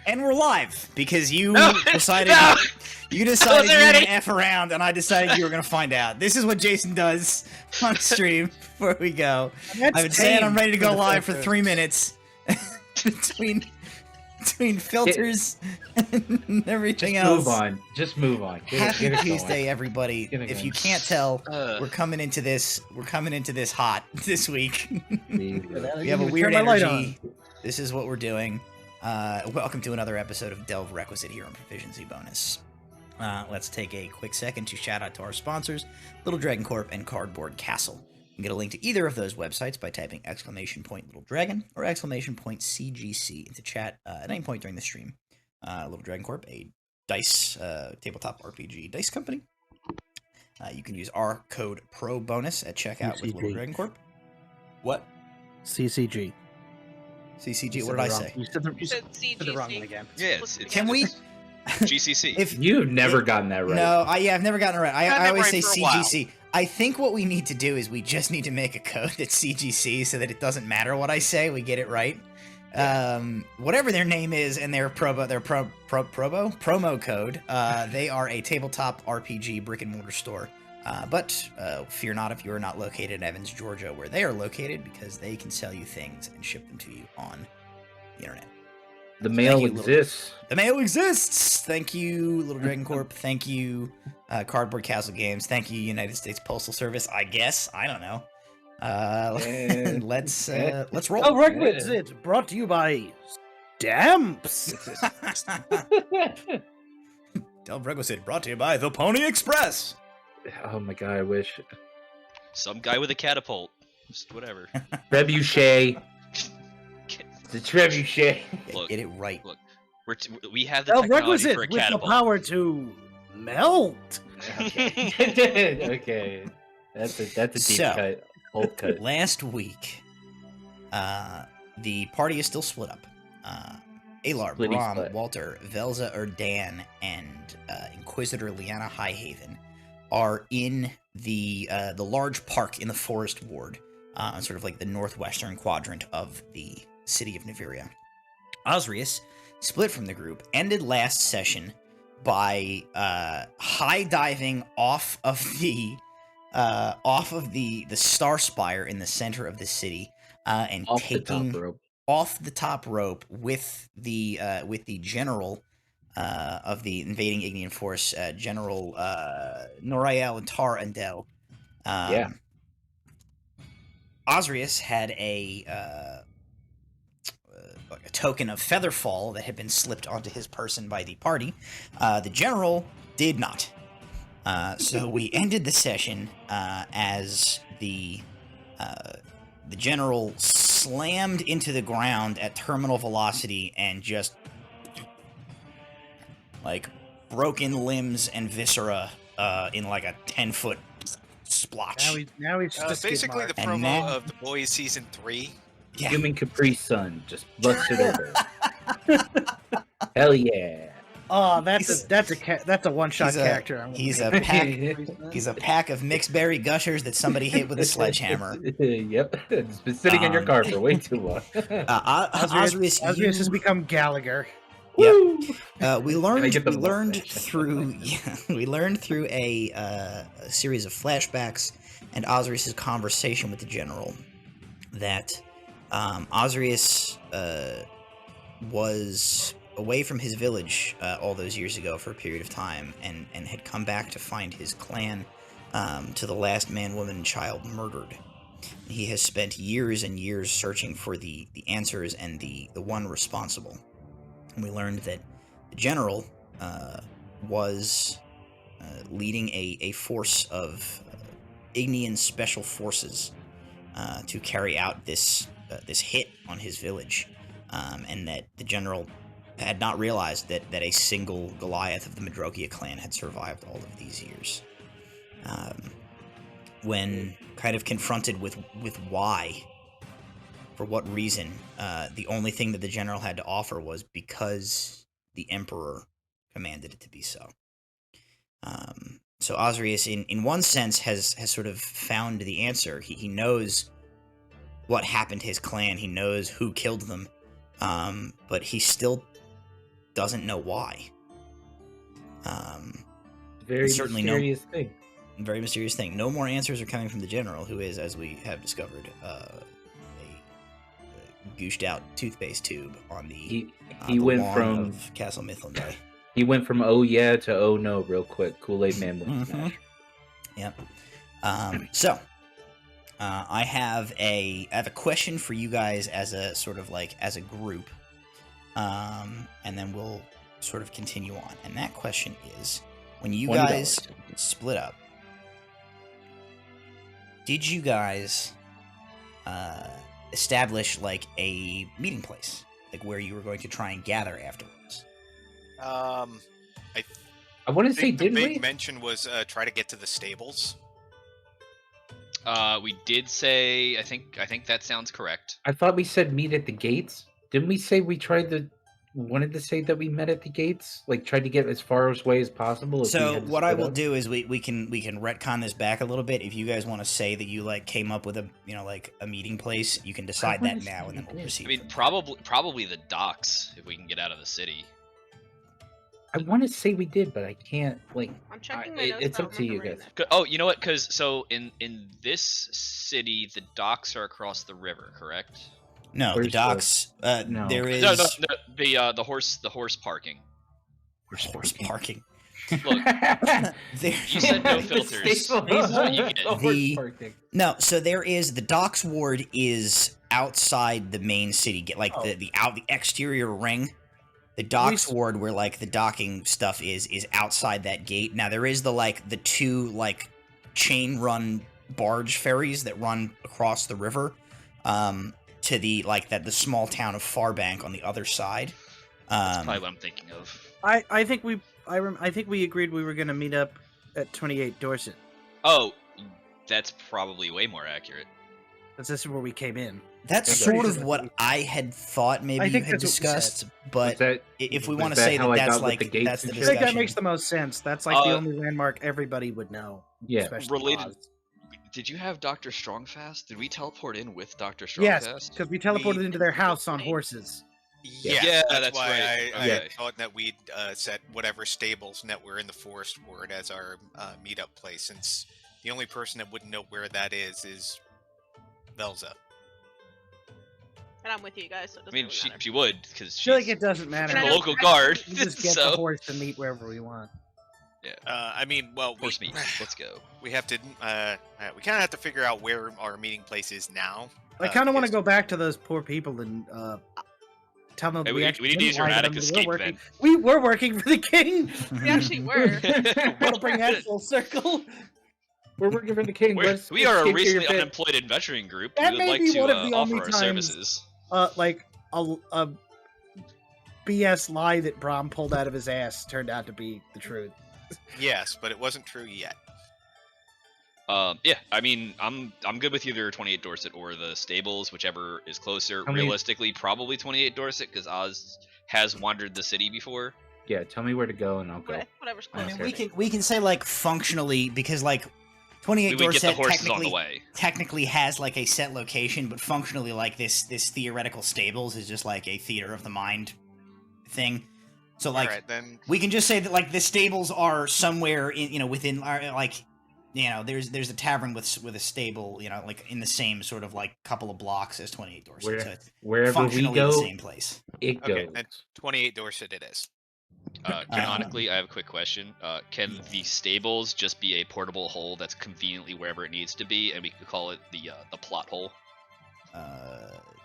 And we're live because you decided you were gonna F around, and I decided you were gonna find out. This is what Jason does on stream before we go. I've been saying I'm ready to go live for 3 minutes between filters and everything else. Just move on. Happy Tuesday, everybody. If you can't tell, we're coming into this hot this week. We have a weird energy. This is what we're doing. Welcome to another episode of Delve Requisite here on Proficiency Bonus. Let's take a quick second to shout out to our sponsors, Little Dragon Corp and Cardboard Castle. You can get a link to either of those websites by typing !Little Dragon or !CGC into chat at any point during the stream. Little Dragon Corp, a dice tabletop RPG dice company. You can use our code PROBONUS at checkout with Little Dragon Corp. What? CCG. CCG, what did I say? You said the wrong one again. Yeah, Can we? GCC. If You've never gotten that right. No, I've never gotten it right. I always say for a while. CGC. I think what we need to do is we just need to make a code that's CGC so that it doesn't matter what I say, we get it right. Whatever their name is and their promo code, they are a tabletop RPG brick and mortar store. But fear not if you are not located in Evans, Georgia, where they are located, because they can sell you things and ship them to you on the internet. The mail exists. The mail exists! Thank you, Little Dragon Corp. Thank you, Cardboard Castle Games. Thank you, United States Postal Service, I guess. I don't know. Let's roll. Oh, Requisite, brought to you by Stamps. Delve Requisite, brought to you by The Pony Express. Oh my god, I wish. Some guy with a catapult. Just whatever. Trebuchet. The trebuchet. Look, Get it right. Look, we have the Oh, technology Requisite, for a with the catapult. power to melt. Okay. That's a deep cut. Old cut. Last week, the party is still split up. Alar, Splitty Brom, split. Walter, Velza Erdan, and Inquisitor Liana Highhaven are in the large park in the Forest Ward, sort of like the northwestern quadrant of the city of Naviria. Osrius, split from the group, ended last session by high diving off of the star spire in the center of the city and Off the taking top rope. off the top rope with the general of the invading Ignean force, General Norael and Tar Andel. Yeah. Osrius had a token of Featherfall that had been slipped onto his person by the party. The general did not. So we ended the session as the general slammed into the ground at terminal velocity and just like broken limbs and viscera in like a 10-foot splotch. Now he's just basically the And promo now- of The Boys season 3. Yeah. Human Capri Sun just busted over. Hell yeah. Oh, that's a one-shot he's a- character. He's a pack. He's a pack of mixed berry gushers that somebody hit with a sledgehammer. Yep. It's been sitting in your car for way too long. Osrius, Osrius has become Gallagher. Yep. We learned get the through a series of flashbacks and Osrius's conversation with the general that Osrius was away from his village all those years ago for a period of time and had come back to find his clan to the last man, woman, and child murdered. He has spent years and years searching for the answers and the one responsible. And we learned that the general was leading a force of Ignean special forces to carry out this hit on his village, and that the general had not realized that a single Goliath of the Madrokia clan had survived all of these years. When kind of confronted with why, for what reason, the only thing that the general had to offer was because the emperor commanded it to be so. So Osrius, in one sense, has sort of found the answer. He knows what happened to his clan. He knows who killed them. But he still doesn't know why. Very certainly mysterious thing. Very mysterious thing. No more answers are coming from the general, who is, as we have discovered, a gooshed out toothpaste tube on the he the went lawn from of Castle Mithlande. He went from oh yeah to oh no real quick. Kool-Aid Man went smash. Yep. So I have a question for you guys as a sort of like as a group, and then we'll sort of continue on. And that question is, when you $20. guys split up, did you guys establish like a meeting place, like where you were going to try and gather afterwards? I want to say, the did big we? mention was try to get to the stables. We did say. I think that sounds correct. I thought we said meet at the gates. Didn't we say we wanted to say that we met at the gates? Like tried to get as far away as possible? If we So had to what I split will up? do is we can retcon this back a little bit. If you guys want to say that you like came up with a like a meeting place, you can decide that now, and then we'll proceed. I mean, from there. probably the docks if we can get out of the city. I want to say we did, but I can't. Like, I'm checking my notes. it's I don't up to you remember guys. Oh, you know what? Because so in this city, the docks are across the river, correct? No, the Where's docks. no. There is No, the horse parking. horse parking. Look, There, you said no filters. This is what you get. no, so there is the docks ward is outside the main city, like the exterior ring. The docks ward, where like the docking stuff is outside that gate. Now there is the two like chain run barge ferries that run across the river, to the the small town of Farbank on the other side. That's probably what I'm thinking of. I think we agreed we were going to meet up at 28 Dorset. Oh, that's probably way more accurate. Because this is where we came in. That's sort of what I had thought maybe you had discussed, but if we want to say that that's like that's the I discussion. think that makes the most sense. That's like the only landmark everybody would know. Yeah. Related. Did you have Dr. Strongfast? Did we teleport in with Dr. Strongfast? Yes, because we teleported into their house on horses. Yeah, that's why right. I thought that we'd set whatever stables that were in the forest ward as our meetup place, since the only person that wouldn't know where that is Velza. And I'm with you guys, so it doesn't I mean, really matter. she would, because I she's feel like it doesn't matter. the local guard. We just get so. the horse to meet wherever we want. Yeah. I mean, well, Horse meat. Let's go. we have to. We kind of have to figure out where our meeting place is now. I kind of want to go back to those poor people and tell them Hey, we we actually need to use didn't lie to dramatic them. escape We're working. then. We were working for the king. We actually were. Want to bring that full circle? We're working for the king. We are a escape to your recently bed. unemployed adventuring group. That We may would like be to one of the only offer our times- services. Like a BS lie that Brom pulled out of his ass turned out to be the truth. Yes, but it wasn't true yet. Yeah, I mean, I'm good with either 28 Dorset or the stables, whichever is closer. Realistically, probably 28 Dorset, because Oz has wandered the city before. Yeah, tell me where to go and I'll go. Whatever's I closer. mean, we can say like functionally, because like 28 We would get the Dorset horses on the way. technically has like a set location, but functionally like this theoretical stables is just like a theater of the mind thing. So like All right, then. we can just say that like the stables are somewhere in within our like there's a tavern with a stable like in the same sort of like couple of blocks as 28 Dorset. So it's Wherever we functionally go, the same place. it goes. Okay, then 28 Dorset it is. Canonically, I have a quick question. Can the stables just be a portable hole that's conveniently wherever it needs to be, and we could call it the plot hole?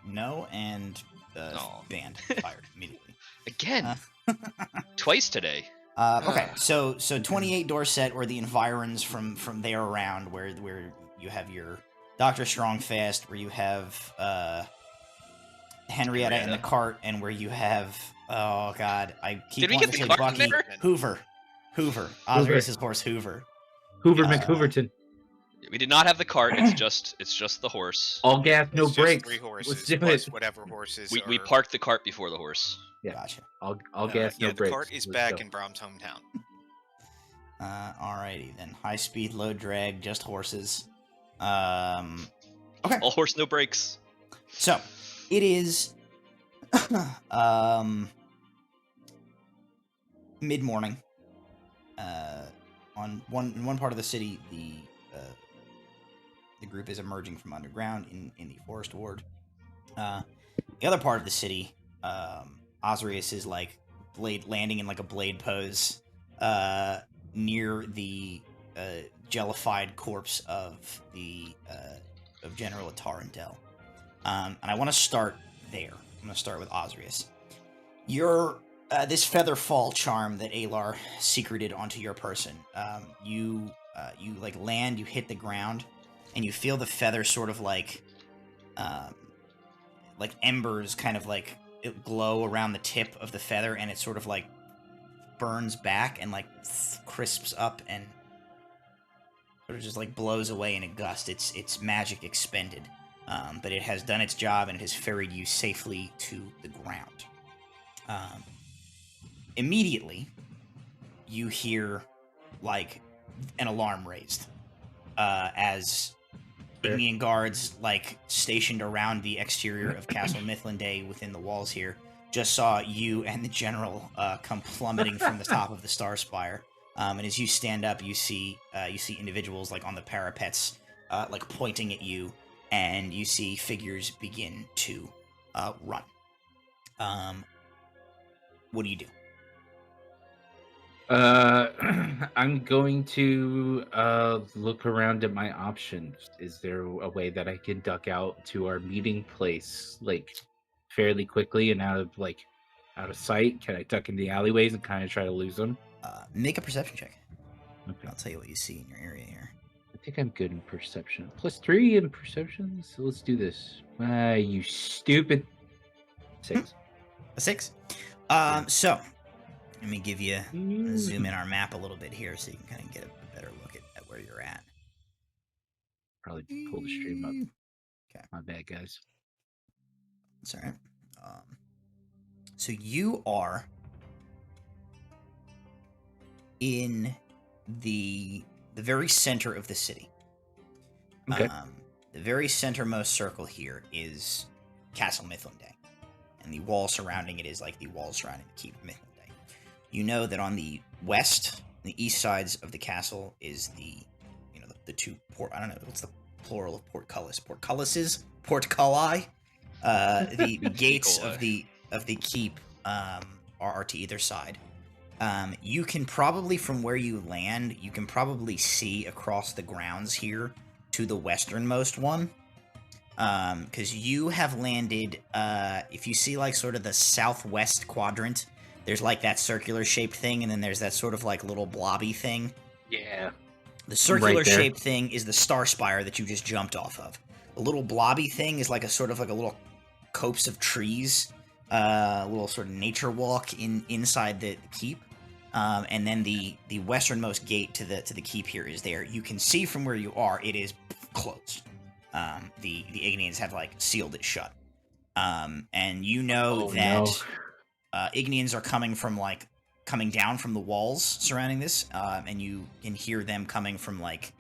No, and No. banned, fired immediately. Again, twice today. Okay, so 28 Dorset, or the environs from there around, where you have your Dr. Strongfast, where you have Henrietta in the cart, and where you have I keep Did we wanting get to the say cart Bucky there? Hoover Osrius's horse Hoover. Hoover McHooverton. We did not have the cart. It's just the horse. All gas, no It's just brakes. 3 Let's horses do plus it. whatever horses. We are... parked the cart before the horse. Yeah. Gotcha. All gas, no the brakes. cart is Let's back go. in Brom's hometown. Alrighty then. High speed, low drag, just horses. Okay. All horse, no brakes. So it is mid-morning. On one part of the city, the group is emerging from underground in the forest ward. The other part of the city, Osrius is like landing in like a blade pose near the jellified corpse of the of General Atarandel. And I want to start there. I'm going to start with Osrius. Your this feather fall charm that Alar secreted onto your person. You like land, you hit the ground, and you feel the feather sort of like embers kind of like it glow around the tip of the feather, and it sort of like burns back and like crisps up and sort of just like blows away in a gust. It's magic expended, but it has done its job and it has ferried you safely to the ground. Immediately, you hear like an alarm raised as Ignian guards like stationed around the exterior of Castle Mithlinde within the walls here just saw you and the general come plummeting from the top of the Star Spire. And as you stand up, you see individuals like on the parapets like pointing at you, and you see figures begin to run. What do you do? I'm going to look around at my options. Is there a way that I can duck out to our meeting place like fairly quickly and out of sight? Can I duck in the alleyways and kind of try to lose them? Make a perception check. Okay. I'll tell you what you see in your area here. I think I'm good in perception. +3 in perception. So let's do this. You stupid. 6. A 6. So let me give you zoom in our map a little bit here so you can kind of get a better look at where you're at. Probably pull the stream up. Okay. My bad, guys. That's all right. So you are in the very center of the city. Okay. The very centermost circle here is Castle Mithlinde, and the wall surrounding it is like the wall surrounding the Keep of Mithlinde. You know that on the west, the east sides of the castle is the two port. I don't know what's the plural of portcullis. Portcullises, portculli. The gates of the keep are to either side. You can probably, from where you land, you can probably see across the grounds here to the westernmost one. Because you have landed, if you see like sort of the southwest quadrant, there's like that circular shaped thing, and then there's that sort of like little blobby thing. Yeah. The circular shaped thing is the Star Spire that you just jumped off of. The little blobby thing is like a sort of like a little copse of trees, a little sort of nature walk inside the keep. And then the westernmost gate to the keep here is there. You can see from where you are, it is closed. The Ignians have like sealed it shut. And you know Ignians are coming down from the walls surrounding this, and you can hear them coming from like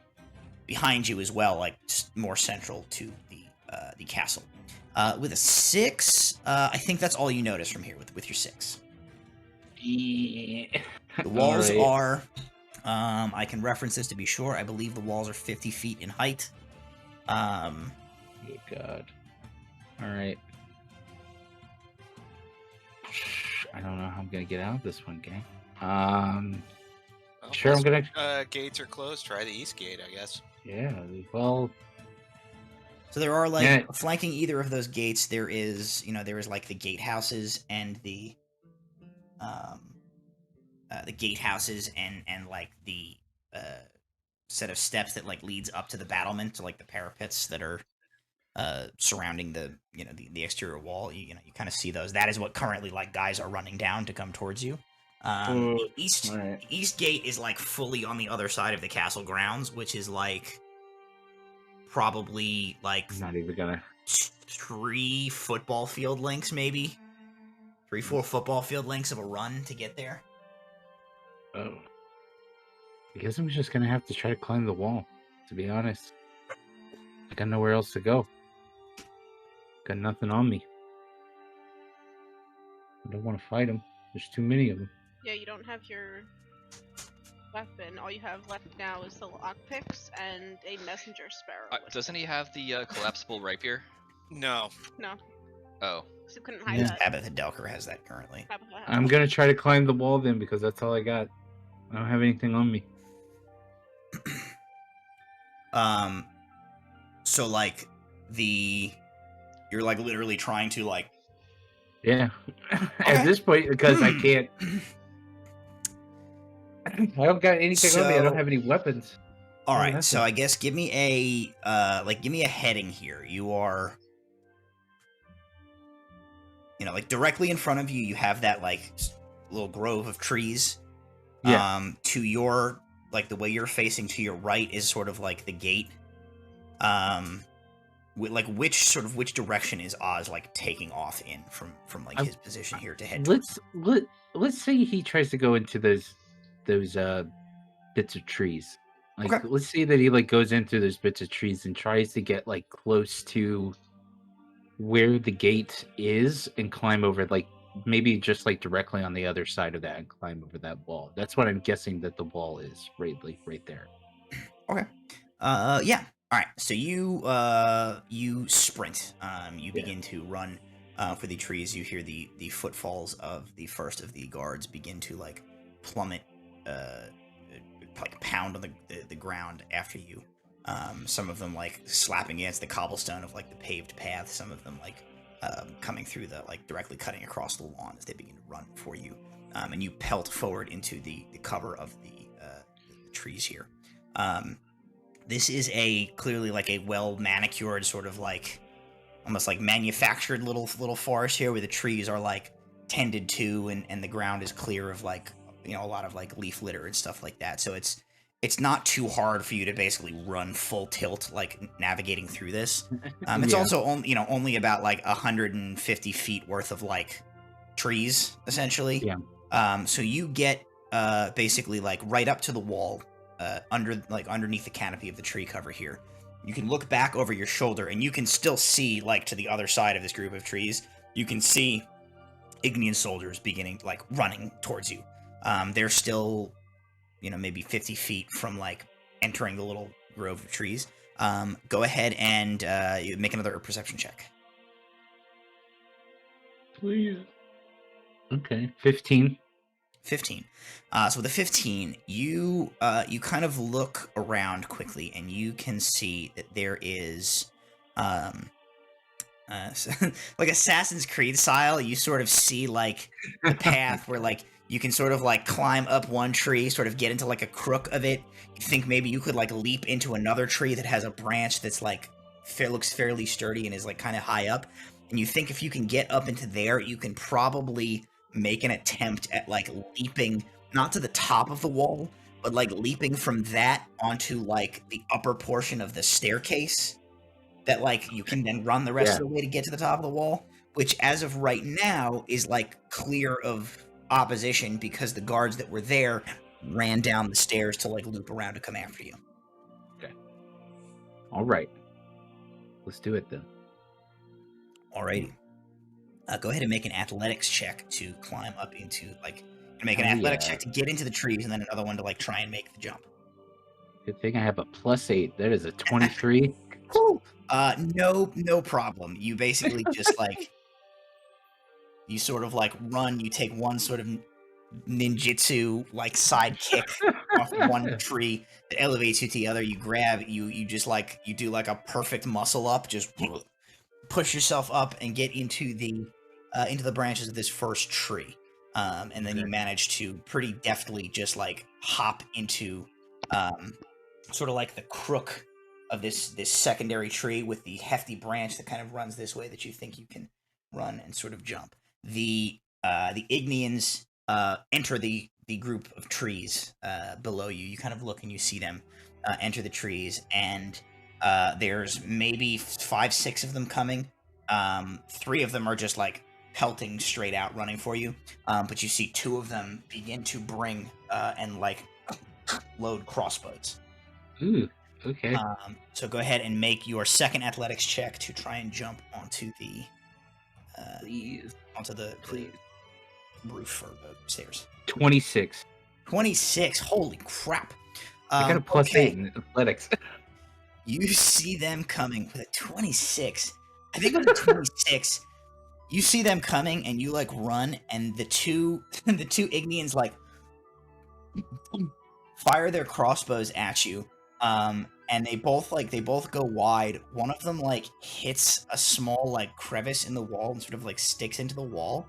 behind you as well, like more central to the castle. With a 6, I think that's all you notice from here with your 6. Yeah. The walls are, I can reference this to be sure, I believe the walls are 50 feet in height. Good God. Alright. I don't know how I'm gonna get out of this one, gang. Sure, I'm gonna... gates are closed. Try the east gate, I guess. Yeah, well... So there are flanking either of those gates, there is like the gatehouses and the gatehouses and like the set of steps that like leads up to the battlement, to like the parapets that are surrounding the exterior wall. You kind of see those. That is what currently like guys are running down to come towards you. The east gate is like fully on the other side of the castle grounds, which is like probably like not even gonna 3 football field lengths, maybe 3-4 football field lengths of a run to get there. Oh, I guess I'm just gonna have to try to climb the wall, to be honest. I got nowhere else to go. Got nothing on me. I don't want to fight them. There's too many of them. Yeah, you don't have your weapon. All you have left now is the lockpicks and a messenger sparrow. Doesn't he have the collapsible rapier? No. No. Oh. So couldn't hide that. Tabitha Delker has that currently. I'm gonna try to climb the wall then, because that's all I got. I don't have anything on me. So like you're like literally trying to like. Yeah. Okay. At this point, because I can't. I don't got anything on me. I don't have any weapons. All right, so I guess give me a heading here. You are, like directly in front of you. You have that like little grove of trees. Yeah. To your the way you're facing to your right is sort of like the gate. Which direction is Oz like taking off in from like his position here to head? Let's say he tries to go into those bits of trees. Like, okay. Let's say that he like goes into those bits of trees and tries to get like close to where the gate is and climb over, like maybe just like directly on the other side of that and climb over that wall. That's what I'm guessing that the wall is, right there. Okay. Yeah. All right. So you sprint. You begin to run for the trees. You hear the footfalls of the first of the guards begin to like plummet, like pound on the ground after you. Some of them like slapping against the cobblestone of like the paved path. Some of them like coming through the like directly cutting across the lawn as they begin to run for you. And you pelt forward into the cover of the trees here. This is clearly like a well manicured sort of like almost like manufactured little forest here where the trees are like tended to and the ground is clear of like a lot of like leaf litter and stuff like that. So it's not too hard for you to basically run full tilt like navigating through this. It's also only about like 150 feet worth of like trees essentially. Yeah. So you get basically like right up to the wall. Underneath the canopy of the tree cover here. You can look back over your shoulder and you can still see like to the other side of this group of trees. You can see Ignean soldiers beginning like running towards you. They're still, maybe 50 feet from like entering the little grove of trees. Go ahead and you make another perception check. Please. Okay, 15. 15. So with the 15, you kind of look around quickly, and you can see that there is, like Assassin's Creed style. You sort of see like the path where like you can sort of like climb up one tree, sort of get into like a crook of it. You think maybe you could like leap into another tree that has a branch that's like looks fairly sturdy and is like kind of high up. And you think if you can get up into there, you can probably make an attempt at like leaping not to the top of the wall, but like leaping from that onto like the upper portion of the staircase that like you can then run the rest of the way to get to the top of the wall, which as of right now is like clear of opposition because the guards that were there ran down the stairs to like loop around to come after you. Okay. All right. Let's do it then. Alrighty. Go ahead and make an athletics check to climb up into, like, make an athletics check to get into the trees, and then another one to, like, try and make the jump. Good thing I have a +8. That is a 23. No problem. You basically just, like, you sort of, like, run, you take one sort of ninjutsu, like, side kick off one tree that elevates you to the other. You grab, you just, like, you do, like, a perfect muscle up, just push yourself up and get into the branches of this first tree, and then you manage to pretty deftly just like hop into sort of like the crook of this secondary tree with the hefty branch that kind of runs this way that you think you can run and sort of jump. The Igneans enter the group of trees below you. You kind of look and you see them enter the trees, and there's maybe 5-6 of them coming. 3 of them are just like pelting straight out running for you, but you see 2 of them begin to bring and like load crossbows. Ooh, okay. So go ahead and make your second athletics check to try and jump onto the roof or stairs? 26. 26. Holy crap! I got a plus 8 in athletics. You see them coming with a 26. I think with a 26, you see them coming and you like run, and the two Ignians like fire their crossbows at you. And they both go wide. One of them like hits a small like crevice in the wall and sort of like sticks into the wall.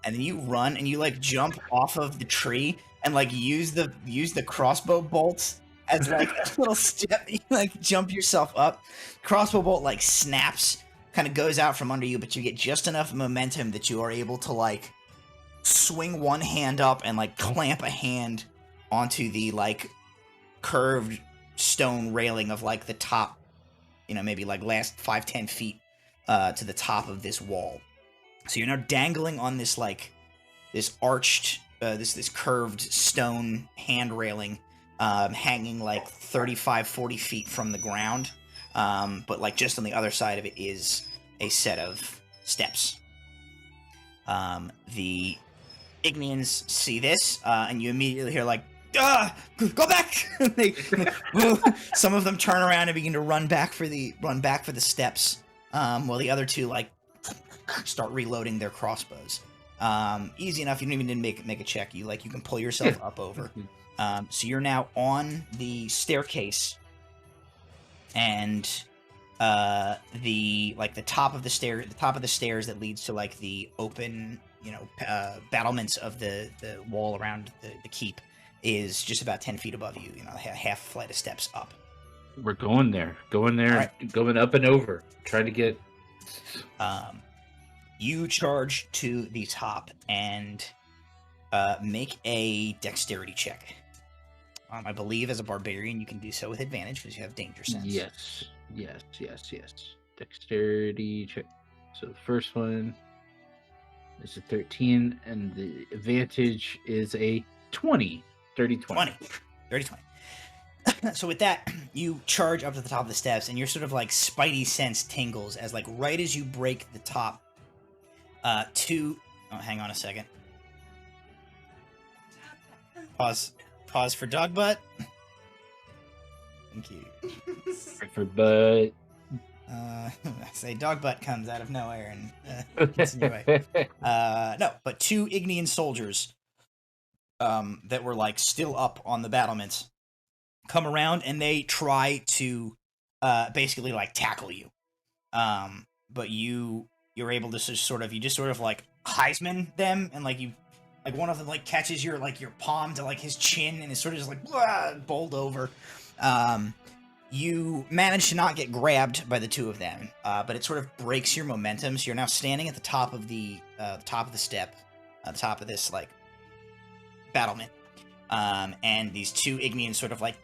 And then you run and you like jump off of the tree and like use the crossbow bolts as like a little step. You like jump yourself up. Crossbow bolt like snaps, kind of goes out from under you, but you get just enough momentum that you are able to like swing one hand up and like clamp a hand onto the like curved stone railing of like the top, maybe like last 5-10 feet to the top of this wall. So you're now dangling on this like this arched this curved stone hand railing, hanging like 35-40 feet from the ground, but like just on the other side of it is a set of steps. The Ignians see this, and you immediately hear like, go back! Some of them turn around and begin to run back for the steps, while the other two like start reloading their crossbows. Easy enough. You don't even need to make a check. You can pull yourself up over. So you're now on the staircase, and the top of the stairs that leads to like the open, battlements of the wall around the keep is just about 10 feet above you. Half a flight of steps up. We're going there, right. Going up and over, trying to get. You charge to the top and make a dexterity check. I believe as a barbarian you can do so with advantage because you have danger sense. Yes. Dexterity check. So the first one is a 13, and the advantage is a 20. 30-20. 30-20. So with that, you charge up to the top of the steps, and your sort of like spidey sense tingles as like right as you break the top. Hang on a second. Pause for dog butt. Thank you. For butt. I say dog butt comes out of nowhere and gets in your way. No, but 2 Ignian soldiers that were like still up on the battlements come around and they try to basically like tackle you. But you're able to just sort of like Heisman them, and like one of them like catches your palm to like his chin and is sort of just like bowled over. You manage to not get grabbed by the 2 of them, but it sort of breaks your momentum. So you're now standing at the top of the step, the top of this like battlement, and these 2 Ignians sort of like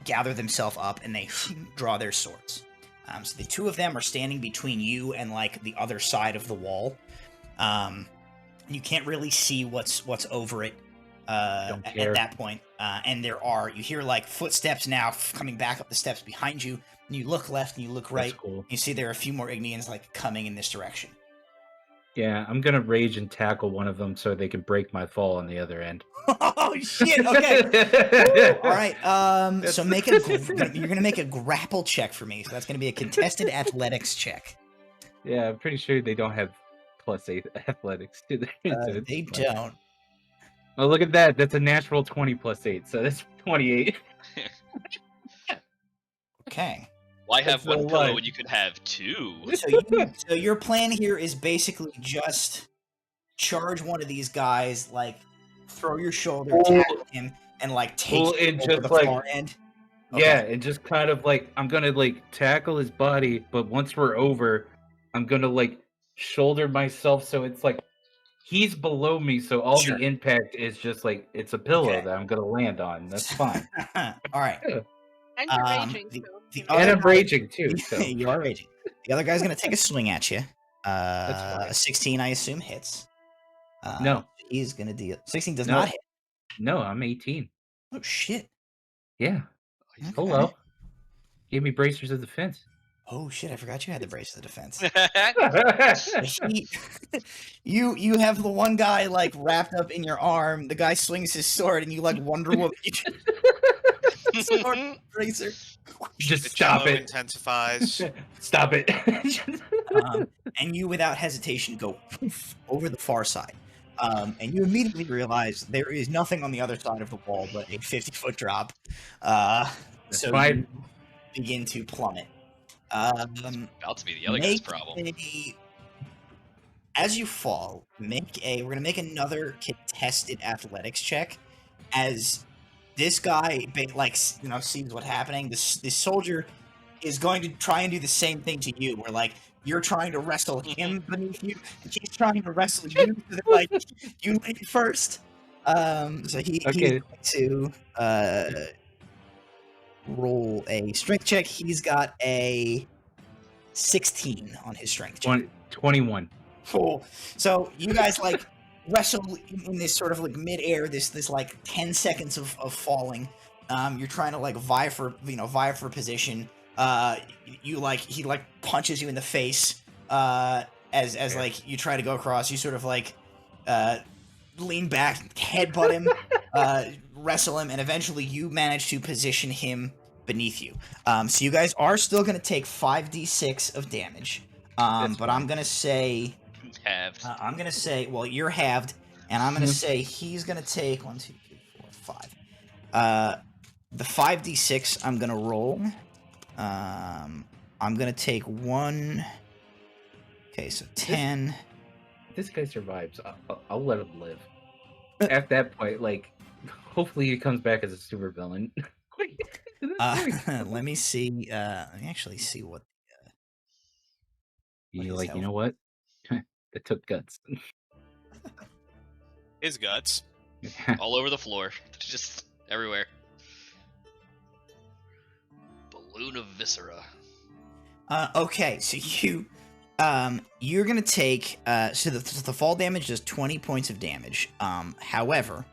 gather themselves up and they draw their swords. So the 2 of them are standing between you and like the other side of the wall. You can't really see what's over it at that point. And you hear like footsteps now coming back up the steps behind you. And you look left and you look right. That's cool. You see there are a few more Ignians like coming in this direction. Yeah, I'm gonna rage and tackle one of them so they can break my fall on the other end. Oh shit! Okay. All right. So you're gonna make a grapple check for me. So that's gonna be a contested athletics check. Yeah, I'm pretty sure they don't have +8 athletics, do they? So they don't. Oh, look at that! That's a natural 20 +8, so that's 28. Okay. Why have one pillow when you could have 2? So your plan here is basically just charge one of these guys, like throw your shoulder, tackle him, and like take him over the far end. Okay. Yeah, and just kind of like I'm gonna like tackle his body, but once we're over, I'm gonna like shoulder myself so it's like he's below me, so all the impact is just like it's a pillow that I'm gonna land on. That's fine. All right. And you're raging too. And I'm raging too. So. You are raging. The other guy's gonna take a swing at you. A 16, I assume, hits. No. He's gonna deal. 16 does not hit. No, I'm 18. Oh shit. Yeah. Okay. Hello. Gave me bracers of defense. Oh shit! I forgot you had the brace of the defense. You have the one guy like wrapped up in your arm. The guy swings his sword, and you like Wonder Woman. Sword bracer. Just stop it. Intensifies. Stop it. And you, without hesitation, go over the far side. And you immediately realize there is nothing on the other side of the wall but a 50-foot drop. So fine. you begin to plummet. About to be the other guy's problem. As you fall, we're gonna make another contested athletics check. As this guy, sees what's happening. This soldier is going to try and do the same thing to you. Where like you're trying to wrestle him beneath you, and he's trying to wrestle you. So that, like you land first. So he's going to roll a strength check. He's got a 16 on his strength check. 21. Cool. So you guys like wrestle in this sort of like mid-air, this like 10 seconds of falling. You're trying to like vie for position. He like punches you in the face. As like you try to go across, you sort of like lean back, headbutt him, wrestle him, and eventually you manage to position him beneath you. So you guys are still going to take 5d6 of damage. But I'm going to say... Halved. I'm going to say... Well, you're halved, and I'm going to say he's going to take 1, 2, 3, 4, 5. The 5d6 I'm going to roll. I'm going to take 1... Okay, so 10... This guy survives. I'll let him live. At that point, like, hopefully he comes back as a super villain. Let me see. Let me actually see what. You like, you know what? That took guts. His guts. All over the floor. Just everywhere. Balloon of viscera. Okay, so you're gonna take so the fall damage does 20 points of damage. However,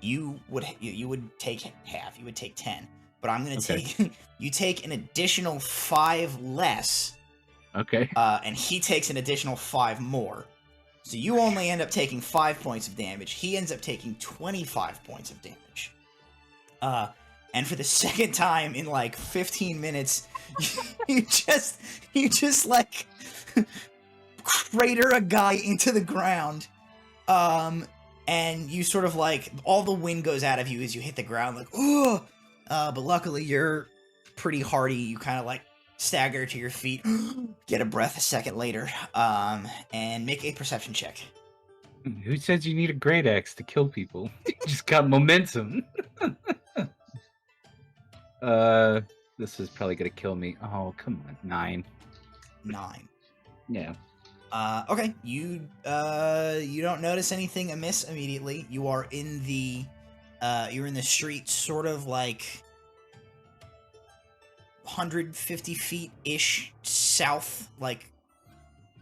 you would take half. You would take 10. But I'm gonna take you take an additional 5 less. Okay. And he takes an additional 5 more. So you only end up taking 5 points of damage. He ends up taking 25 points of damage. And for the second time in like 15 minutes, you just like crater a guy into the ground. And you sort of like, all the wind goes out of you as you hit the ground, like, ooh! But luckily you're pretty hardy. You kind of like stagger to your feet, get a breath a second later, and make a perception check. Who says you need a great axe to kill people? You just got momentum. This is probably gonna kill me. Oh, come on. 9. Yeah. Okay. You don't notice anything amiss immediately. You are in the you're in the street, sort of like 150 feet ish south, like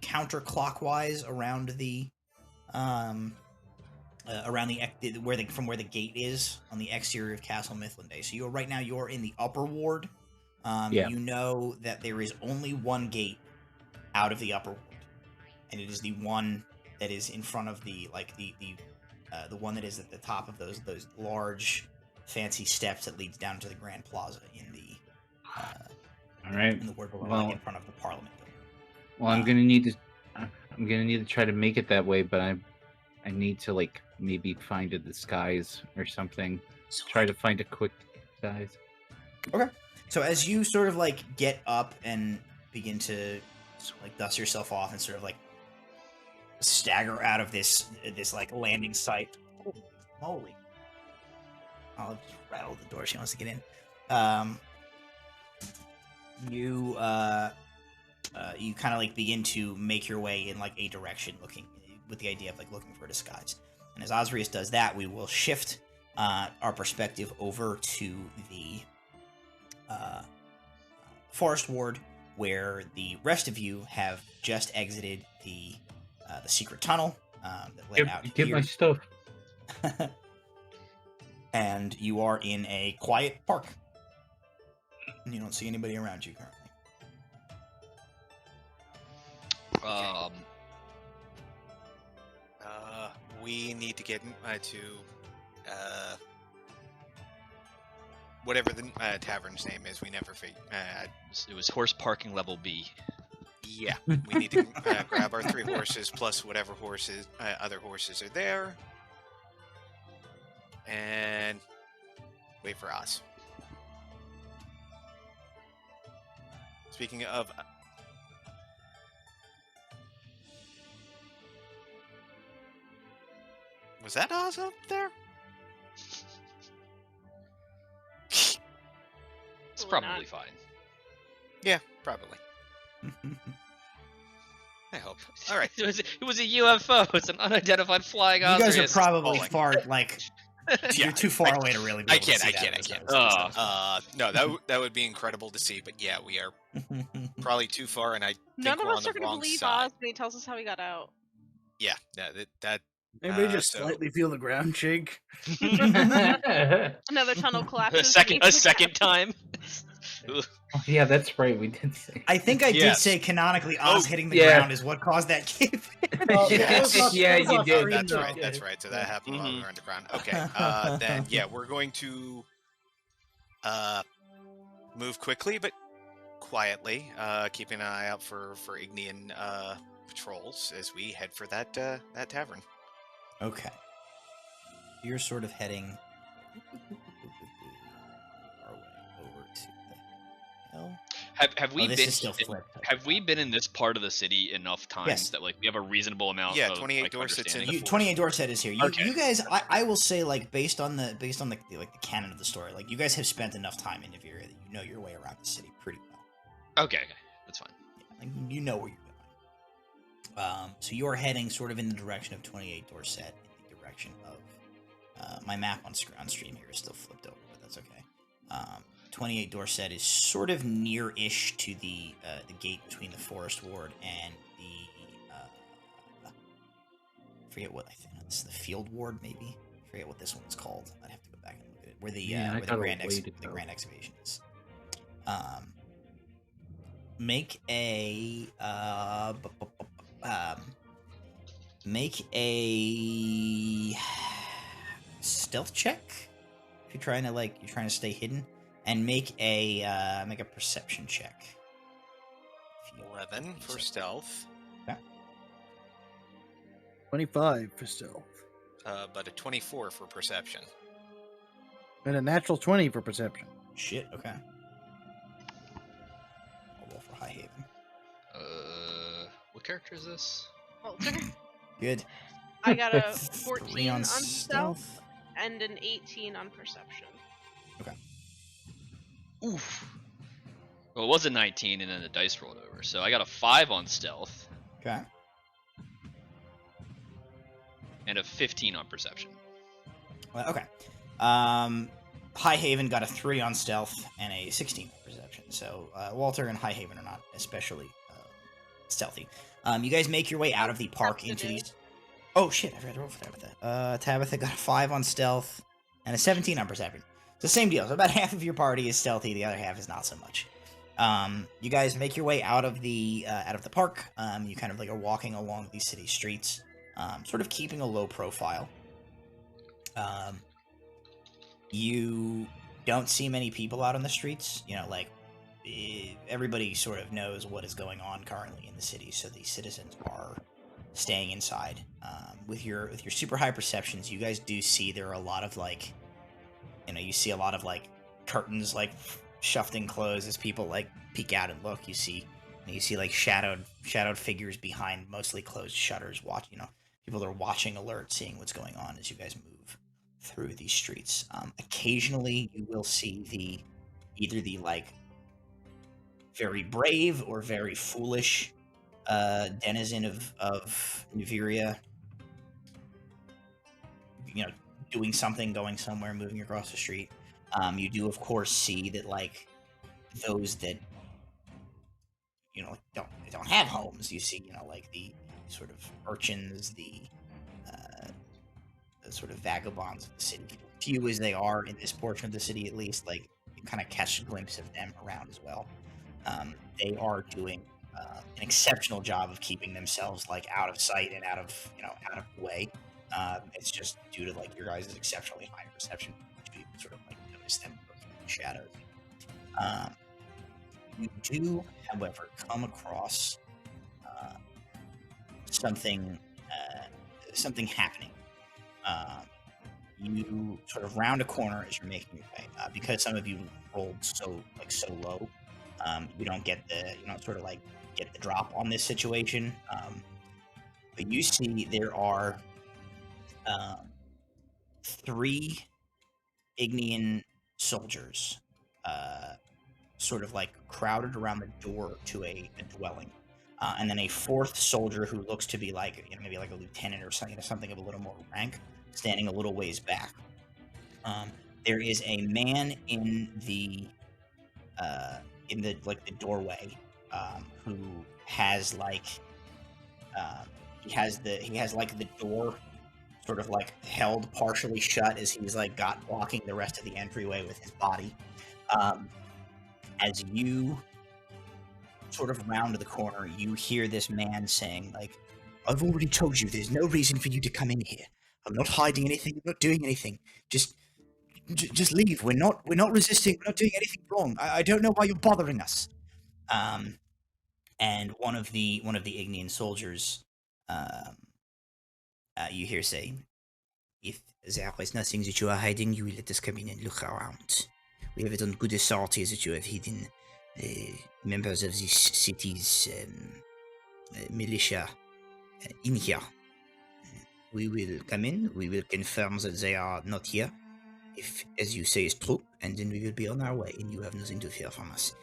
counterclockwise around the from where the gate is on the exterior of Castle Mithlande. So you're in the upper ward. You know that there is only one gate out of the upper ward, and it is the one that is in front of the one that is at the top of those large fancy steps that leads down to the Grand Plaza in the all right, in the ward below, like in front of the Parliament building. Well, I'm gonna need to try to make it that way, but I need to like maybe find a disguise or something. Try to find a quick disguise. Okay. So as you sort of like get up and begin to like dust yourself off and sort of like stagger out of this like landing site. Oh, holy! I'll just rattle the door. She wants to get in. You kind of like begin to make your way in like a direction, looking with the idea of like looking for a disguise. And as Osrius does that, we will shift our perspective over to the Forest Ward, where the rest of you have just exited the secret tunnel that led out Get here. my stuff. And you are in a quiet park. You don't see anybody around you currently. We need to get to whatever the tavern's name is. We never figured. It was horse parking level B. Yeah, we need to grab our 3 horses plus whatever horses, other horses are there, and wait for Oz. Speaking of. Was that Oz up there? It's probably fine. Yeah, probably. I hope. All right. It was a UFO. It's an unidentified flying You object. guys are probably far, like, you're too far away to really be able to see I can't. No, that would be incredible to see, but yeah, we are probably too far, and I think None of we're on us the are going to wrong believe side. Oz when he tells us how he got out. Yeah, that Maybe just slightly feel the ground shake. Another tunnel collapses. A second time. Yeah, that's right. We did say. I think I did say canonically Oz hitting the ground is what caused that cave. Yeah, you did. That's right. So that happened while we were underground. Okay. Then yeah, we're going to move quickly but quietly, keeping an eye out for Ignean patrols as we head for that tavern. Okay. You're sort of heading our way over to the hill. Have we this been? Is still flipped. Have we been in this part of the city enough times that like we have a reasonable amount? Yeah, of, 28 Dorset's in. 28 Dorset is here. Okay. You guys, I will say, like based on the canon of the story, like you guys have spent enough time in Niveria that you know your way around the city pretty well. Okay, that's fine. Yeah, like you know where you're going. So you're heading sort of in the direction of 28 Dorset, in the direction of my map on stream here is still flipped over, but that's okay. 28 Dorset is sort of near-ish to the gate between the Forest Ward and the forget what I think it's the Field Ward, maybe. I forget what this one's called. I'd have to go back and look at it. Where the Grand Excavation is. Make a stealth check if you're trying to stay hidden, and make a perception check. 11 for stealth. Okay. 25 for stealth. But a 24 for perception. And a natural 20 for perception. Shit. Okay. I'll roll for High Haven. What character is this? Walter. Good. I got a 3 14 on on stealth and an 18 on perception. Okay. Oof. Well, it was a 19, and then the dice rolled over, so I got a 5 on stealth. Okay. And a 15 on perception. Well, okay. High Haven got a 3 on stealth and a 16 on perception. So Walter and High Haven are not especially stealthy. You guys make your way out of the park into these. Oh shit! I forgot to roll for Tabitha. Tabitha got a 5 on stealth and a 17 on perception. It's the same deal. So about half of your party is stealthy, the other half is not so much. You guys make your way out of the park. You kind of like are walking along these city streets, sort of keeping a low profile. You don't see many people out on the streets. You know, like everybody sort of knows what is going on currently in the city, so the citizens are staying inside. With your super high perceptions, you guys do see there are a lot of like, you see a lot of like curtains like shoved closed as people like peek out and look. You see like shadowed figures behind mostly closed shutters. People that are watching alert, seeing what's going on as you guys move through these streets. Occasionally, you will see either the like very brave or very foolish denizen of Niveria, doing something, going somewhere, moving across the street. You do, of course, see that like those that don't have homes. You see, like the sort of urchins, the sort of vagabonds of the city. Few as they are in this portion of the city, at least, like kind of catch a glimpse of them around as well. They are doing an exceptional job of keeping themselves like out of sight and out of the way. It's just due to like your guys' exceptionally high perception, which you sort of like notice them lurking in the shadows. You do, however, come across something happening. You sort of round a corner as you're making your way, because some of you rolled so low. You don't get the drop on this situation. But you see there are 3 Ignean soldiers sort of like crowded around the door to a dwelling. And then a 4th soldier who looks to be like maybe like a lieutenant or something of a little more rank, standing a little ways back. There is a man in the doorway who has like he has the door sort of like held partially shut as he's like blocking the rest of the entryway with his body. As you sort of round the corner, you hear this man saying, like, "I've already told you there's no reason for you to come in here. I'm not hiding anything. I'm not doing anything. Just leave. We're not resisting. We're not doing anything wrong. I don't know why you're bothering us." And one of the Ignean soldiers, you hear say, "If there is nothing that you are hiding, you will let us come in and look around. We have it on good authority that you have hidden members of this city's militia in here. We will come in, we will confirm that they are not here, if, as you say, is true, and then we will be on our way, and you have nothing to fear from us.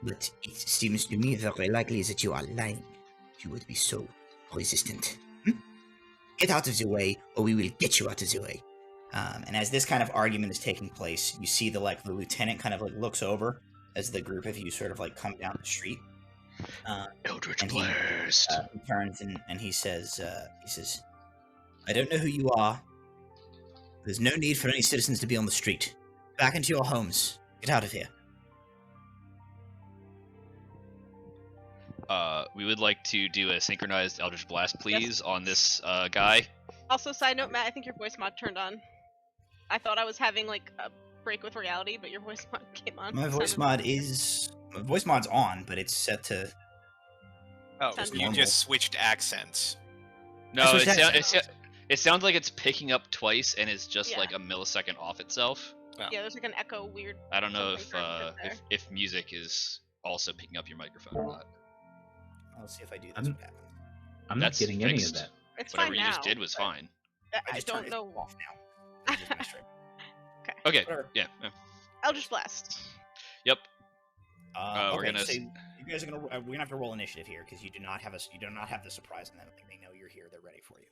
But it seems to me very likely that you are lying. You would be so resistant. Get out of the way, or we will get you out of the way." And as this kind of argument is taking place, you see the lieutenant kind of like looks over as the group of you sort of like come down the street. Eldritch and Blast. He turns and he says, "I don't know who you are. There's no need for any citizens to be on the street. Back into your homes. Get out of here." We would like to do a synchronized Eldritch Blast, please, on this guy. Also, side note, Matt, I think your voice mod turned on. I thought I was having like a break with reality, but your voice mod came on. My voice mod's on, but it's set to. Oh, you just switched accents. No, it sounds like it's picking up twice and it's just like a millisecond off itself. Oh. Yeah, there's like an echo weird. I don't know if music is also picking up your microphone or not. Let's see if I do this. I'm not getting any of that. It's Whatever fine you now. just did was fine. I don't know. Off now. Okay. Yeah. Eldritch Blast. Yep. We're gonna. So you guys are gonna. We're gonna have to roll initiative here because you do not have the surprise, and I don't think they know you're here. They're ready for you.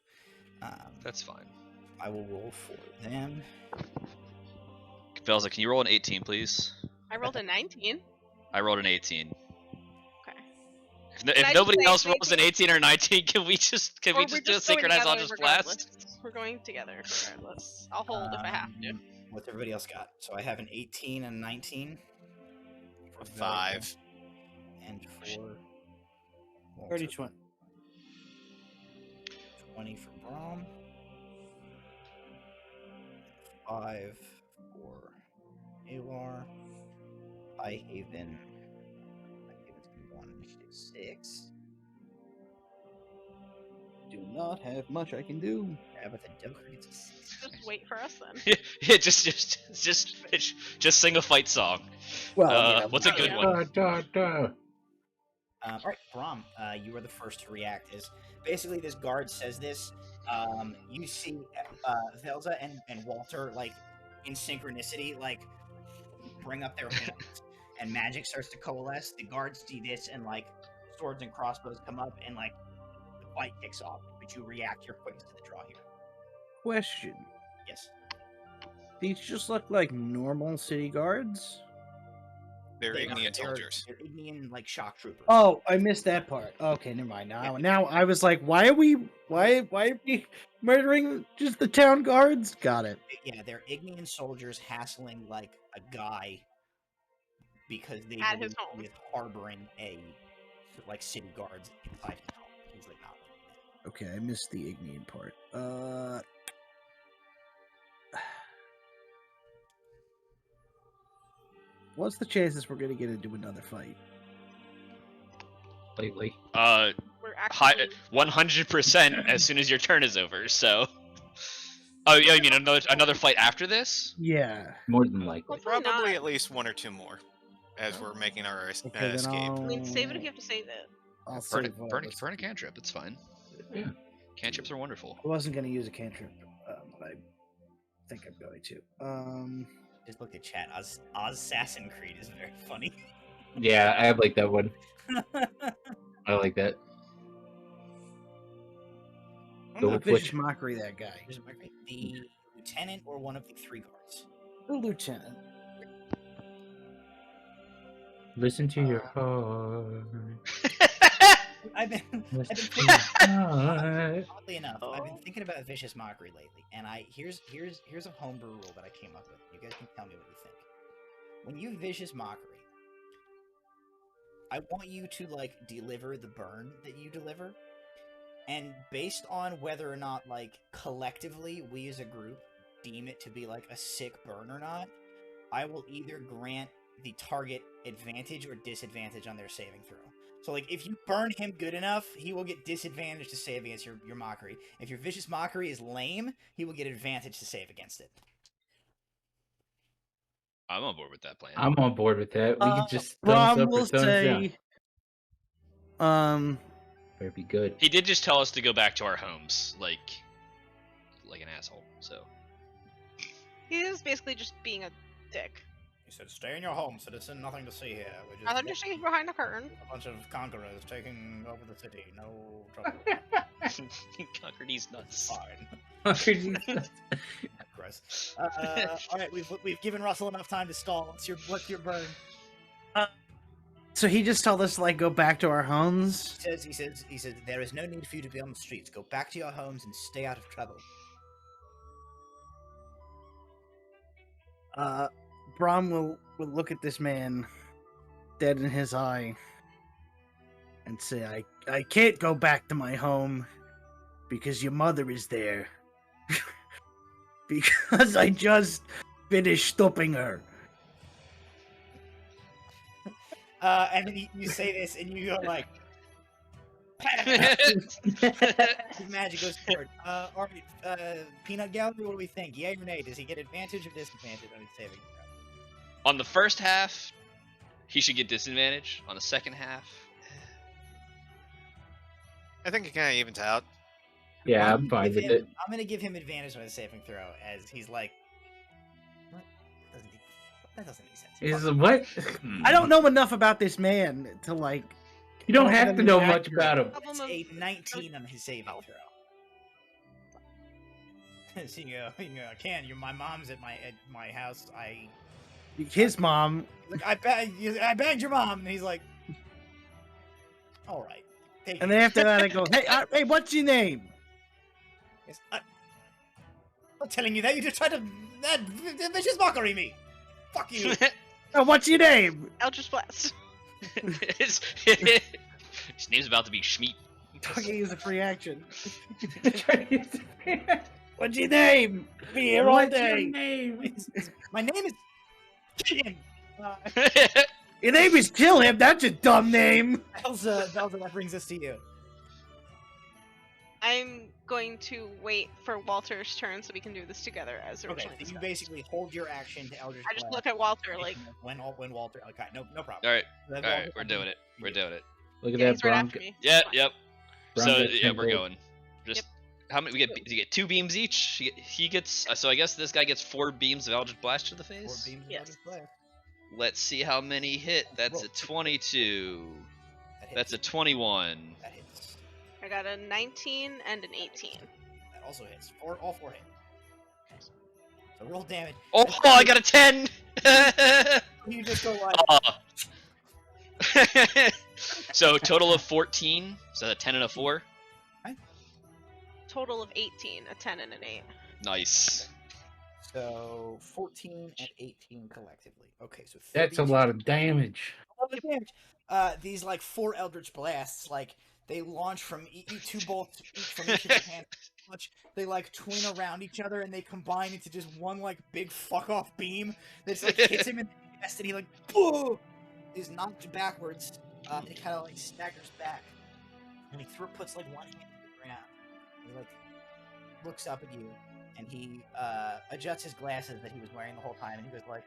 That's fine. I will roll for them. Felza, can you roll an 18, please? I rolled a 19. I rolled an 18. Okay. If nobody else rolls an 18 or 19, can we just do a synchronized Eldritch Blast? We're going together regardless. I'll hold if I have to. What's everybody else got? So I have an 18 and a 19. For 5. And for 30-20. 20 for Brom. 5 for Alar. Highhaven. Highhaven's going to go on initiative 6. Do not have much I can do. Yeah, but the Joker gets a 6. Just wait for us then. Yeah, just sing a fight song. Well, what's a good one? All right, Brom, you are the first to react. Is basically this guard says this. You see Velza and Walter like in synchronicity, like bring up their hands, and magic starts to coalesce. The guards see this, and like swords and crossbows come up, and like the fight kicks off. But you react your quickest to the draw here. Question. Yes. These just look like normal city guards? They're Ignean soldiers. They're Ignean, like, shock troopers. Oh, I missed that part. Okay, never mind. Now I was like, why are we murdering just the town guards? Got it. Yeah, they're Ignean soldiers hassling, like, a guy because they At his believe home. he is harboring like city guards inside his home. He's like not. Okay, I missed the Ignian part. What's the chances we're gonna get into another fight? Lately. We're High, actually 100% as soon as your turn is over. So. Oh, yeah, you mean another fight after this? Yeah. More than likely. hopefully Probably not. at least 1 or 2 more as we're making our Okay, then escape. I mean, save it if you have to save it. I'll Burn save a cantrip. It's fine. Yeah. Cantrips are wonderful. I wasn't gonna use a cantrip, but I think I'm going to. Just look at chat. Assassin Creed is very funny. Yeah, I like that one. I like that. I'm Go not with which? vicious mockery that guy. The lieutenant or one of the 3 guards. The lieutenant. Listen to your heart. I've been Listen to thinking, your heart. oddly enough, I've been thinking about vicious mockery lately, and here's a homebrew rule that I came up with. You guys can tell me what you think. When you vicious mockery, I want you to like deliver the burn that you deliver, and based on whether or not like collectively we as a group deem it to be like a sick burn or not, I will either grant the target advantage or disadvantage on their saving throw. So, like, if you burn him good enough, he will get disadvantage to save against your mockery. If your vicious mockery is lame, he will get advantage to save against it. I'm on board with that plan. I'm on board with that. We can just Brom thumbs up or will thumbs down. say, Better be good. He did just tell us to go back to our homes, like an asshole. So He is basically just being a dick. He said, "Stay in your home, citizen. Nothing to see here. We're I understand he's behind the curtain. a bunch of conquerors taking over the city. No trouble. conquered these nuts. Fine." Gross. All right, we've given Russell enough time to stall. What's your burn? so he just told us to like go back to our homes. He says there is no need for you to be on the streets. Go back to your homes and stay out of trouble. Brom will look at this man dead in his eye and say, I can't go back to my home because your mother is there. Because I just finished stopping her. And then you say this and you go like, magic goes forward. All right, Peanut Gallery, what do we think? Yay or nay? Does he get advantage or disadvantage on his saving? On the first half, he should get disadvantage. On the second half, I think it kind of evens out. Yeah, I'm fine with it. I'm gonna give him advantage on his saving throw, as he's like, what? That doesn't make sense. Is what? I don't know enough about this man to like. You don't have to know much about him. That's a 19 on his saving throw. So you go, Ken, my mom's at my house. His mom. Like, I banged your mom, and he's like, all right. And then after that, I go, hey, what's your name? Yes, I'm not telling you that. You just tried to vicious mockery me. Fuck you. Oh, what's your name? Eldritch Blast. his name's about to be Schmeat. Talking is a free action. What's your name? Be here all day. My name is Kim. Your name is Kill Him. That's a dumb name. Belza, that brings us to you. I'm going to wait for Walter's turn so we can do this together as originally Okay, so you discussed. basically hold your action to Eldritch I just Blast. look at Walter like, when Walter. Okay, no problem. All right, Then all right, Walter- we're doing it. We're doing it. Look at yeah, that, he's right Brom. after me. Yeah, It's fine. yep. Brom So gets yeah, 10 we're gold. going. Just how many we get? You get 2 beams each. He gets. So I guess this guy gets 4 beams of Eldritch Blast to the 4 face. beams of Yes. Eldritch Blast. Let's see how many hit. That's a 22. That hits. That's a 21. That hits. I got a 19 and an 18. That also hits. All 4 hit. So roll damage. Oh, I got a 10. You just go like. So total of 14. So a 10 and a 4. Total of 18, a 10 and an 8. Nice. So 14 and 18 collectively. Okay, so 32. That's a lot of damage. A lot of damage. These like 4 Eldritch Blasts, like they launch from two bolts each from each of your hands. They like twin around each other and they combine into just one like big fuck off beam that just like hits him in the chest and he like boom is knocked backwards. He kind of like staggers back and he puts like one hand on the ground. He like looks up at you and he adjusts his glasses that he was wearing the whole time and he goes like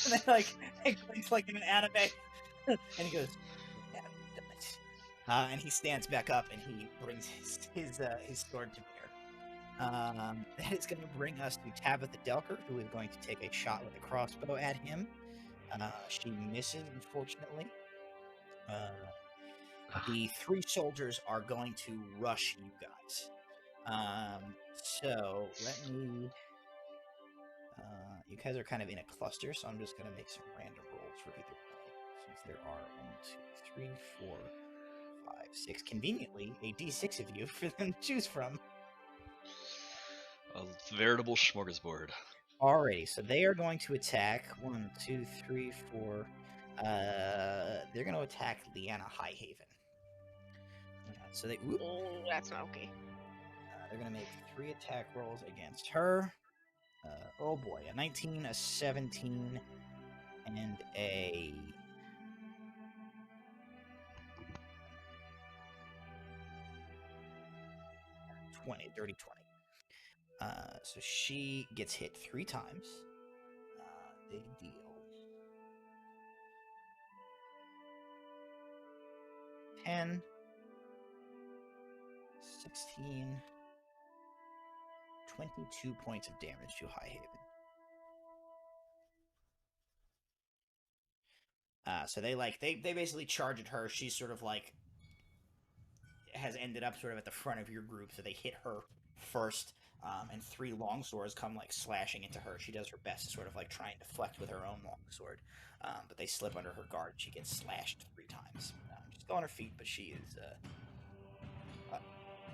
and then like he's like in an anime and he goes and he stands back up and he brings his sword to bear. That is going to bring us to Tabitha Delker, who is going to take a shot with a crossbow at him. She misses, unfortunately. The 3 soldiers are going to rush you guys. So let me. You guys are kind of in a cluster, so I'm just going to make some random rolls for either way. Since there are 1, 2, 3, 4, 5, 6, conveniently a D6 of you for them to choose from. A veritable smorgasbord. Alrighty, so they are going to attack 1, 2, 3, 4. They're going to attack Leanna Highhaven. So they. Whoop. Oh, that's not okay. They're going to make 3 attack rolls against her. Oh boy, a 19, a 17, and a 20, dirty 20. So she gets hit 3 times. They deal 10, 16, 22 points of damage to Highhaven. So they basically charge at her. She's sort of like has ended up sort of at the front of your group, so they hit her first, and 3 longswords come like slashing into her. She does her best to sort of like try and deflect with her own longsword, but they slip under her guard. She gets slashed 3 times. She's still on her feet, but she is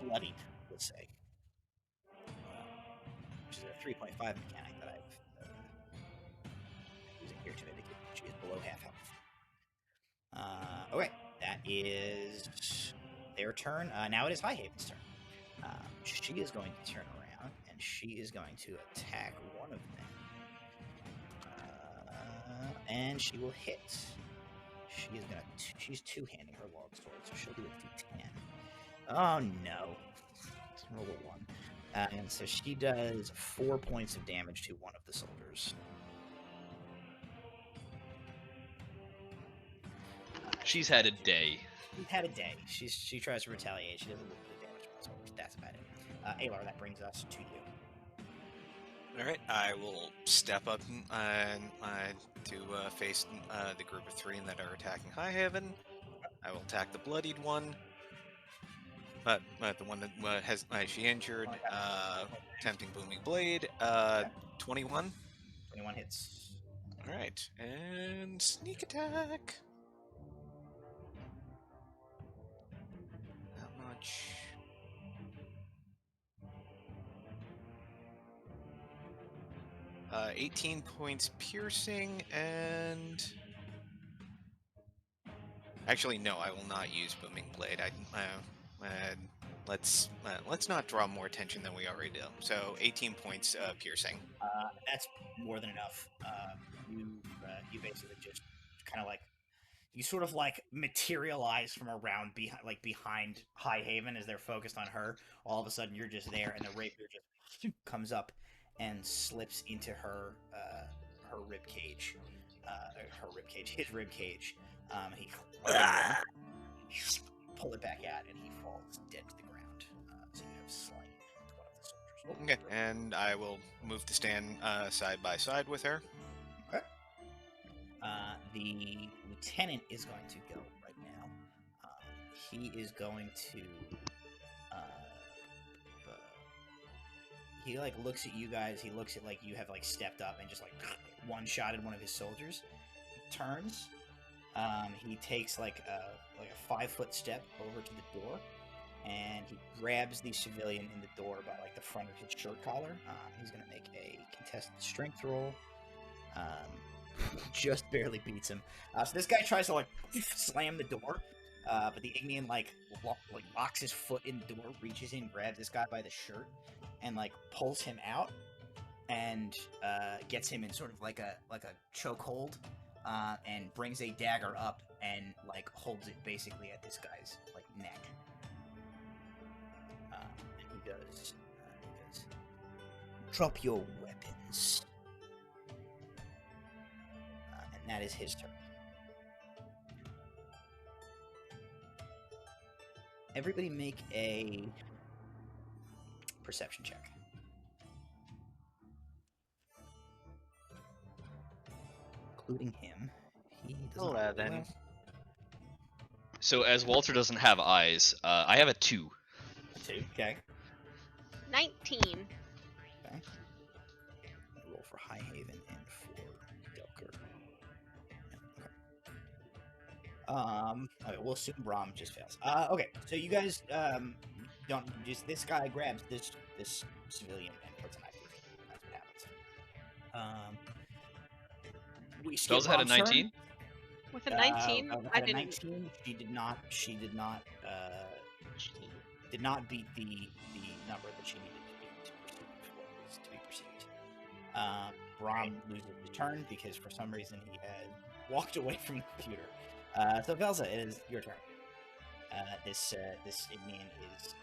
bloodied, let's say. Which is a 3.5 mechanic that I'm using here to indicate that she is below half health. Okay, that is their turn. Now it is Highhaven's turn. She is going to turn around, and she is going to attack one of them. And she will hit. She's two-handing her longsword, so she'll do a D10. Oh no. Let's roll a 1. And so she does 4 points of damage to one of the soldiers. She's had a day. She's had a day. She tries to retaliate. She doesn't do the damage to the soldiers. That's about it. Alar, that brings us to you. All right, I will step up to face the group of 3 that are attacking Highhaven. I will attack the bloodied one. The one that has she injured. Tempting booming blade. 21. 21 hits. All right, and sneak attack. How much? Uh, 18 points piercing, and actually no, I will not use booming blade. Let's not draw more attention than we already do. So 18 points piercing. That's more than enough. You basically just kind of like you sort of like materialize from around behind Highhaven as they're focused on her. All of a sudden, you're just there, and the rapier just comes up and slips into her rib cage, his rib cage. He pull it back out, and he falls dead to the ground. So you have slain one of the soldiers. Okay, and I will move to stand side by side with her. Okay. The lieutenant is going to go right now. He is going to. He like looks at you guys. He looks at like you have like stepped up and just like one-shotted one of his soldiers. He turns. He takes like a 5-foot step over to the door, and he grabs the civilian in the door by like the front of his shirt collar. He's gonna make a contested strength roll. Just barely beats him. So this guy tries to like slam the door, but the Ignian like locks his foot in the door, reaches in, grabs this guy by the shirt, and like pulls him out, and gets him in sort of like a chokehold, and brings a dagger up and like holds it basically at this guy's like neck. And he goes, "Drop your weapons." And that is his turn. Everybody make a perception check. Including him. He does not 11. roll well. So as Walter doesn't have eyes, I have a 2. 2. Okay. 19. Okay. Roll for Highhaven and for Delker. Okay, we'll assume Brahm just fails. Okay, so you guys don't just this guy grabs this civilian and puts a knife through him. That's what happens. We skip Bells had a Brahm's turn. 19. With a 19, I had a didn't. 19. She did not beat the number that she needed to be perceived. Brahm loses the turn because for some reason he had walked away from the computer. So Velza, it is your turn. This Ignian is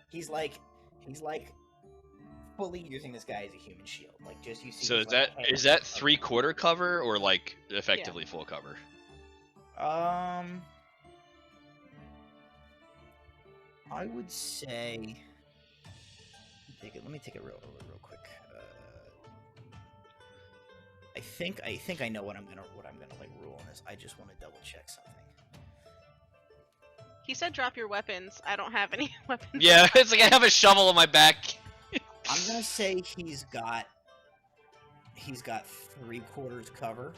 he's like fully using this guy as a human shield. Like just you see. So is that 3/4 cover or like effectively full cover? I would say. Let me take it real quick. I think I know what I'm gonna like rule on this. I just want to double check something. He said drop your weapons. I don't have any weapons. Yeah, it's like I have a shovel on my back. I'm gonna say he's got 3/4 cover.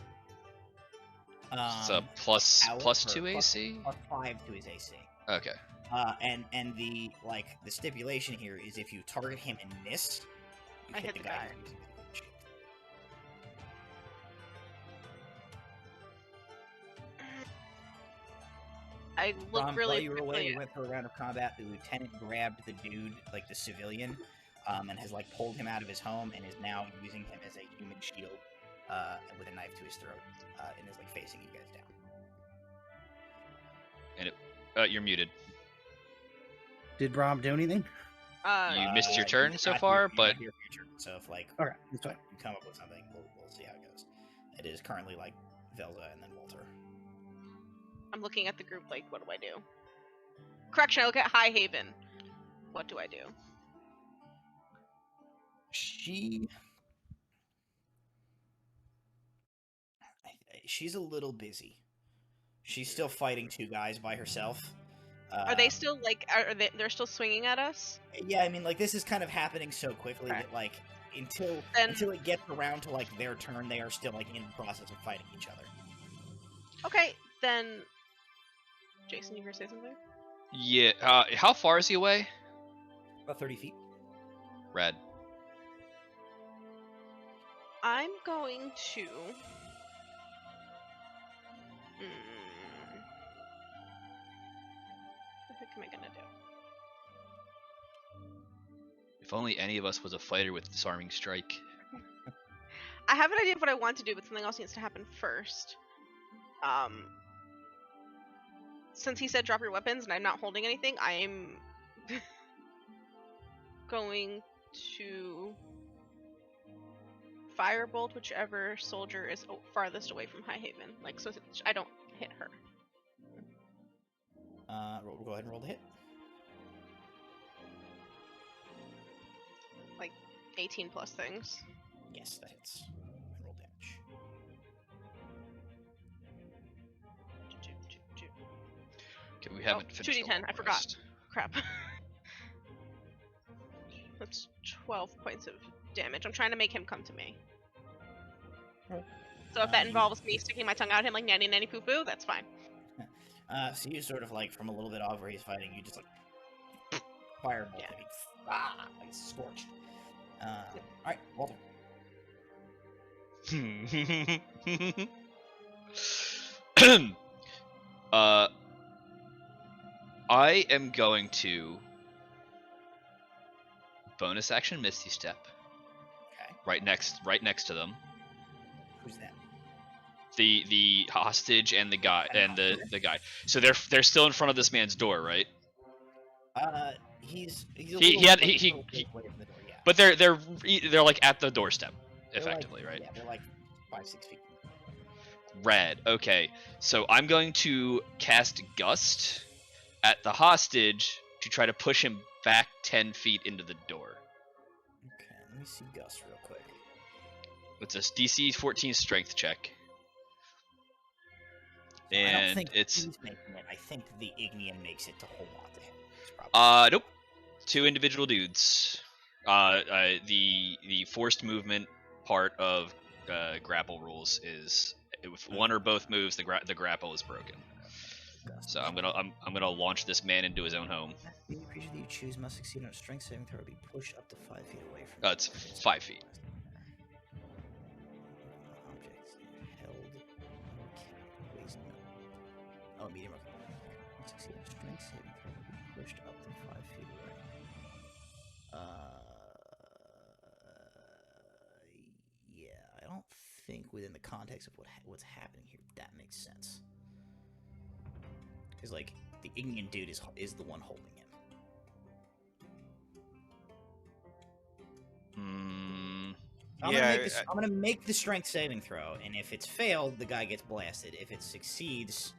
So plus 2 AC? Plus 5 to his AC. Okay. And the stipulation here is if you target him and miss, you I hit the guy. using the shield. I look really. While you were away, we went through a round of combat. The lieutenant grabbed the dude, like the civilian, and has like pulled him out of his home and is now using him as a human shield, with a knife to his throat, and is like facing you guys down. And you're muted. Did Brahm do anything? You missed your turn so Not far, your but turn. So if Okay, that's fine. you come up with something, we'll see how it goes. It is currently like Velza and then Walter. I'm looking at the group like, what do I do? Correction, I look at Highhaven. What do I do? She's a little busy. She's still fighting 2 guys by herself. Are they still like? They're still swinging at us? Yeah, I mean, like this is kind of happening so quickly that like until it gets around to like their turn, they are still like in the process of fighting each other. Okay, then. Jason, you gonna say something? yeah. How far is he away? About 30 feet. Rad. I'm going to. What the heck am I gonna do? If only any of us was a fighter with disarming strike. I have an idea of what I want to do, but something else needs to happen first. Since he said drop your weapons and I'm not holding anything, I'm going to firebolt whichever soldier is farthest away from Highhaven, like so I don't hit her. Go ahead and roll the hit. Like 18 plus things. Yes, that hits. Roll damage. Okay, we haven't finished. 2d10. I forgot. Crap. That's 12 points of damage. I'm trying to make him come to me. Right. So if that involves me sticking my tongue out at him like nanny nanny poo poo, that's fine. So you sort of like from a little bit off where he's fighting, you just like Firebolt. Yeah. Like scorched. All right, Walter. I am going to bonus action Misty Step. Okay. Right next to them. Who's that? The hostage and the guy and the guy. So they're still in front of this man's door, right? He's he away from the door, yeah. But they're like at the doorstep, effectively, like, right? Yeah, they're like 5-6 feet. Red. Okay, so I'm going to cast Gust at the hostage to try to push him back 10 feet into the door. Okay, let me see Gust real quick. It's a DC 14 Strength check. And I don't think it's he's making it. I think the Ignian makes it to hold on to him. Nope. 2 individual dudes. The forced movement part of grapple rules is if one or both moves, the grapple is broken. So I'm gonna launch this man into his own home. The creature that you choose must succeed on a strength saving throw, be pushed up to 5 feet away from. It's 5 feet. Objects held. Oh, medium. Okay. Succeed on a strength saving throw, be pushed up to 5 feet away. Yeah, I don't think within the context of what's happening here that makes sense. Because like the Ignian dude is the one holding him. I'm gonna make the strength saving throw, and if it's failed, the guy gets blasted. If it succeeds,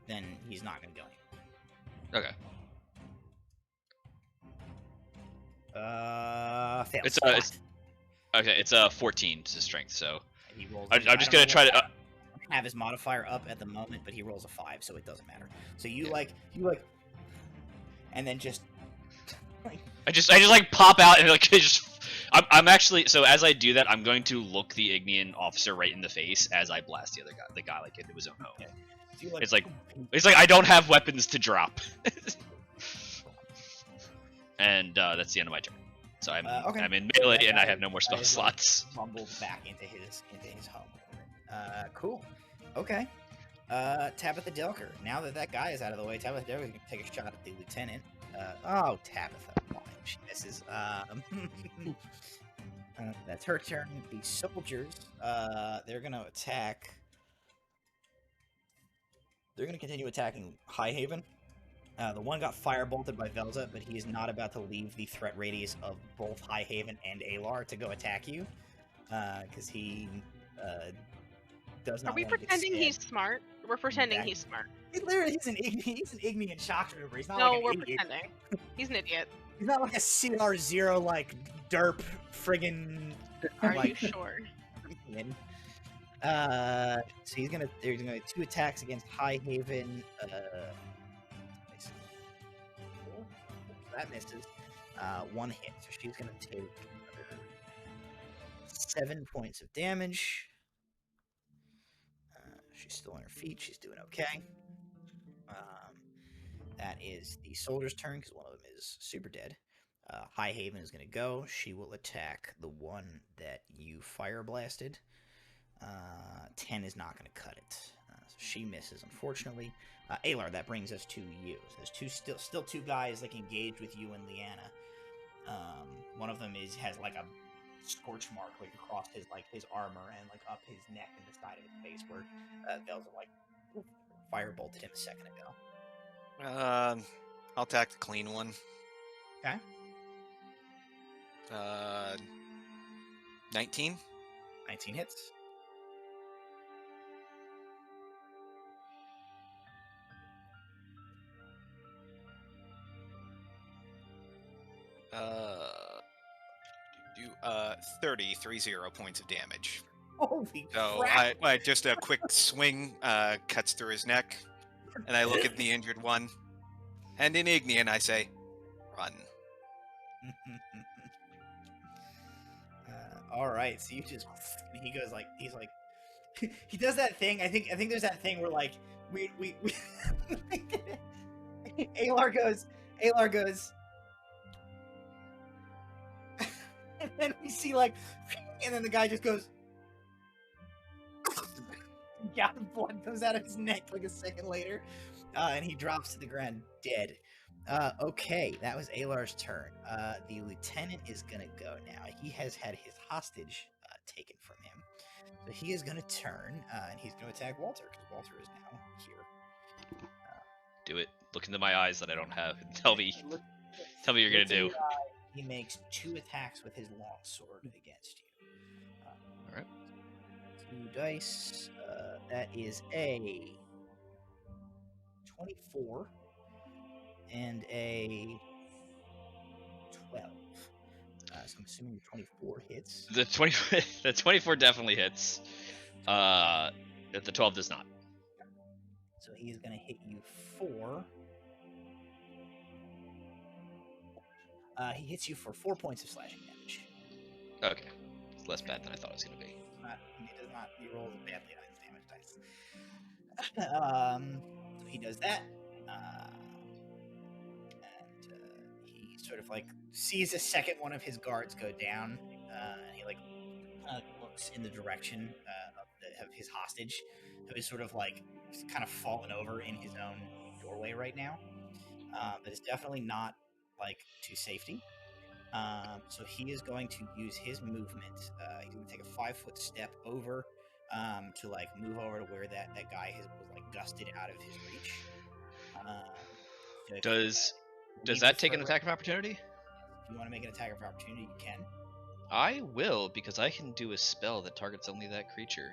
then he's not gonna go anywhere. Okay. Failed. It's a 14 to strength, so I'm just gonna try to have his modifier up at the moment, but he rolls a 5, so it doesn't matter. So you and then just I just like pop out and like I'm actually, so as I do that, I'm going to look the Ignian officer right in the face as I blast the guy like into his own home. Okay. So it's like I don't have weapons to drop. And that's the end of my turn. So I'm in melee and I have no more spell slots. Fumbles back into his home. Cool. Okay. Tabitha Delker. Now that guy is out of the way, Tabitha Delker is going to take a shot at the lieutenant. Tabitha. She misses. That's her turn. The soldiers, they're going to attack. They're going to continue attacking Highhaven. The one got firebolted by Velza, but he is not about to leave the threat radius of both Highhaven and Alar to go attack you, because he does not. Are we pretending he's smart? We're pretending he's smart. He's an Ignian shock trooper. He's not we're pretending. He's an idiot. He's not like a CR0 like derp friggin'. Are you sure? So there's gonna be 2 attacks against Highhaven. That misses. 1 hit, so she's gonna take 7 points of damage. She's still on her feet. She's doing okay. That is the soldier's turn because one of them is super dead. Highhaven is going to go. She will attack the one that you fire blasted. 10 is not going to cut it. So she misses, unfortunately. Alar, that brings us to you. So there's still 2 guys like engaged with you and Leanna. One of them has like a scorch mark like across his armor and like up his neck and the side of his face where Velza like firebolted him a second ago. I'll attack the clean one. Okay. 19. 19 hits. Do 30 points of damage. Holy so crap. I just a quick swing cuts through his neck, and I look at the injured one, and in Ignian I say, "Run." All right, so you just he does that thing. I think there's that thing where like we Alar goes then we see like, and then the guy just goes, yeah, blood comes out of his neck like a second later, and he drops to the ground dead. Okay, that was Alar's turn. The lieutenant is gonna go now. He has had his hostage taken from him, so he is gonna turn and he's gonna attack Walter because Walter is now here. Do it. Look into my eyes that I don't have. And tell me you're gonna do. He makes 2 attacks with his longsword against you. All right. 2 dice. That is a 24 and a 12. So I'm assuming the 24 hits. The 24 definitely hits. The 12 does not. So he is going to hit you 4. He hits you for 4 points of slashing damage. Okay, it's less bad than I thought it was going to be. He rolls badly on his damage dice. So he does that. And he sort of like sees a second one of his guards go down, and he like looks in the direction of his hostage, who is sort of like kind of fallen over in his own doorway right now. But it's definitely not like to safety. So he is going to use his movement. He's going to take a 5-foot step over to like move over to where that guy was like gusted out of his reach. Does that take an attack of opportunity? If you want to make an attack of opportunity, you can. I will, because I can do a spell that targets only that creature.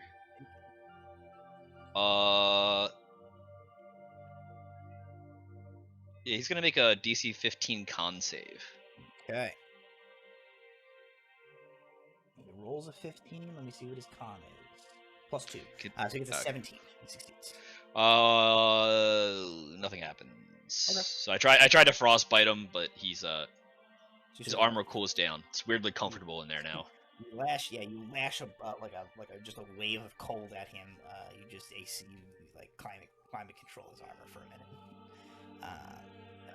Yeah, he's gonna make a DC 15 con save. Okay. He rolls a 15. Let me see what his con is. Plus 2. So he gets a 17. He succeeds. Nothing happens. Okay. So I tried to frostbite him, but his armor cools down. It's weirdly comfortable in there now. You lash just a wave of cold at him. You just like climate control his armor for a minute.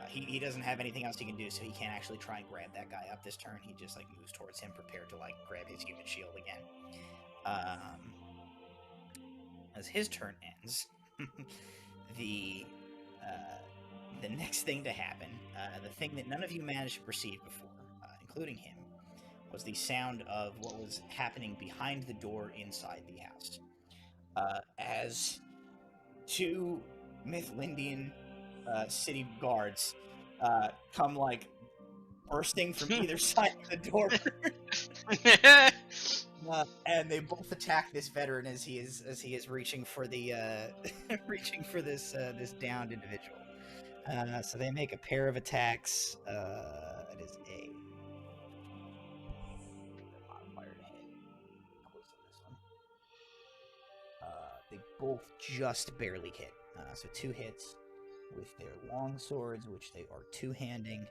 He doesn't have anything else he can do, so he can't actually try and grab that guy up this turn. He just like moves towards him, prepared to like grab his human shield again. As his turn ends, the next thing to happen, the thing that none of you managed to perceive before, including him, was the sound of what was happening behind the door inside the house. As 2 Mythlindian city guards come like bursting from either side of the door, and they both attack this veteran as he is reaching for the this downed individual. So they make a pair of attacks. It is a modifier to hit. Close on this one. They both just barely hit. So 2 hits with their long swords, which they are 2-handing.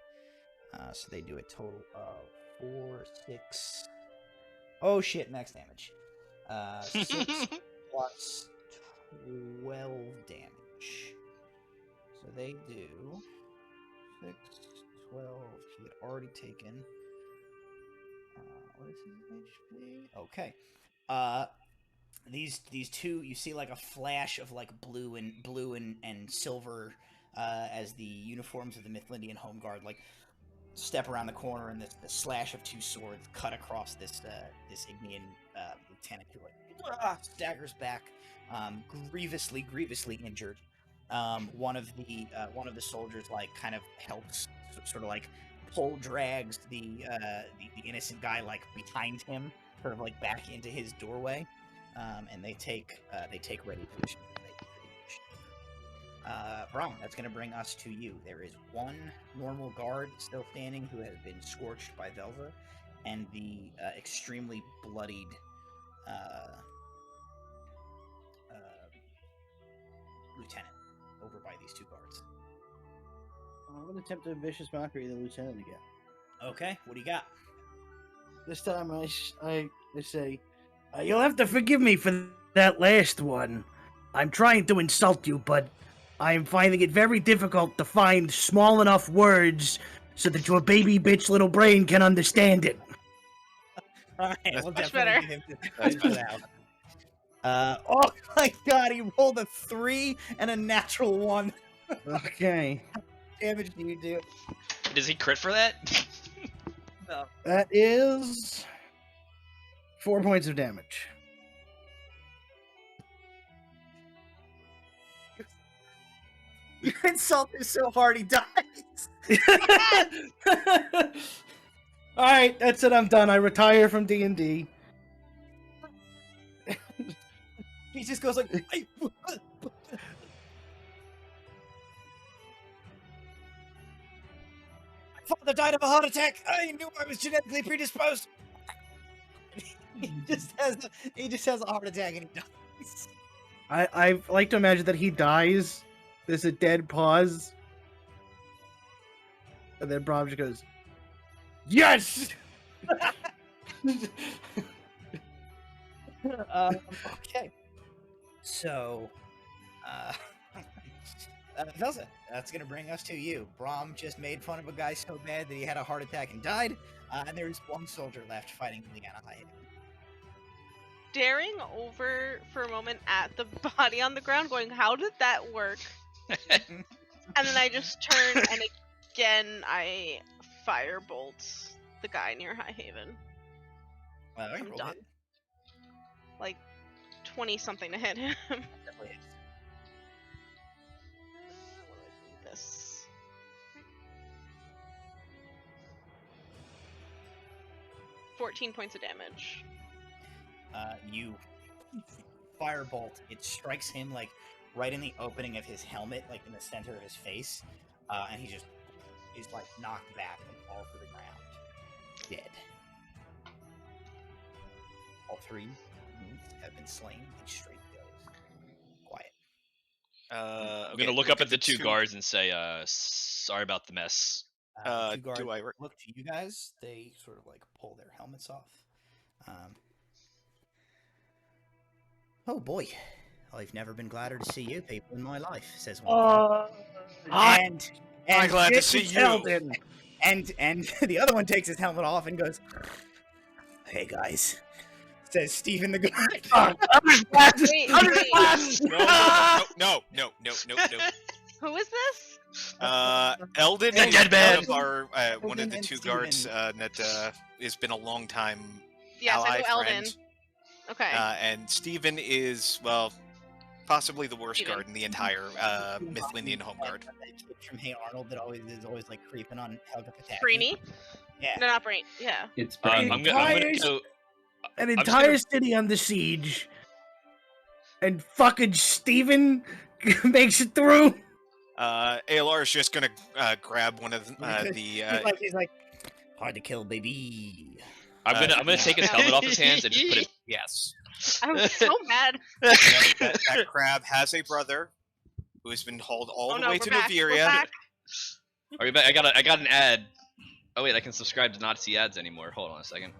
So they do a total of 4, 6. Oh shit! Max damage. 6 plus 12 damage. So they do 6, 12. He had already taken. What is his HP? Okay. These 2, you see like a flash of like blue and silver as the uniforms of the Mythlindian Home Guard like step around the corner, and the slash of 2 swords cut across this Ignean lieutenant who like staggers back, grievously injured. One of the soldiers like kind of helps sort of like drags the innocent guy like behind him, sort of like back into his doorway, and they take ready position. Braun, that's going to bring us to you. There is 1 normal guard still standing who has been scorched by Velva, and the extremely bloodied lieutenant over by these 2 guards. I'm going to attempt a vicious mockery of the lieutenant again. Okay, what do you got? This time I say, you'll have to forgive me for that last one. I'm trying to insult you, but I'm finding it very difficult to find small enough words so that your baby bitch little brain can understand it. Alright, we'll much definitely better. get him to finish it out. Oh my god, he rolled a 3 and a natural 1. Okay. How much damage do you do? Does he crit for that? No. That is 4 points of damage. Your insult is so hard he dies. All right, that's it. I'm done. I retire from D&D. He just goes like, my father died of a heart attack. I knew I was genetically predisposed. he just has a heart attack and he dies. I like to imagine that he dies. There's a dead pause, and then Brom just goes, "Yes." Okay. So, Velza, that's gonna bring us to you. Brom just made fun of a guy so bad that he had a heart attack and died, and there is one soldier left fighting Leanna High. Staring over for a moment at the body on the ground, going, "How did that work?" And then I just turn and again I firebolt the guy near High Haven. I'm done. Like 20 something to hit him. Definitely is. This. $14 points of damage. You firebolt. It strikes him like right in the opening of his helmet, like in the center of his face, and he's like knocked back and falls to the ground, dead. All 3 have been slain. And straight goes quiet. I'm gonna look up at the 2 guards and say, "Sorry about the mess." 2 guards look to you guys. They sort of like pull their helmets off. Oh boy, I've never been gladder to see you people in my life, says one. And I'm glad to see you. And the other one takes his helmet off and goes, "Hey guys," says Stephen the guard. No. Who is this? Eldon The is dead man. one of the 2 guards Steven. that has been a long time Yes, ally I know Eldon. friend. Okay. And Steven is, well, possibly the worst Steven. guard in the entire Mythlindian Home Guard. From Hey Arnold that is always like creeping on Helga Pataki. Brainy? Yeah. No, not Brainy. Yeah. It's I'm gonna go. An just entire gonna- city under siege, and fucking Steven makes it through. Alar is just gonna grab one of the. He's like, hard to kill, baby. I'm gonna take his helmet off his hands and just put it. Yes. I was so mad. that crab has a brother who has been hauled all the way to Noveria. Are we back? I got an ad. Oh wait, I can subscribe to not see ads anymore. Hold on a second.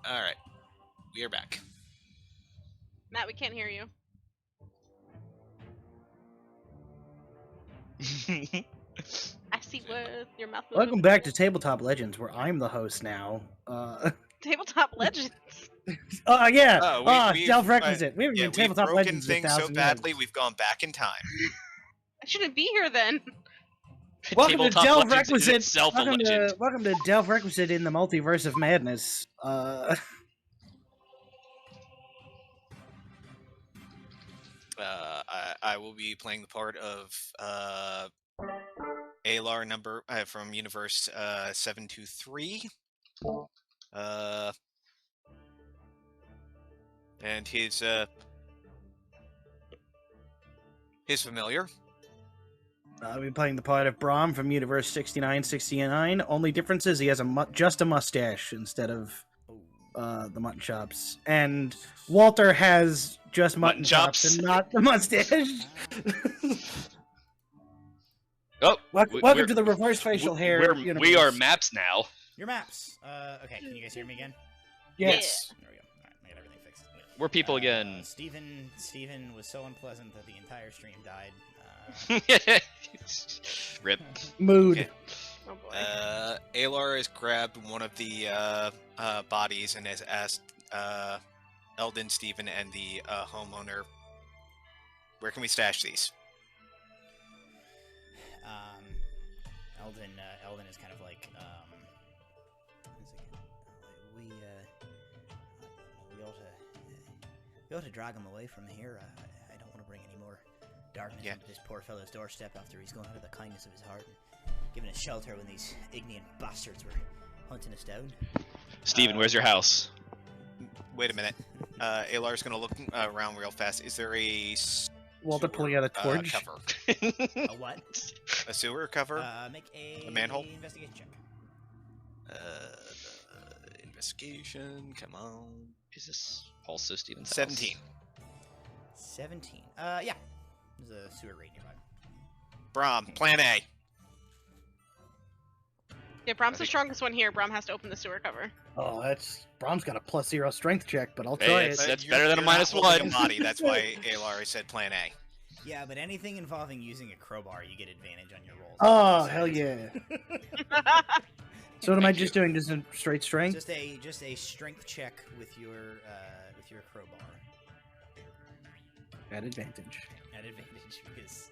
All right, we are back. Matt, we can't hear you. I see what your mouth. Welcome back to Tabletop Legends, where I'm the host now. Tabletop Legends. Yeah. Delve Requisite. We haven't been we've Tabletop broken Legends things so badly. We've gone back in time. I shouldn't be here then. Welcome to Tabletop Delve Legends is Requisite. itself a legend. Welcome to Delve Requisite in the Multiverse of Madness. I will be playing the part of Alar number from Universe 723. And his familiar. I'll be playing the part of Brom from Universe 6969. Only difference is he has just a mustache instead of the mutton chops. And Walter has just mutton chops and not the mustache. Oh, welcome to the reverse facial hair. We are maps now. Your maps. Okay, can you guys hear me again? Yes. There we go. All right, I got everything fixed. We're people again. Steven was so unpleasant that the entire stream died. Rip. Mood. Okay. Oh boy. Alar has grabbed one of the bodies and has asked Eldon, Steven, and the homeowner. Where can we stash these? Eldon is kind of like, we ought to drag him away from here. I don't want to bring any more darkness into this poor fellow's doorstep after he's gone out of the kindness of his heart and given us shelter when these Ignean bastards were hunting us down. Steven, where's your house? Wait a minute. Alar's gonna look around real fast. Is there a Walter pulling out a torch? cover? A what? A sewer cover? Make a manhole? investigation check. Investigation. Come on. Is this also Steven's house? 17. 17. Yeah. There's a sewer right nearby. Brom, plan A. Yeah, Brom's the strongest one here. Brom has to open the sewer cover. Oh, Brom's got a +0 strength check, but I'll try it. That's better than a -1. A body. That's why Alar said plan A. Yeah, but anything involving using a crowbar, you get advantage on your rolls. Oh, hell yeah. So what am I just doing? Just a straight strength? Just a strength check with your crowbar. At advantage. At advantage, because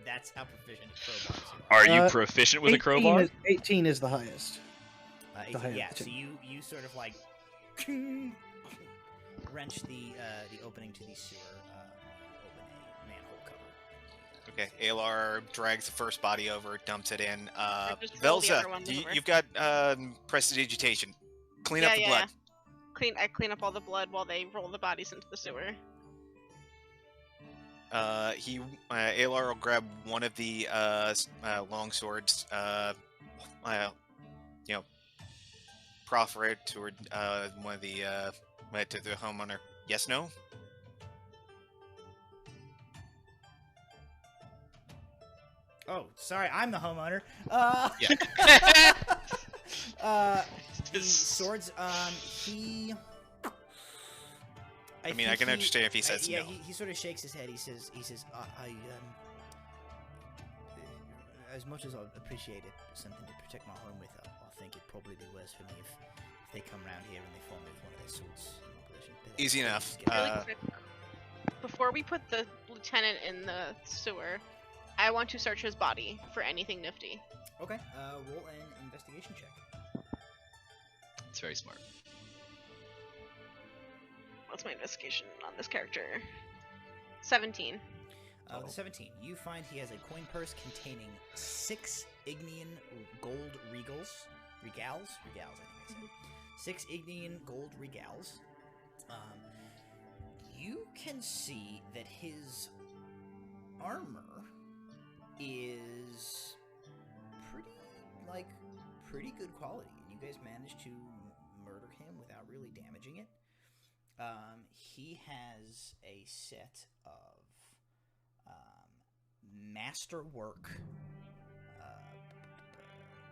that's how proficient crowbars you are. Are you proficient with a crowbar? 18 is the highest. 18, yeah, so you sort of like wrench the opening to the sewer, open a manhole cover. Okay, Alar drags the first body over, dumps it in. roll the Velza, other one over. you've got prestidigitation. Clean up the blood. I clean up all the blood while they roll the bodies into the sewer. Alar will grab one of the long swords, proffer it toward one of the to the homeowner. Yes, no. Oh, sorry, I'm the homeowner. The swords. I mean, I can understand if he says no. He sort of shakes his head. He says, as much as I appreciate it, something to protect my home with, I think it'd probably be worse for me if they come around here and they find me with one of their swords in my possession. Easy enough. Really quick, before we put the lieutenant in the sewer, I want to search his body for anything nifty. Okay. Roll an investigation check. It's very smart. What's my investigation on this character? 17. With 17, you find he has a coin purse containing 6 Ignean gold regals. Regals, I think I said. 6 Ignean gold regals. You can see that his armor is pretty good quality. You guys managed to murder him without really damaging it. He has a set of masterwork.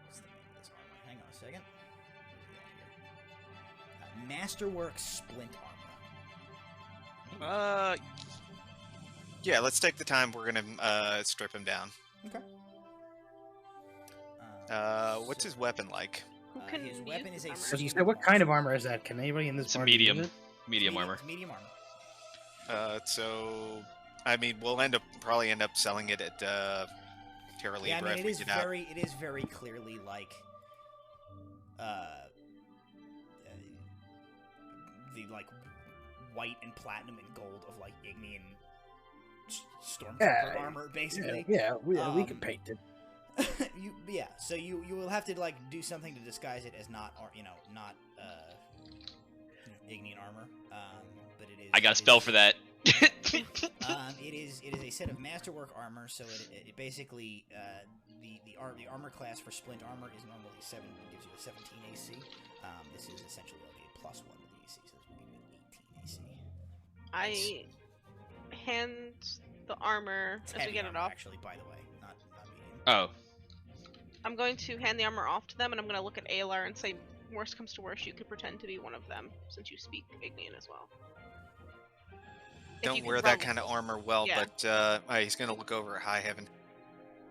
What's the name of this armor? Hang on a second. Masterwork splint armor. Yeah, let's take the time. We're gonna strip him down. Okay. What's his weapon like? His weapon is a. What kind of armor is that? Can anybody in this? It's a party use medium. it? Medium armor. It's medium armor. So, I mean, we'll probably end up selling it at Terra Libra. Yeah, I mean, if it is very clearly like the like white and platinum and gold of like Ignean stormtrooper armor, basically. Yeah, we can paint it. So you will have to like do something to disguise it as not Ignean armor. But it is. I got a spell for that. It is a set of masterwork armor. So it basically the armor class for splint armor is normally 7. It gives you a 17 AC. This is essentially only a +1 to the AC, so this will give you an 18 AC. I hand the armor It's as we heavy get armor, it off. actually, by the way, not medium. Oh. I'm going to hand the armor off to them, and I'm going to look at Alar and say, worst comes to worst, you could pretend to be one of them, since you speak Ignean as well. Don't wear that kind of armor well, but he's going to look over at High Heaven.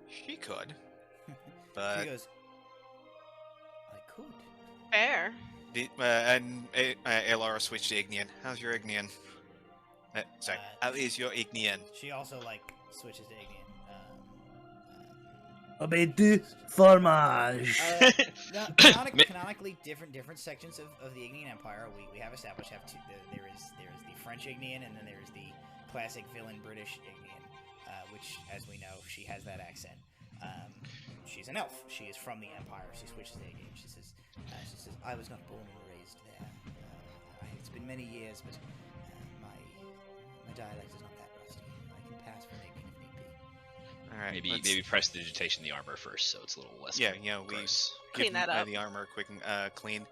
She could. But He goes, I could. Fair. And Alar switched to Ignian. How's your Ignian? Sorry, how is your Ignian? She also like switches to Ignian. Obey fromage. Canonically, different sections of the Ignian Empire we have established have two. There is the French Ignian, and then there is the classic villain British Ignian, which, as we know, she has that accent. She's an elf. She is from the Empire. She switches to Ignian. She says, "I was not born and raised there. It's been many years, but my dialect is not that rusty. I can pass for an Ignian if need be." All right, maybe prestidigitation the armor first, so it's a little less. Yeah, you know, we clean that up. The armor quick and clean.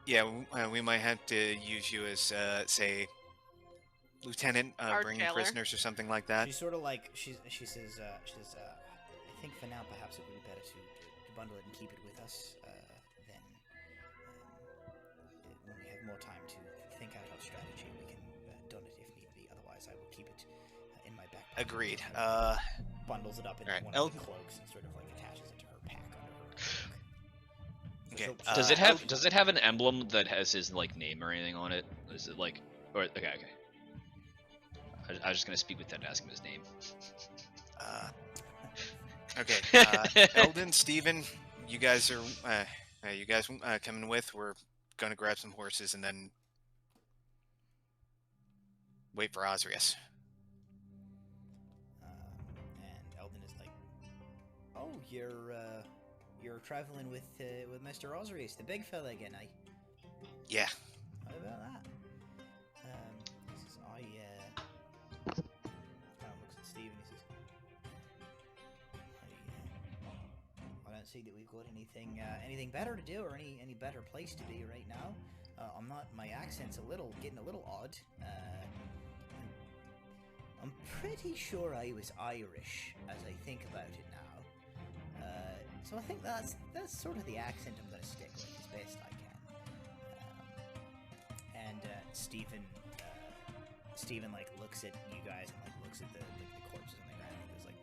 Yeah, we might have to use you as say, lieutenant, bringing jailer. prisoners or something like that. She's sort of like she says I think for now perhaps it would be better to bundle it and keep it with us. Then when we have more time to think out our strategy, we can don it if need be. Otherwise, I will keep it in my backpack. Agreed. Bundles it up in one of the cloaks and sort of like attaches it to her pack under her cloak. Okay. Does it have an emblem that has his like name or anything on it? Is it like okay. I was just gonna speak with Ted and ask him his name. Okay. Eldon, Steven, you guys are coming with. We're gonna grab some horses and then wait for Osrius. And Eldon is like, "Oh, you're traveling with Mr. Osrius, the big fella again, eh?" Yeah. How about that? He says, kind of looks at Steve and he says, I don't see that we've got anything better to do or any better place to be right now. My accent's getting a little odd. I'm pretty sure I was Irish as I think about it now. So I think that's sort of the accent I'm going to stick with as best I can. And Steven like looks at you guys and like looks at the corpses on the ground and goes like,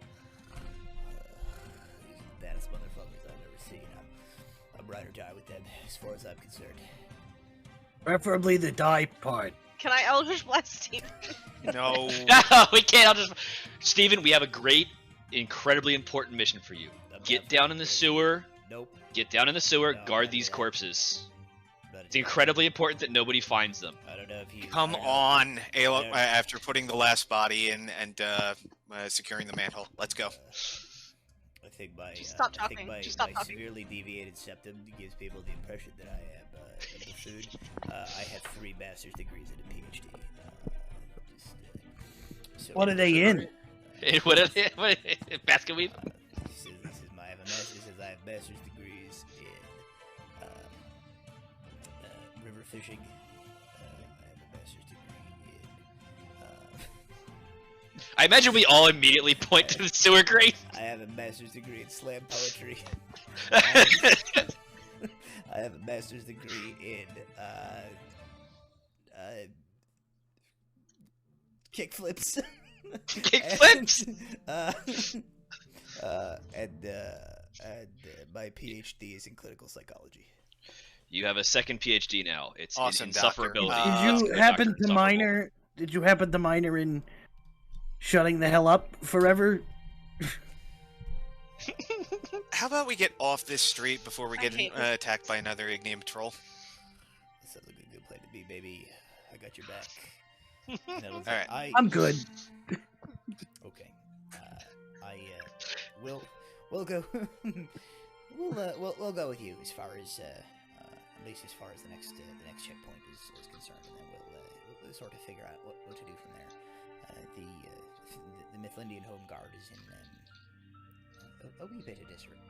"These are the baddest motherfuckers I've ever seen. I'd rather die with them as far as I'm concerned." Preferably the die part. Can I Eldritch Blast Steven? No. No, we can't. Steven, we have a great, incredibly important mission for you. Get down in the sewer. Nope. Get down in the sewer. No, guard not these yet. corpses. Not It's incredibly important that nobody finds them. I don't know if you. Come on, Ayla, after putting the last body in and securing the mantle. Let's go. I think my stop talking. my Stop talking. severely deviated septum gives people the impression that I am the food. I have 3 master's degrees and a PhD. So What are they in? What basket weave? I have master's degrees in river fishing. I have a master's degree in. I imagine we all immediately point to the sewer grate. I have a master's degree in slam poetry. I have a master's degree in kickflips. Kickflips. And my PhD is in clinical psychology. You have a second PhD now. It's awesome, in doctor. insufferability. Did you happen to minor in shutting the hell up forever? How about we get off this street before we get attacked by another Ignian patrol? That sounds like a good plan to me, baby. I got your back. All right. I'm good. Okay. We'll go. we'll go with you as far as at least as far as the next checkpoint is concerned, and then we'll sort of figure out what to do from there. The Mythlindian Home Guard is in a wee bit of disarray,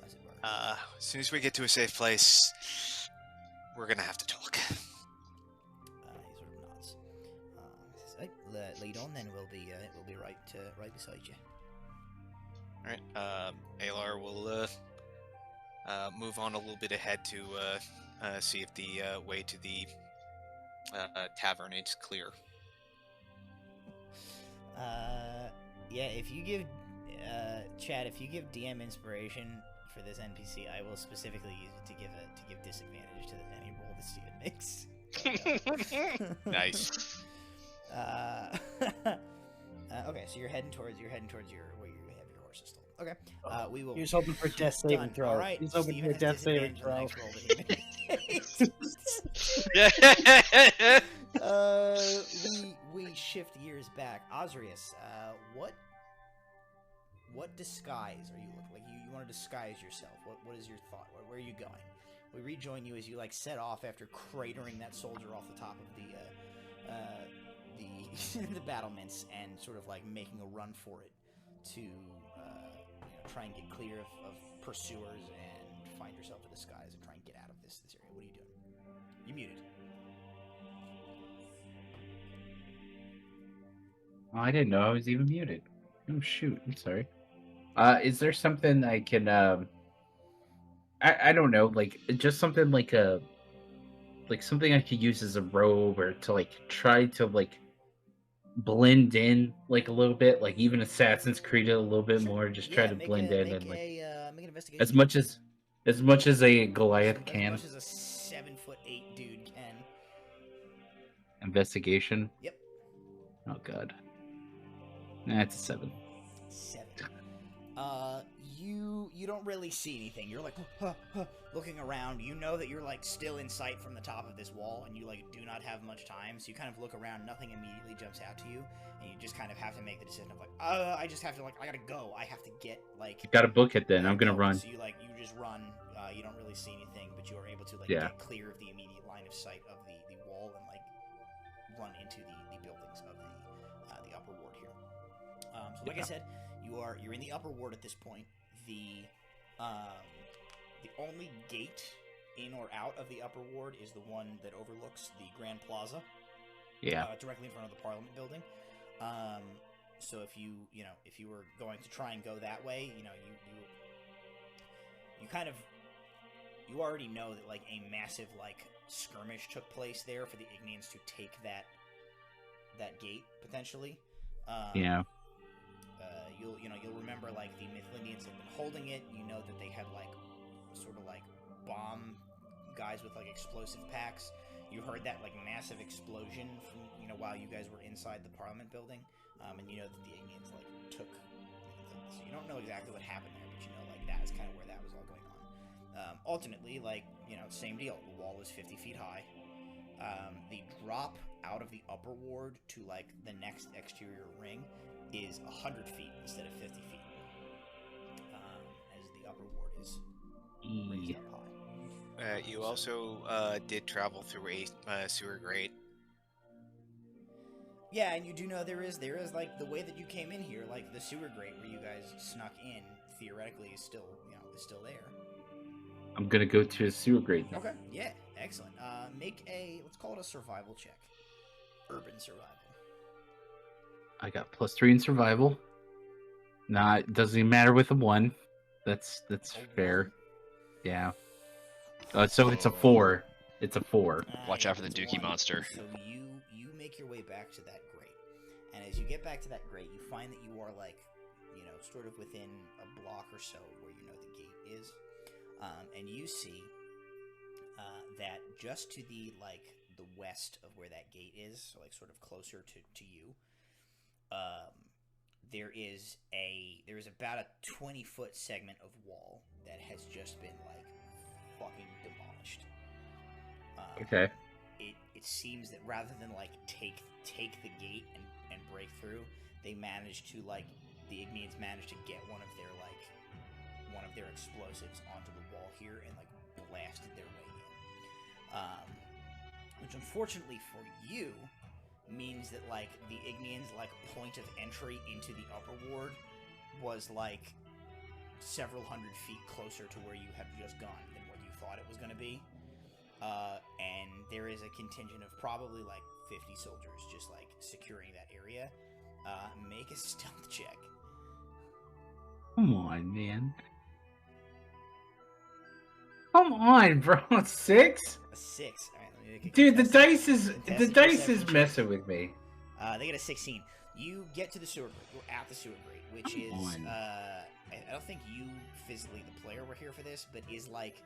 as it were. As soon as we get to a safe place, we're gonna have to talk. He sort of nods. Says, "Right, lead on, then we'll be right beside you." All right. Alar will move on a little bit ahead to see if the way to the tavern is clear. Yeah. If you give Chad, if you give DM inspiration for this NPC, I will specifically use it to give disadvantage to any roll that Steven makes. Nice. Okay, so you're heading towards where you have your horses still. Okay. We will. He was hoping for death saving throw. All right. He's hoping Steven for a has death saving disadvantage throw. on the next roll that he makes. We shift gears back. Osrius, what disguise are you looking like? You want to disguise yourself? What is your thought? Where are you going? We rejoin you as you like set off after cratering that soldier off the top of the battlements and sort of like making a run for it to try and get clear of pursuers and find yourself a disguise and try and get out of this area. What are you doing? You muted. Oh, I didn't know I was even muted. Oh shoot, I'm sorry. Is there something I can I don't know, like just something like something I could use as a robe or to like try to like blend in like a little bit, like even Assassin's Creed it a little bit more, just try to blend in and like make an investigation. as much as a Goliath can. As much as a 7'8" dude can. Investigation? Yep. Oh god. Nah, it's a 7. 7. You don't really see anything. You're like looking around. You know that you're like still in sight from the top of this wall, and you like do not have much time. So you kind of look around. Nothing immediately jumps out to you, and you just kind of have to make the decision of like, I just have to I gotta go. I have to get like. You gotta book it then. I'm gonna run. So you just run. You don't really see anything, but you are able to get clear of the immediate line of sight of the wall and like run into the buildings of the upper ward here. So like I said, you're in the upper ward at this point. The only gate in or out of the upper ward is the one that overlooks the Grand Plaza. Yeah. Directly in front of the Parliament building. So if you were going to try and go that way, you already know that like a massive like skirmish took place there for the Ignians to take that gate potentially. You'll remember like the Mythlindians had been holding it. You know that they had like sort of like bomb guys with like explosive packs. You heard that like massive explosion from while you guys were inside the Parliament building, and you know that the Ignians like took. So you don't know exactly what happened there, but you know like that is kind of where that was all going on. Ultimately, like same deal. The wall is 50 feet high. The drop out of the upper ward to like the next exterior ring is 100 feet instead of 50 feet, as the upper ward is raised up high. You also did travel through a sewer grate. Yeah, and you do know there is like the way that you came in here, like the sewer grate where you guys snuck in, theoretically is still there. I'm gonna go to a sewer grate. Okay, yeah, excellent. Make let's call it a survival check. Urban survival. I got +3 in survival. Nah, it doesn't even matter with a 1. That's fair. Yeah. So it's a 4. It's a 4. Watch out for the Dookie monster. So you make your way back to that grate, and as you get back to that grate, you find that you are like, sort of within a block or so where the gate is, and you see that just to the west of where that gate is, so like sort of closer to you. There is about a 20-foot segment of wall that has just been like fucking demolished. Okay. It seems that rather than like take the gate and break through, they managed to the Ignians managed to get one of their explosives onto the wall here and like blasted their way in. Which unfortunately for you means that like the Ignians point of entry into the upper ward was like several hundred feet closer to where you have just gone than what you thought it was going to be, and there is a contingent of probably like 50 soldiers just like securing that area. Make a stealth check. Come on, man. Come on, bro. 6? A 6. All right, let me make a dude, the dice is messing with me. They get a 16. You get to the sewer grate. You're at the sewer grate, which is I don't think you physically, the player, were here for this, but is like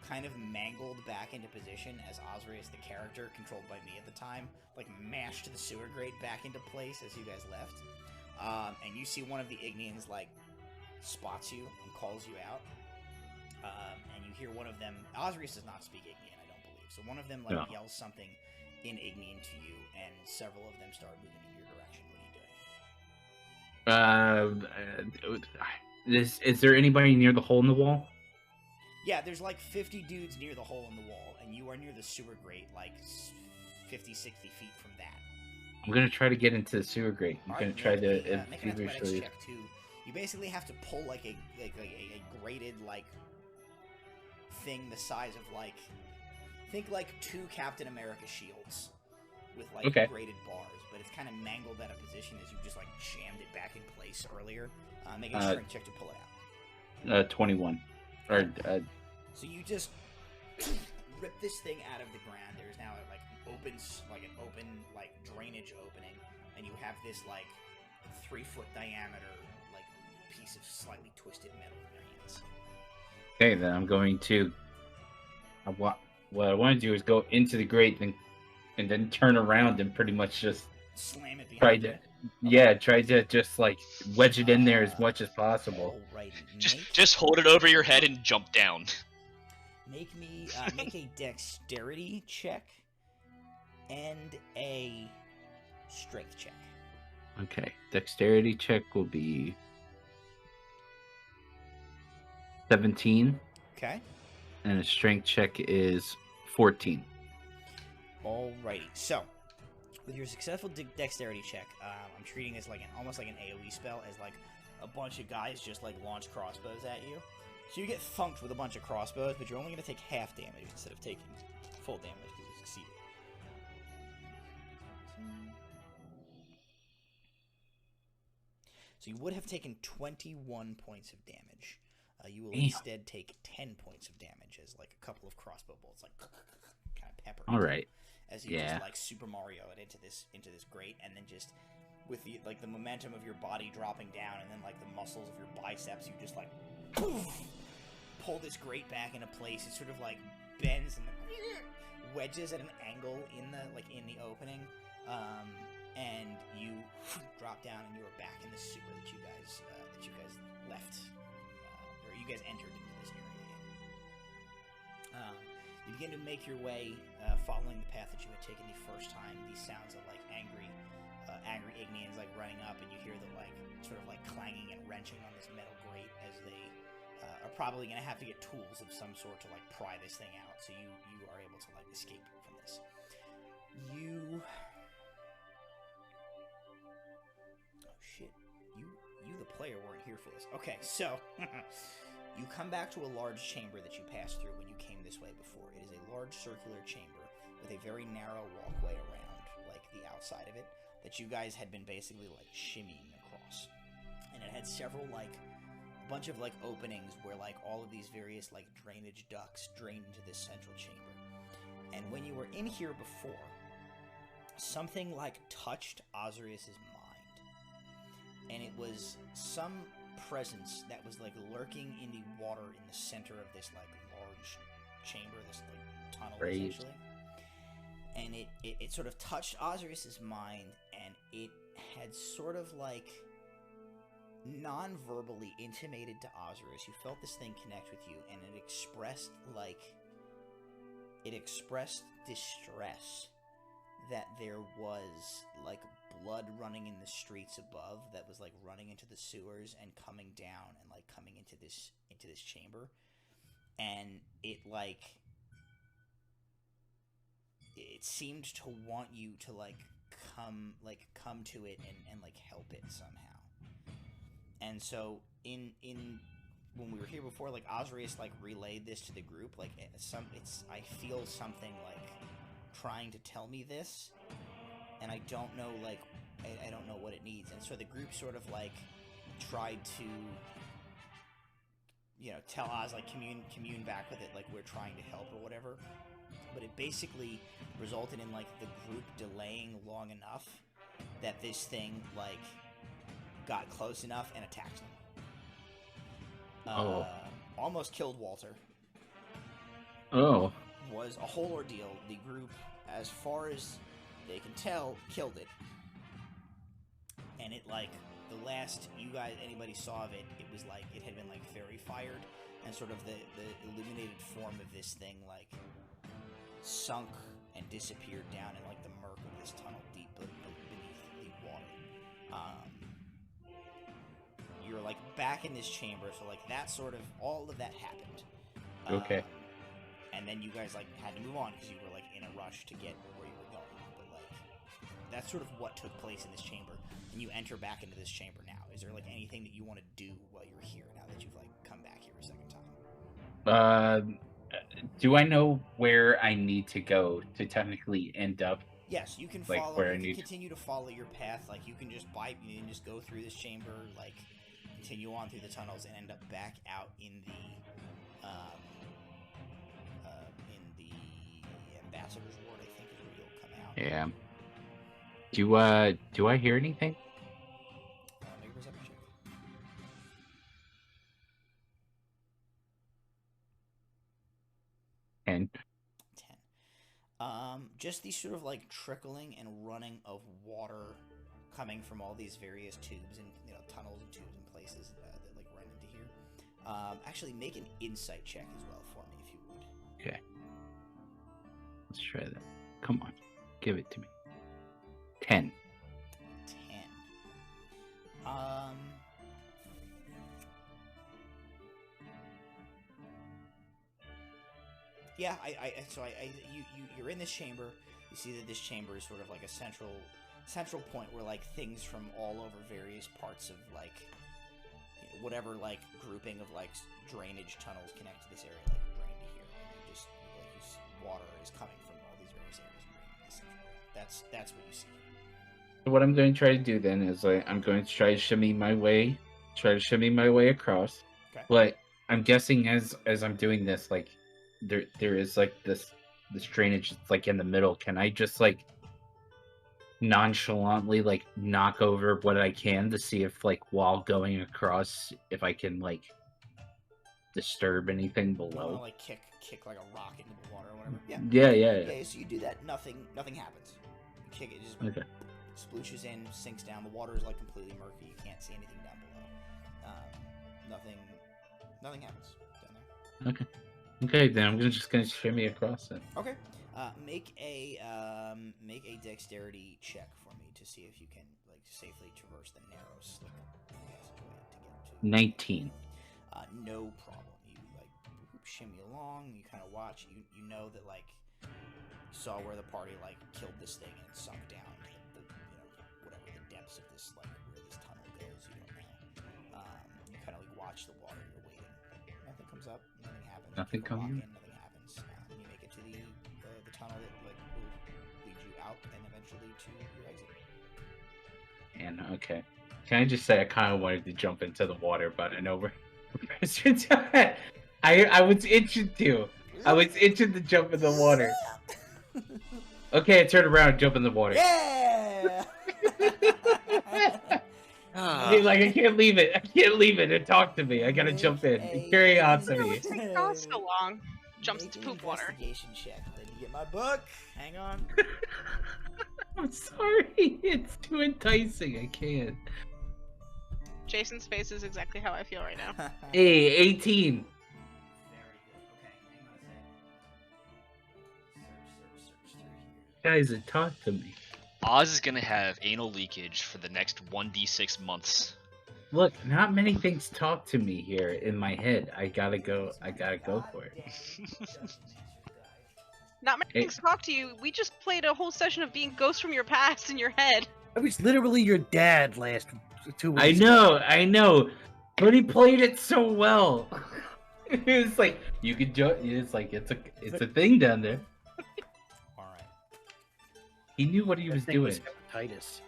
kind of mangled back into position as Osrius, the character controlled by me at the time, like mashed the sewer grate back into place as you guys left. And you see one of the Ignians like spots you and calls you out. And you hear one of them. Osrius does not speak Ignian, I don't believe. So one of them like yells something in Ignian to you, and several of them start moving in your direction. What are you doing? Is there anybody near the hole in the wall? Yeah, there's like 50 dudes near the hole in the wall, and you are near the sewer grate, like 50, 60 feet from that. I'm gonna try to get into the sewer grate. I'm gonna try to make an athletics check too. You basically have to pull like a grated like thing the size of like, think like 2 Captain America shields with like grated bars, but it's kind of mangled out of position as you just like jammed it back in place earlier. Make a strength check to pull it out. 21. Or so you just rip this thing out of the ground. There's now like an open drainage opening, and you have this like 3-foot diameter like piece of slightly twisted metal in your hands. Okay, then I'm going to. What I want to do is go into the grate and then turn around and pretty much just slam it behind you. Try to just like wedge it in there as much as possible. Just hold it over your head and jump down. Make a dexterity check and a strength check. Okay, dexterity check will be 17. Okay. And a strength check is 14. Alrighty, so with your successful dexterity check, I'm treating this like almost like an AoE spell, as like a bunch of guys just like launch crossbows at you. So you get thunked with a bunch of crossbows, but you're only going to take half damage instead of taking full damage because you succeeded. So you would have taken 21 points of damage. You will instead take 10 points of damage as like a couple of crossbow bolts like kind of pepper. All right. As you just like Super Mario it into this grate, and then just with the like the momentum of your body dropping down, and then like the muscles of your biceps, you just like poof, pull this grate back into place. It sort of like bends and wedges at an angle in the opening, and you drop down, and you are back in the sewer that you guys left, or you guys entered into this area. You begin to make your way, following the path that you had taken the first time. These sounds of like angry Ignians like running up, and you hear the like sort of like clanging and wrenching on this metal grate as they are probably going to have to get tools of some sort to like pry this thing out. So you are able to like escape from this. You the player weren't here for this. Okay, so you come back to a large chamber that you passed through when you came this way before. It is a large circular chamber with a very narrow walkway around, like the outside of it, that you guys had been basically like shimmying across. And it had several like a bunch of like openings where like all of these various like drainage ducts drained into this central chamber. And when you were in here before, something like touched Osrius's mind. And it was some presence that was like lurking in the water in the center of this like large chamber, this like tunnel essentially. And it sort of touched Osrius's mind, and it had sort of like non-verbally intimated to Osrius. You felt this thing connect with you, and it expressed distress that there was like blood running in the streets above that was like running into the sewers and coming down and like coming into this chamber, and it seemed to want you to like come to it and like help it somehow. And so in when we were here before, like Osrius like relayed this to the group, like I feel something like trying to tell me this, and I don't know I don't know what it needs. And so the group sort of like tried to, you know, tell Oz like commune back with it, like we're trying to help or whatever. But it basically resulted in like the group delaying long enough that this thing like got close enough and attacked them. Almost killed Walter. Oh. Was a whole ordeal. The group, as far as they can tell, killed it. And it, like, the last anybody saw of it, it was like, it had been, like, fairy fired. And sort of the illuminated form of this thing, like, sunk and disappeared down in, like, the murk of this tunnel deep beneath the water. You're, like, back in this chamber, so, like, that sort of, all of that happened. Okay. And then you guys, like, had to move on because you were, like, in a rush to get where you were going. But, like, that's sort of what took place in this chamber. And you enter back into this chamber now. Is there, like, anything that you want to do while you're here now that you've, like, come back here a second time? Do I know where I need to go to technically end up? Yes, you can like, follow. Where you I can need continue to follow your path. Like, you can just go through this chamber, like, continue on through the tunnels, and end up back out in the ambassador's ward. I think is where you'll come out. Yeah. Do I hear anything? Make a perception check. 10. Just these sort of, like, trickling and running of water coming from all these various tubes and, tunnels and tubes and places that, like, run into here. Actually, make an insight check as well for me, if you would. Okay. Let's try that. Come on. Give it to me. 10. 10. Yeah, you're in this chamber. You see that this chamber is sort of like a central point where, like, things from all over various parts of, like, whatever, like, grouping of, like, drainage tunnels connect to this area, like, drain to here. And just, like, this water is coming from all these various areas and draining this central area. That's what you see. So what I'm going to try to do then is, like, I'm going to try to shimmy my way across. Okay. But I'm guessing as I'm doing this, like, there is, like, this drainage that's, like, in the middle. Can I just, like, nonchalantly, like, knock over what I can to see if, like, while going across, if I can, like, disturb anything below? Like, kick like a rock into the water or whatever. Yeah. Yeah, so you do that, nothing happens. You kick it, just splooshes in, sinks down. The water is, like, completely murky. You can't see anything down below. Nothing happens down there. Okay, then I'm just gonna shimmy across it. Okay. Make a dexterity check for me to see if you can, like, safely traverse the narrow slick passageway to get to. 19. No problem. You, like, shimmy along. You kind of watch. You know that, like, you saw where the party, like, killed this thing and it sunk down. Whatever the depths of this, like, where this tunnel goes, you don't know. You kind of, like, watch the water. You're waiting. Nothing comes up. Nothing happens. Nothing comes in. Nothing happens. Then you make it to the tunnel that, like, will lead you out and eventually to your exit. And okay, can I just say I kind of wanted to jump into the water, but I know we're I was itching to. I was itching to jump in the water. Okay, I turn around and jump in the water. Yeah. Like, I can't leave it. I can't leave it and talk to me. I gotta jump in. Curiosity. Not so long. Jumps into poop water. Investigation check. Let me get my book. Hang on. I'm sorry. It's too enticing. I can't. Jason's face is exactly how I feel right now. Hey, 18. Very good. Okay, hang on a sec. Search through here. Guys, talk to me. Oz is gonna have anal leakage for the next 1d6 months. Look, not many things talk to me here in my head. I gotta go for it. Not many things talk to you. We just played a whole session of being ghosts from your past in your head. I was literally your dad last 2 weeks. I know, but he played it so well. It was like you could joke. It's like it's a thing down there. All right. He knew what he was doing. Hepatitis.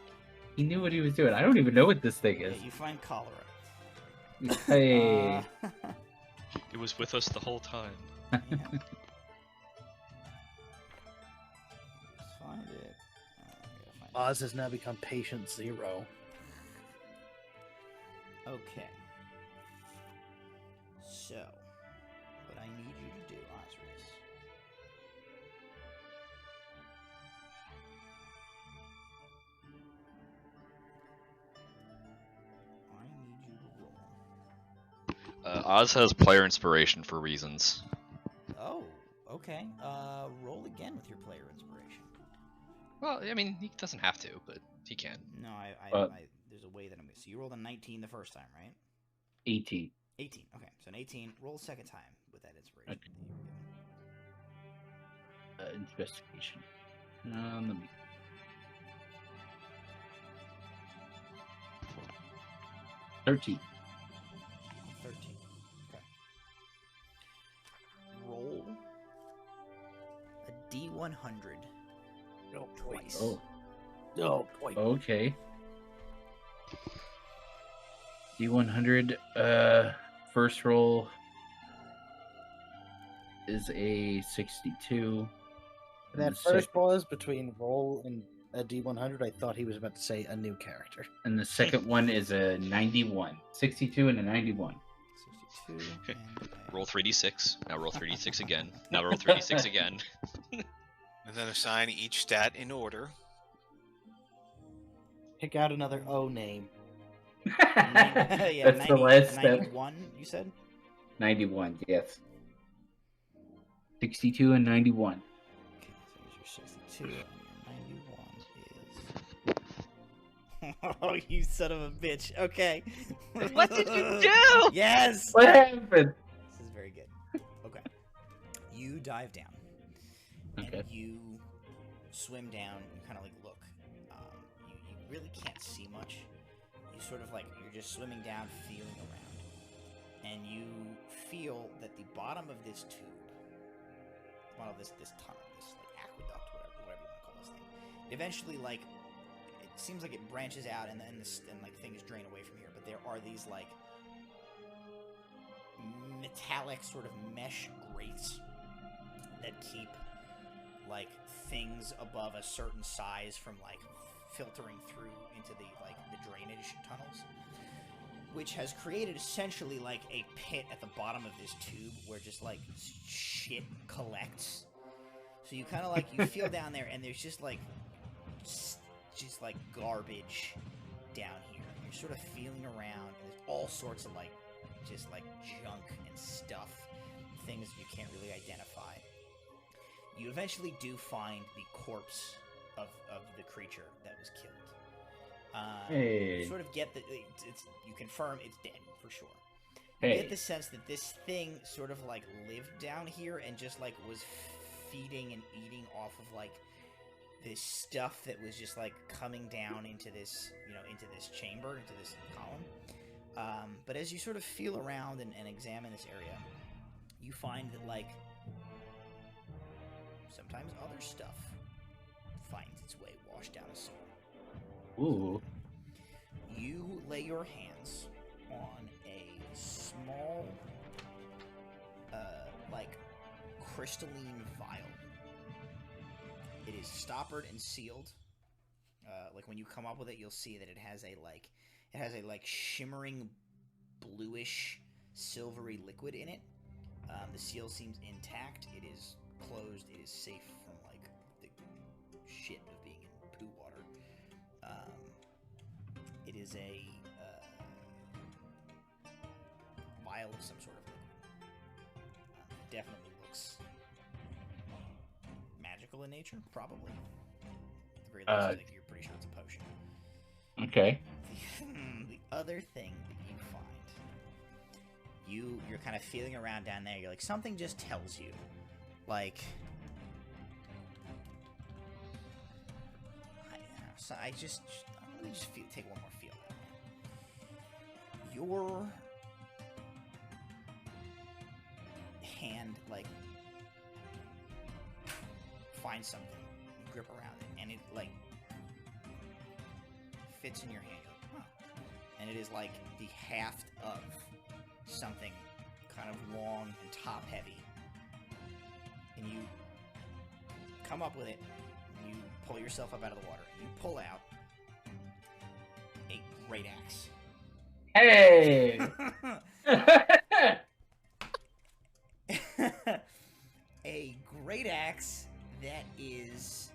He knew what he was doing. I don't even know what this thing is. Yeah, you find cholera. Hey. It was with us the whole time. Yeah. Let's find it. Oz has now become patient 0. Okay. Oz has player inspiration for reasons. Oh, okay. Roll again with your player inspiration. Well, I mean, he doesn't have to, but he can. No, there's a way that I'm gonna. So you rolled a 19 the first time, right? 18. 18. Okay, so an 18. Roll a second time with that inspiration. Okay. Investigation. Let me. 13. 13. Okay. Roll a D100. No, twice. Oh. No, boy. Okay. D100. First roll is a 62. That first pause between roll and a D100, I thought he was about to say a new character. And the second one is a 91. 62 and a 91. 62. And roll 3d6. Now roll 3d6 again. Now roll 3d6 again. And then assign each stat in order. Pick out another O name. Yeah, That's 90, the last step. 91, you said? 91, yes. 62 and 91. Okay, so here's your 62 and your 91 is... Oh, you son of a bitch. Okay. What did you do? Yes! What happened? This is very good. Okay. You dive down. Okay. And you swim down. You kind of like look. You really can't see much. You sort of like, you're just swimming down, feeling around. And you feel that the bottom of this tube, well, this tunnel, this like aqueduct, whatever you want to call this thing, eventually like, it seems like it branches out and then like things drain away from here. But there are these like metallic sort of mesh grates that keep like things above a certain size from like filtering through into the drainage tunnels, which has created essentially like a pit at the bottom of this tube where just like shit collects. So you kind of like, you feel down there and there's just like garbage down here. You're sort of feeling around and there's all sorts of like just like junk and stuff, things you can't really identify. You eventually do find the corpse of the creature that was killed. Hey. You sort of get that you confirm it's dead for sure. Hey. You get the sense that this thing sort of like lived down here and just like was feeding and eating off of like this stuff that was just like coming down into this, into this chamber, into this column. But as you sort of feel around and examine this area, you find that like sometimes other stuff finds its way washed down a sewer. Ooh. You lay your hands on a small, like, crystalline vial. It is stoppered and sealed. Like, when you come up with it, you'll see that it has a shimmering, bluish, silvery liquid in it. The seal seems intact. It is closed. It is safe from, like, the shit of being in poo water. It is a vial of some sort of liquid. Definitely looks magical in nature, probably. At the very least, like you're pretty sure it's a potion. Okay. The other thing that you find, you're kind of feeling around down there. You're like, something just tells you, like, let me just take one more feel. Your hand, like, finds something, you grip around it, and it, like, fits in your hand. You're like, huh. And it is, like, the haft of something kind of long and top-heavy. And you come up with it, and you pull yourself up out of the water, and you pull out a great axe. Hey! A great axe that is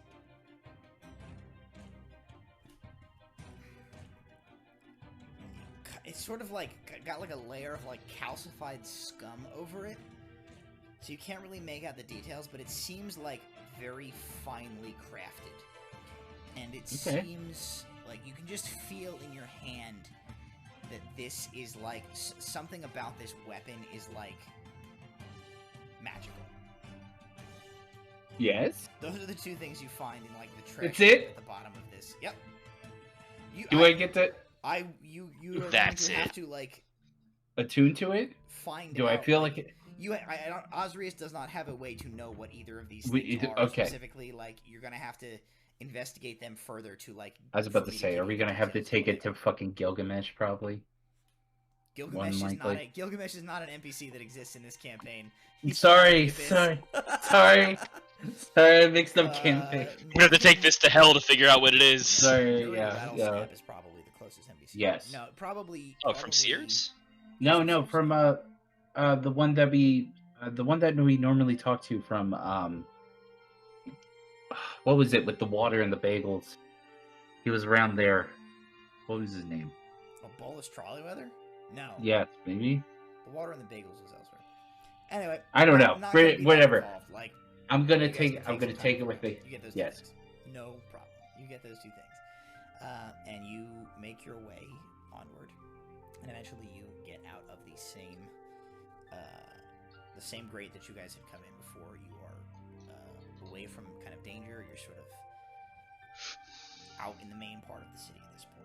it's sort of like got like a layer of like calcified scum over it. So you can't really make out the details, but it seems like very finely crafted. And it seems like you can just feel in your hand that this is like something about this weapon is like magical. Yes. Those are the two things you find in like the treasure at the bottom of this. Yep. I get that? You are That's going to it. have to like attune to it. Find. Do out, I feel like it? Osrius does not have a way to know what either of these things are specifically. Like you're gonna have to investigate them further to like. I was about to say, are we gonna have to take it to fucking Gilgamesh probably? Gilgamesh is not an NPC that exists in this campaign. Sorry, I mixed up campaign. We have to take this to hell to figure out what it is. Sorry, Rattlesnap is probably the closest NPC. Yes. No, probably. From Sears? No, from the one that we normally talk to from what was it with the water and the bagels? He was around there. What was his name? Bolus Trolleyweather? No. Yes, maybe. The water and the bagels was elsewhere. Anyway, I don't know. Whatever. Like, I'm gonna take it with me. You get those two things. No problem. You get those two things, and you make your way onward, and eventually you get out of the same grate that you guys had come in before. You are away from kind of danger. You're sort of out in the main part of the city at this point.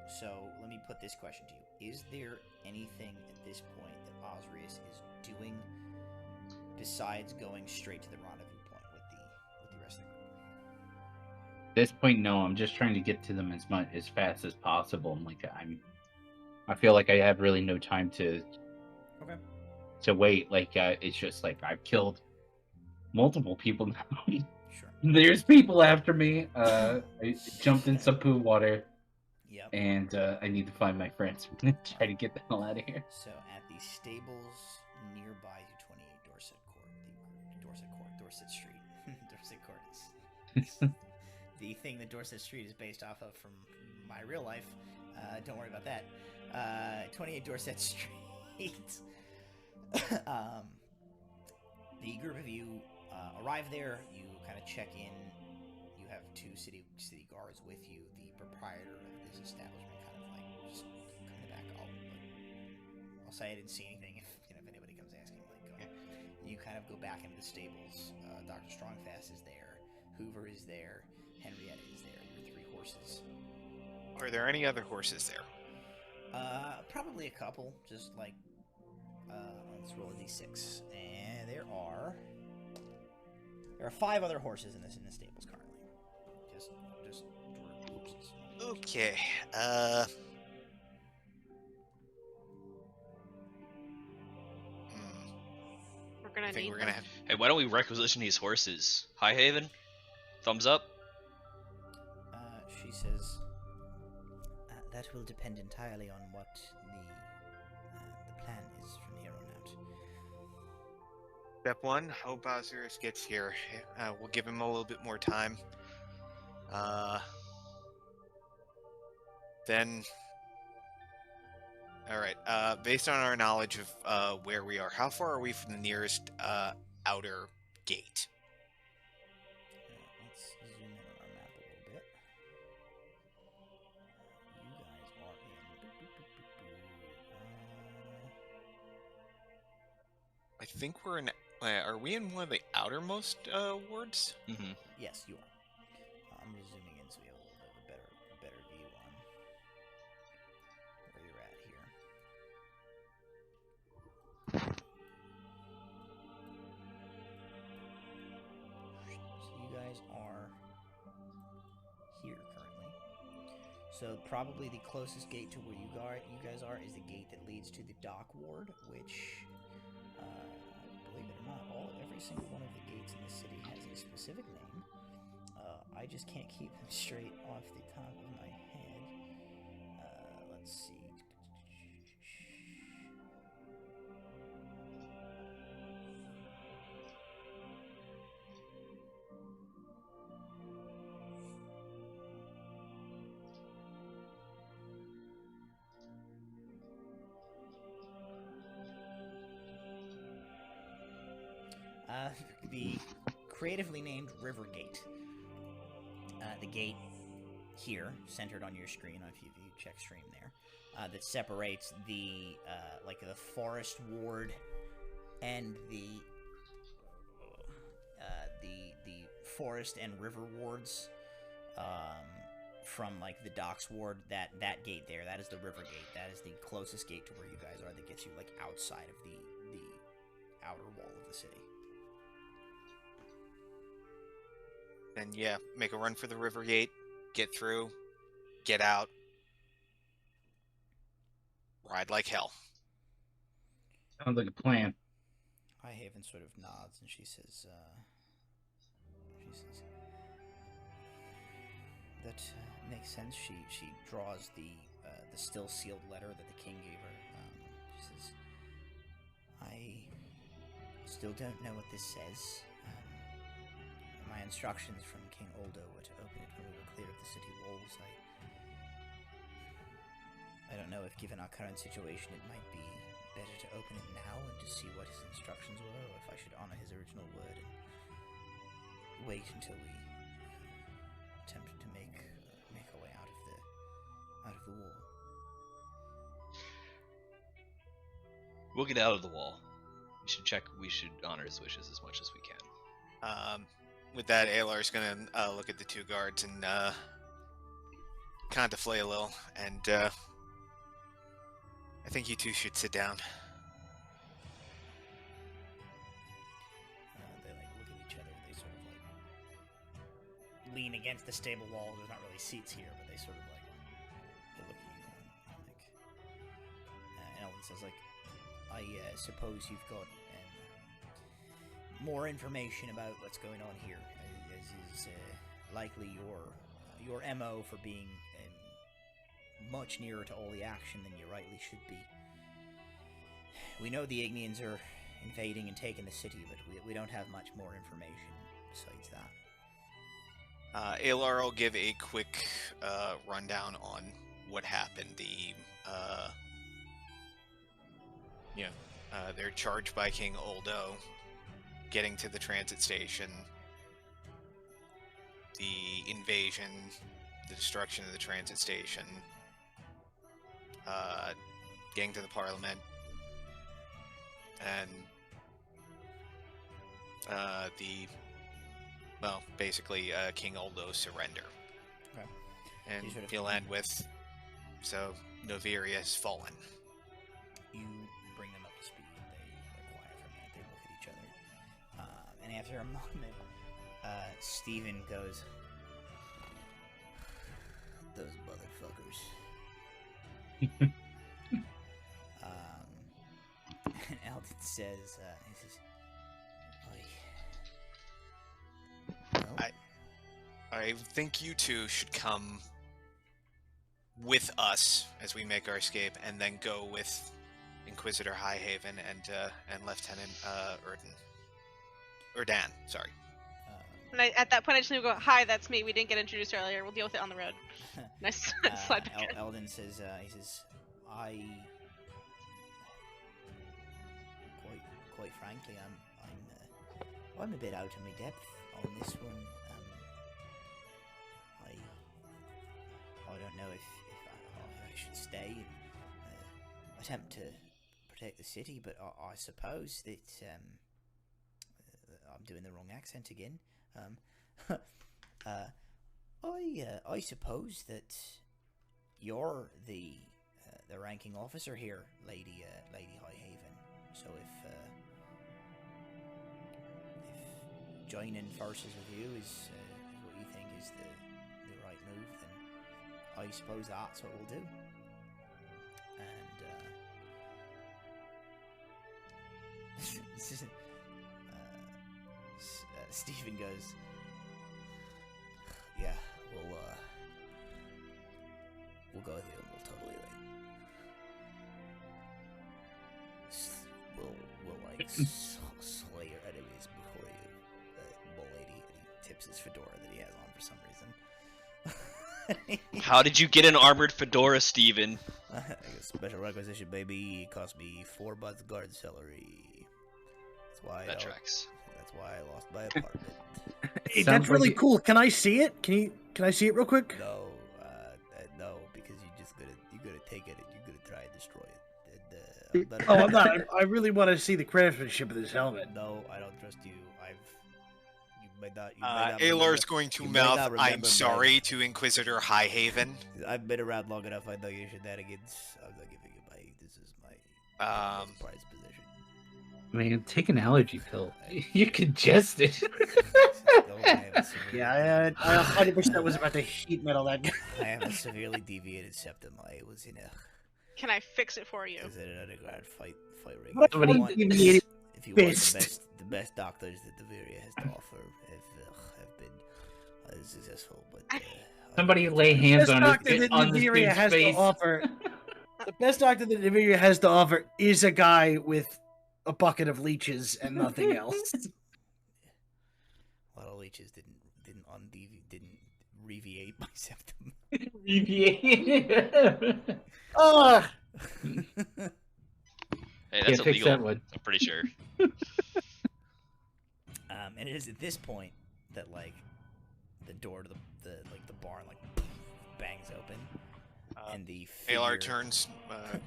So let me put this question to you: is there anything at this point that Osrius is doing besides going straight to the rendezvous point with the rest of the group? At this point, no. I'm just trying to get to them as fast as possible. I feel like I have really no time to wait. Like it's just like I've killed multiple people now. Sure. There's people after me. I jumped in some poo water. Yep. And I need to find my friends. Try to get the hell out of here. So at the stables nearby to 28 Dorset Street. Dorset Court is the thing that Dorset Street is based off of from my real life. Don't worry about that. 28 Dorset Street. The group of you arrive there. You kind of check in. You have two city guards with you. The proprietor of this establishment kind of like just come in the back. I'll say I didn't see anything. If anybody comes asking, like go. You kind of go back into the stables. Dr. Strongfast is there. Hoover is there. Henrietta is there. Your three horses. Are there any other horses there? Probably a couple. Just like let's roll a d6, and there are 5 other horses in the stables currently. Just horses. Okay. We're gonna have. Hey, why don't we requisition these horses? Highhaven, thumbs up. She says that will depend entirely on what the plan is from here on out. Step 1, hope Osiris gets here. We'll give him a little bit more time. Then... Alright, based on our knowledge of where we are, how far are we from the nearest outer gate? Let's zoom in on our map a little bit. You guys are in... I think we're in... are we in one of the outermost wards? Mm-hmm. Yes, you are. I'm just zooming in so we have a little bit of a better view on where you're at here. So you guys are here currently. So probably the closest gate to where you guys are is the gate that leads to the dock ward, which, believe it or not, every single one of the gates in the city has a specific name. I just can't keep them straight off the top of my head. Let's see. the creatively named River Gate. The gate here, centered on your screen, if you check stream there, that separates the the forest ward and the forest and river wards from like the docks ward. That gate there, that is the River Gate. That is the closest gate to where you guys are, that gets you like outside of the outer wall of the city. And yeah, make a run for the River Gate, get through, get out, ride like hell. Sounds like a plan. Highhaven sort of nods, and she says, that makes sense. She draws the still sealed letter that the king gave her. She says, I still don't know what this says. My instructions from King Oldo were to open it when we were clear of the city walls. I don't know if, given our current situation, it might be better to open it now and just see what his instructions were, or if I should honor his original word and wait until we attempt to make our way out of the wall. We'll get out of the wall. We should honor his wishes as much as we can. With that, Alar's gonna look at the two guards and contemplate a little, and I think you two should sit down. They like look at each other. They sort of like lean against the stable wall. There's not really seats here, but they sort of like they look at you and like. And Ellen says like, I suppose you've got more information about what's going on here, as is likely your MO for being much nearer to all the action than you rightly should be. We know the Ignians are invading and taking the city, but we don't have much more information besides that. Alar will give a quick rundown on what happened. They're charged by King Oldo, getting to the transit station, the invasion, the destruction of the transit station, getting to the Parliament, and basically King Oldo's surrender. Okay. And you'll end with, so Noviria has fallen. You bring them up to speed. They're quiet for a minute. They look at each other. And after a moment, Steven goes, those motherfuckers. And Eldon says, I think you two should come with us as we make our escape, and then go with Inquisitor Highhaven and Lieutenant Erdan, sorry. And at that point, I just need to go, hi, that's me. We didn't get introduced earlier. We'll deal with it on the road. Nice. Slide back in. Eldon says, quite frankly, I'm a bit out of my depth on this one. I don't know if I should stay and attempt to protect the city, but I suppose that I'm doing the wrong accent again. I suppose that you're the ranking officer here, Lady Highhaven. So if joining forces with you is what you think is the right move, then I suppose that's what we'll do. And Stephen goes, yeah, we'll go with you, and we'll totally we'll like slay your enemies before you, lady. And he tips his fedora that he has on for some reason. How did you get an armored fedora, Steven? I got special requisition, baby. It cost me 4 months guard salary. That's why that tracks. That's why I lost my apartment. Hey, that's really cool. Can I see it? Can I see it real quick? No, no, because you're gonna take it and you're gonna try and destroy it. And, I'm not. I really want to see the craftsmanship of this helmet. No, I don't trust you. You might not. Alar's going to mouth, "I'm sorry" to Inquisitor Highhaven. I've been around long enough. I know your shenanigans. I'm not giving you my. This is my prize position. Man, take an allergy pill. You're congested. Yeah, I 100% was about to heat metal that guy. I have a severely deviated septum. I was in a. Can I fix it for you? Is it an underground fight ring? If you want the best doctors that the Viria has to offer have been successful, but somebody lay hands on the Viria has face. to offer. The best doctor that the Viria has to offer is a guy with a bucket of leeches and nothing else. A lot of leeches didn't reviate my septum. Reviate. Hey, that's illegal. That one. I'm pretty sure. And it is at this point that like the door to the barn bangs open, and the Alar turns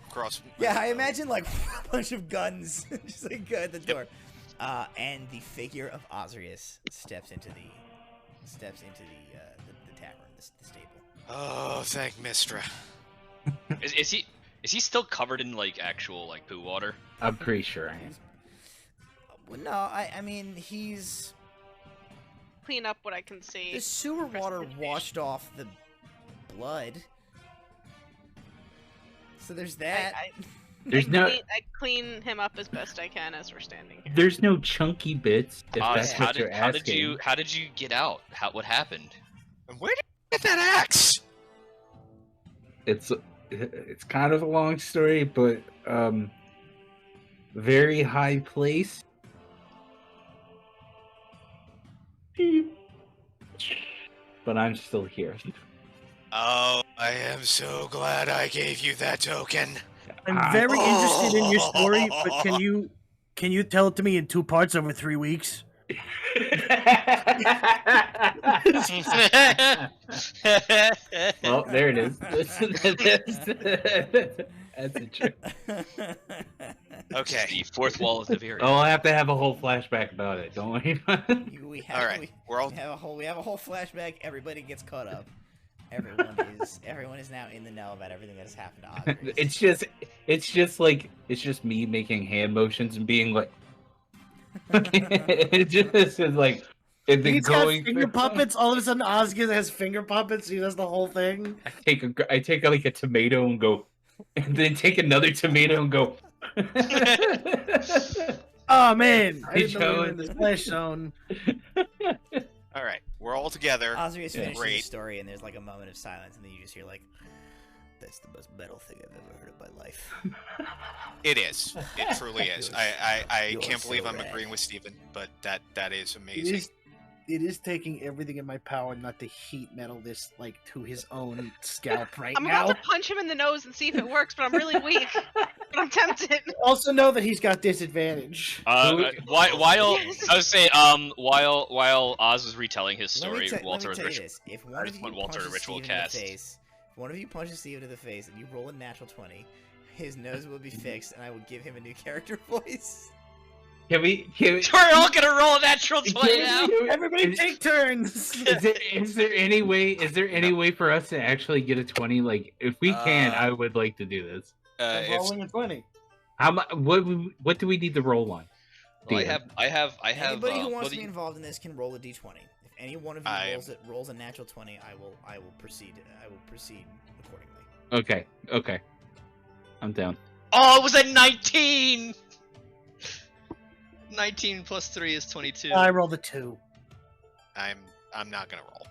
across. Yeah, I imagine like a bunch of guns just like go at the door, and the figure of Osrius steps into the tavern, the stable. Oh, thank Mistra. Is he still covered in like actual like poo water? I'm pretty sure I am. Well, no, I mean he's clean up what I can see. The sewer water washed off the blood, so there's that. I clean him up as best I can as we're standing here. There's no chunky bits. If that's what you're asking. How did you get out? What happened? Where did you get that axe? It's kind of a long story, but very high place. But I'm still here. Oh, I am so glad I gave you that token. I'm very interested in your story, but can you tell it to me in 2 parts over 3 weeks? Well, there it is. That's a trick. Okay. The fourth wall of the Viria. Oh, I'll have to have a whole flashback about it. Don't worry about it. We have a whole flashback. Everybody gets caught up. Everyone is now in the know about everything that has happened to Osrius. It's just me making hand motions and being like. It just is like. And then he's got finger puppets. All of a sudden, Osrius has finger puppets. He does the whole thing. I take like a tomato and go, and then take another tomato and go. Oh man! I didn't know we were in the splash zone. All right, we're all together. Osrius finishes his story, and there's like a moment of silence, and then you just hear like, "That's the most metal thing I've ever heard in my life." It is. It truly is. I can't believe I'm agreeing with Steven, but that is amazing. It is taking everything in my power not to heat metal this like to his own scalp right now. I'm about to punch him in the nose and see if it works, but I'm really weak. But I'm tempted. Also know that he's got disadvantage. While Oz was retelling his story, Walter was if one of you punches Steven in the face and you roll a natural 20, his nose will be fixed, and I will give him a new character voice. Can we? We're all gonna roll a natural 20 now. Everybody take turns. Is there any way for us to actually get a 20? Like, if we can, I would like to do this. Rolling a 20. What do we need to roll on? Well, I have. Anybody who wants to be involved in this can roll a d20. If any one of you rolls a natural 20, I will proceed. I will proceed accordingly. Okay. I'm down. Oh, it was a 19. 19 plus 3 is 22. I rolled a 2. I'm not gonna roll.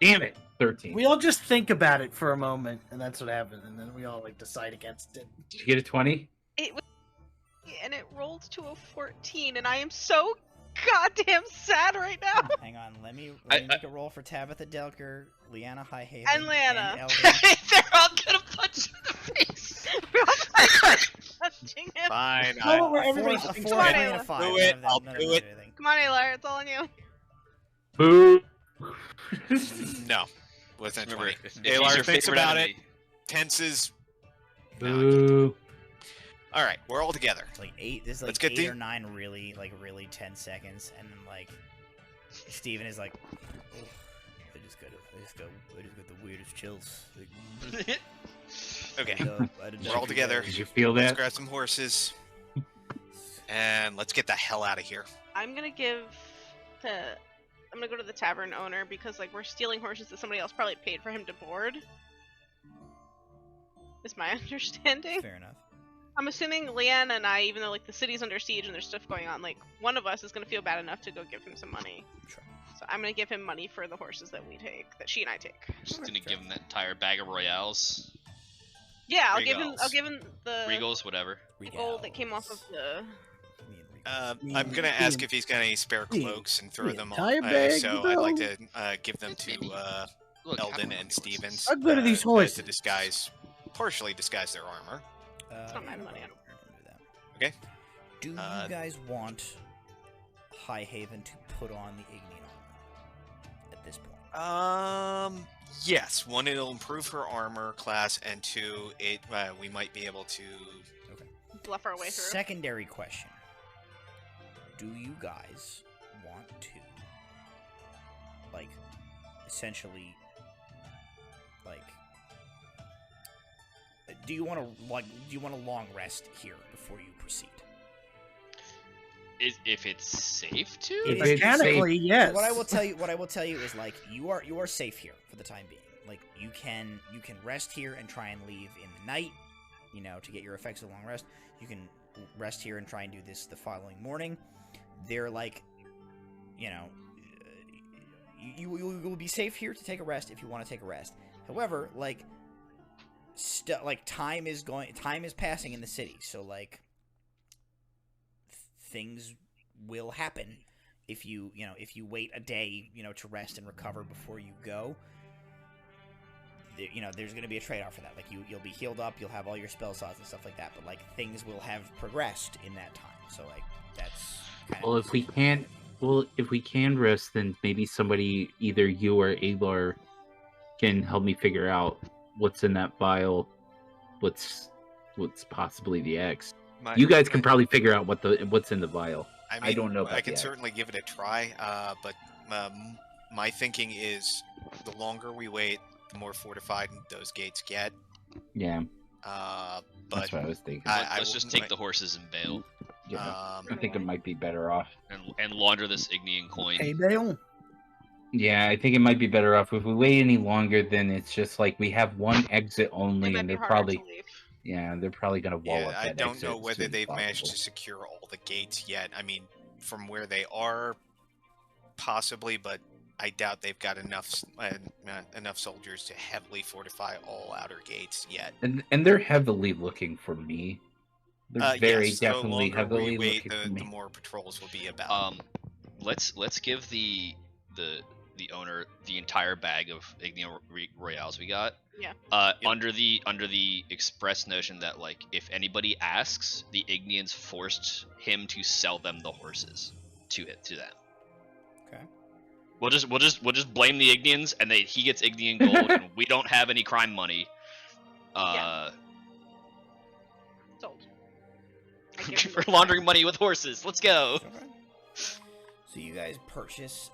Damn it. 13. We all just think about it for a moment, and that's what happened, and then we all like decide against it. Did you get a 20? It rolled to a 14, and I am so goddamn sad right now. Hang on, let me make a roll for Tabitha Delker, Liana Highhaven, and Lana. And They're all gonna punch you in the face. We're all punching him. Fine. Where everybody a 4 and a 5. Do it. I'll do it. Come on, Alar, it's all on you. Boo! No, wasn't Remember, 20. if he's Alar your thinks favorite about enemy, it. Tenses. Boo! All right, we're all together. Like 8. There's like Let's get 8 or 9 really 10 seconds, and then like Steven is like, oh, I just got the weirdest chills. Like, Okay, I didn't we're all together. Did you feel Let's that? grab some horses, and let's get the hell out of here. I'm gonna go to the tavern owner because like we're stealing horses that somebody else probably paid for him to board. Is my understanding. Fair enough. I'm assuming Leanne and I, even though like the city's under siege and there's stuff going on, like one of us is gonna feel bad enough to go give him some money. Sure. So I'm gonna give him money for the horses that that she and I take. just gonna give him that entire bag of royales, Yeah, I'll Regals. give him the regals, whatever. gold that came off of the. I'm gonna ask if he's got any spare cloaks and throw them on. entire bag, So I'd like to give them to Look, Eldon and Stevens. How good are these horses? To partially disguise their armor. It's not my money. Okay. Do you guys want Highhaven to put on the Ignean armor at this point? Yes. One, it'll improve her armor class, and two, we might be able to. Bluff our way through. Secondary question. Do you guys want to, like, essentially, like, do you want a long rest here before you proceed? If it's safe to? If it's Mechanically, safe. yes. What I will tell you is like you are safe here for the time being. Like you can rest here and try and leave in the night, you know, to get your effects of the long rest. You can rest here and try and do this the following morning. They're like, you know, you will be safe here to take a rest if you want to take a rest. However, like, time is passing in the city, so like things will happen if you wait a day, you know, to rest and recover before you go. You know, there's going to be a trade-off for that. Like, you'll be healed up, you'll have all your spell slots and stuff like that, but like things will have progressed in that time. So like that's kind of... if we can rest, then maybe somebody, either you or Alar, can help me figure out what's in that vial, what's possibly the X. You guys can probably figure out what's in the vial. I don't know. I can certainly give it a try, but my thinking is the longer we wait, the more fortified those gates get. Yeah. But that's what I was thinking. Let's just take the horses and bail. Yeah. I think it might be better off. And launder this Ignean coin. Hey, bail. Yeah, I think it might be better off. If we wait any longer, then it's just like we have one exit only, and they're probably gonna wall up that I don't exit know whether as they've managed possible. to secure all the gates yet. I mean, from where they are, possibly, but I doubt they've got enough soldiers to heavily fortify all outer gates yet. And they're heavily looking for me. They're very definitely heavily looking for me. The more patrols will be about. Let's give the owner the entire bag of Ignean Royales we got. Yeah. Under the express notion that like if anybody asks, the Igneans forced him to sell them the horses to them. Okay. We'll just blame the Igneans, and he gets Ignean gold, and we don't have any crime money. Sold. For laundering money with horses. Let's go. Okay. So you guys purchase.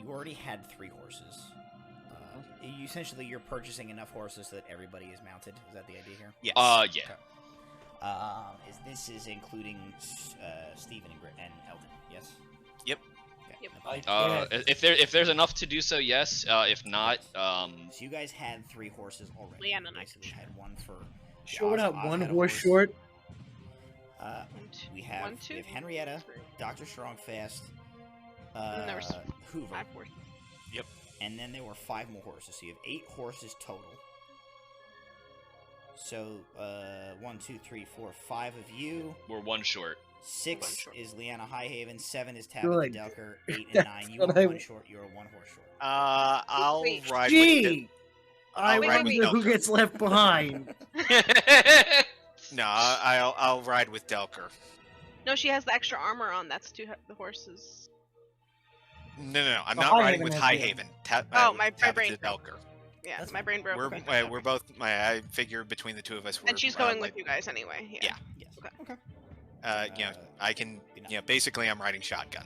You already had 3 horses. You're purchasing enough horses so that everybody is mounted. Is that the idea here? Yes. Yeah. This is including Steven and Eldon. Yes. Yep. Okay. Yep. If there's enough to do so, yes. If not, So you guys had 3 horses already. Leanne and I basically had one for. Showing Oz up one had a horse short. We have Henrietta, Dr. Strongfast, And there was Hoover. 5 horses. Yep. And then there were 5 more horses, so you have 8 horses total. So, 1, 2, 3, 4, 5 of you. we're 1 short. 6 is Leanna Highhaven, 7 is Tabitha Good. Delker, 8 and 9. You are what I- 1 short, you are 1 horse short. I'll Wait. ride with Gee! I I'll ride with wonder who Delker. gets left behind. No, I'll ride with Delker. No, she has the extra armor on. That's the horses. No. I'm not riding with Highhaven. My brain broke. Yeah, That's my brain broke. We're both. I figure between the two of us, and she's going with you guys anyway. Yeah. Yes. Okay. I can. Basically, I'm riding shotgun.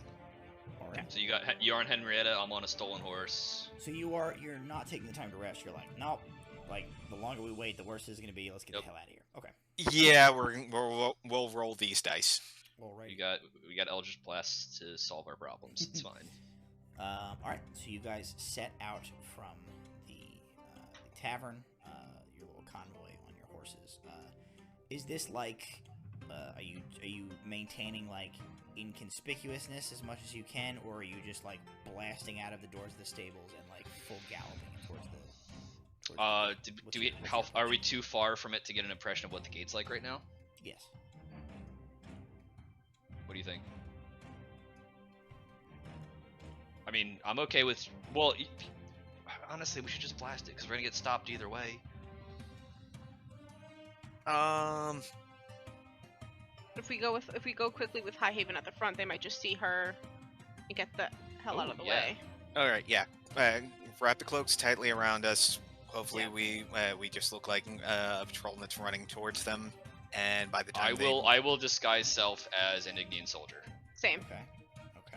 All right. So you're on Henrietta. I'm on a stolen horse. So you're not taking the time to rest. You're like, nope. Like the longer we wait, the worse it's gonna be. Let's get the hell out of here. Okay. Yeah, we'll roll these dice. All right. We got Eldritch Blast to solve our problems. It's fine. All right. So you guys set out from the tavern. Your little convoy on your horses. Is this like? Are you maintaining like inconspicuousness as much as you can, or are you just like blasting out of the doors of the stables and like full galloping towards the? Are we too far from it to get an impression of what the gate's like right now? Yes. What do you think? I mean, I'm okay with. Well, honestly, we should just blast it because we're gonna get stopped either way. If we go quickly with Highhaven at the front, they might just see her and get the hell out of the way. All right, yeah. Wrap the cloaks tightly around us. Hopefully, we just look like a patrol that's running towards them. And by the time I will disguise self as an Ignean soldier. Same.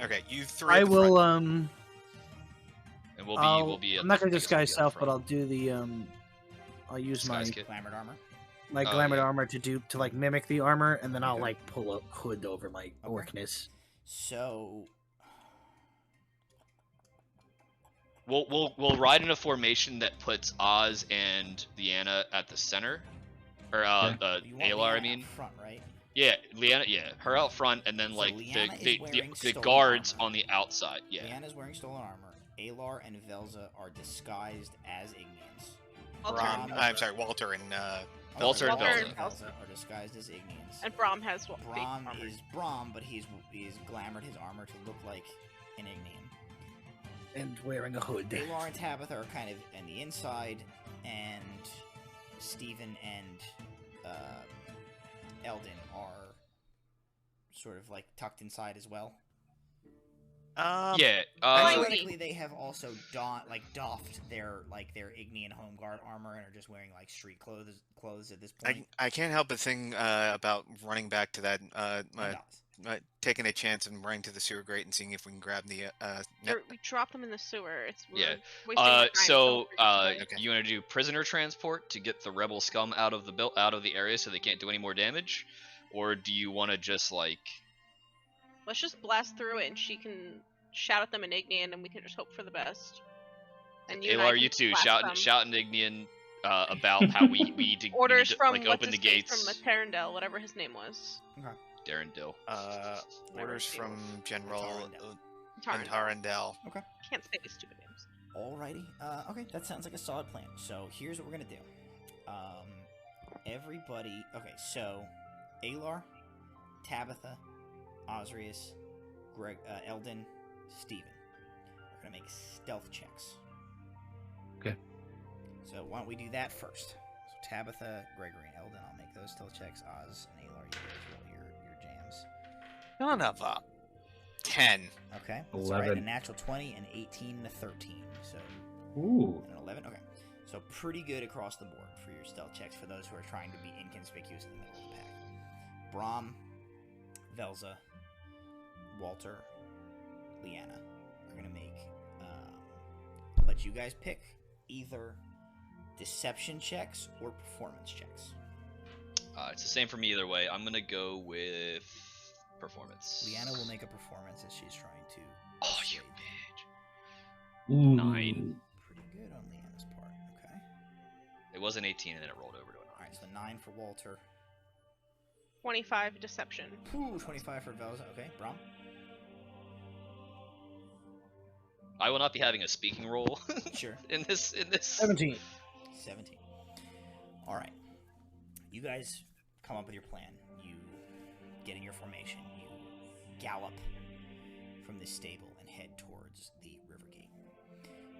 Okay, you three. I will And we'll be. I'm not gonna disguise self, but I'll do the I'll use disguise my kit. Glamored armor. My glamored armor to like mimic the armor, and then I'll like pull a hood over my orcness. So we'll ride in a formation that puts Oz and Leanna at the center, or Alar, I mean. Front, right? Yeah, Leanna. Yeah, her out front, and then So like the stolen guards armor. on the outside. Yeah. Leanna's wearing stolen armor. Alar and Velza are disguised as Igneans. I'm sorry, Walter and Walter and Velza. Velza are disguised as Igneans. And Braum has what? Braum is Braum, but he's glamored his armor to look like an Ignean. And wearing a hood. Alar and Tabitha are kind of on the inside, and Stephen and Eldon are sort of like tucked inside as well. Theoretically, they have also doffed their Ignean home guard armor and are just wearing like street clothes at this point. I can't help but think about running back to that, taking a chance and running to the sewer grate and seeing if we can grab the. We dropped them in the sewer. You want to do prisoner transport to get the rebel scum out of the area so they can't do any more damage, or do you want to just like? Let's just blast through it, and she can shout at them in Ignean, and we can just hope for the best. And you too. Shout in Ignean about how we need to orders from open the gates. From Terrendel, whatever his name was. Okay. Darendil. Orders from General Tarendel. Okay. Can't say these stupid names. Alrighty. Okay, that sounds like a solid plan. So here's what we're gonna do. Everybody. Okay, so Alar, Tabitha, Osrius, Eldon, Steven. We're gonna make stealth checks. Okay. So why don't we do that first? So Tabitha, Gregory, and Eldon, I'll make those stealth checks. Oz and Alar, you guys roll your jams. Son of a 10. Okay. 11. Alright, a natural 20 and 18 to 13. So Ooh. an 11. Okay. So pretty good across the board for your stealth checks for those who are trying to be inconspicuous in the middle of the pack. Braum, Velza, Walter, Leanna are gonna make. Let you guys pick either deception checks or performance checks. It's the same for me either way. I'm gonna go with performance. Leanna will make a performance as she's trying to. Oh, you bitch! Ooh. 9. Pretty good on Leanna's part. Okay. It was an 18 and then it rolled over to a 9. All right, so 9 for Walter. 25 deception. Ooh, 25 for Velza. Okay, Braum. I will not be having a speaking role. Sure. In this. 17. 17. All right. You guys come up with your plan. You get in your formation. You gallop from this stable and head towards the river gate.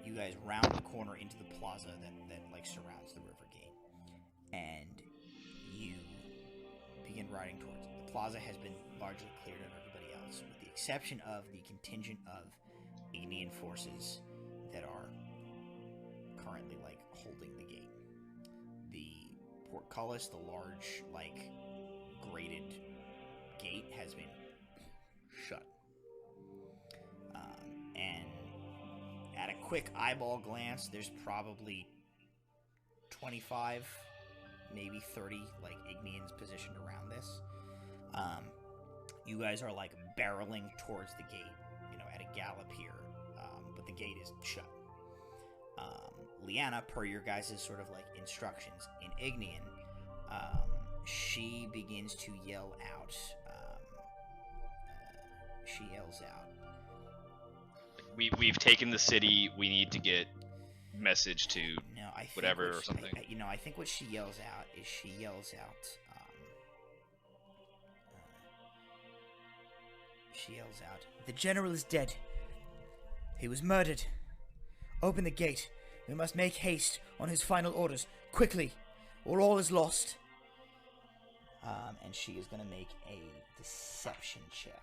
You guys round the corner into the plaza that like surrounds the river gate, and you begin riding towards it. The plaza has been largely cleared of everybody else, with the exception of the contingent of Ignean Ignian forces that are currently like holding the gate. The portcullis, the large like grated gate, has been shut. And at a quick eyeball glance, there's probably 25, maybe 30 like Ignians positioned around this. You guys are like barreling towards the gate, at a gallop here, but the gate is shut. Liana, per your guys' sort of like instructions in Ignian, she begins to yell out. She yells out. We've taken the city. We need to get message to whatever or something. I think what she yells out is the general is dead. He was murdered. Open the gate. We must make haste on his final orders quickly, or all is lost. And she is going to make a deception check.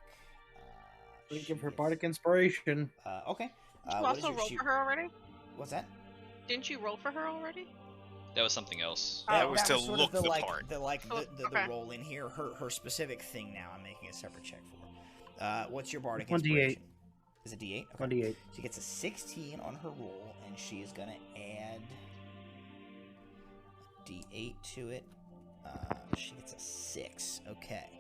We give her bardic inspiration. Okay. Did you also roll for her already? What's that? Didn't you roll for her already? That was something else. That was to sort look of the part. The roll in here. Her specific thing now. I'm making a separate check for. What's your bardic 1d8. inspiration? Is it D8? Okay. 1d8. She gets a 16 on her roll, and she is gonna add a D8 to it. She gets a 6. Okay.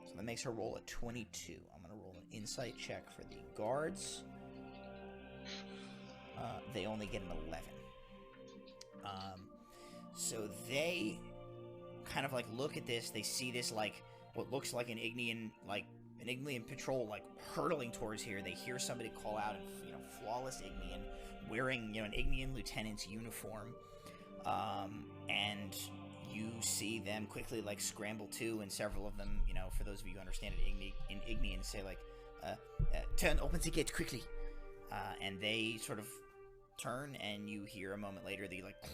So that makes her roll a 22. I'm gonna roll an insight check for the guards. They only get an 11. So they kind of like look at this. They see this like what looks like an Ignian patrol like hurtling towards here. They hear somebody call out in flawless Ignian, wearing an Ignian lieutenant's uniform, and you see them quickly like scramble to, and several of them, for those of you who understand it in Ignian, say like, "Turn, open the gate quickly," and they sort of turn, and you hear a moment later the like of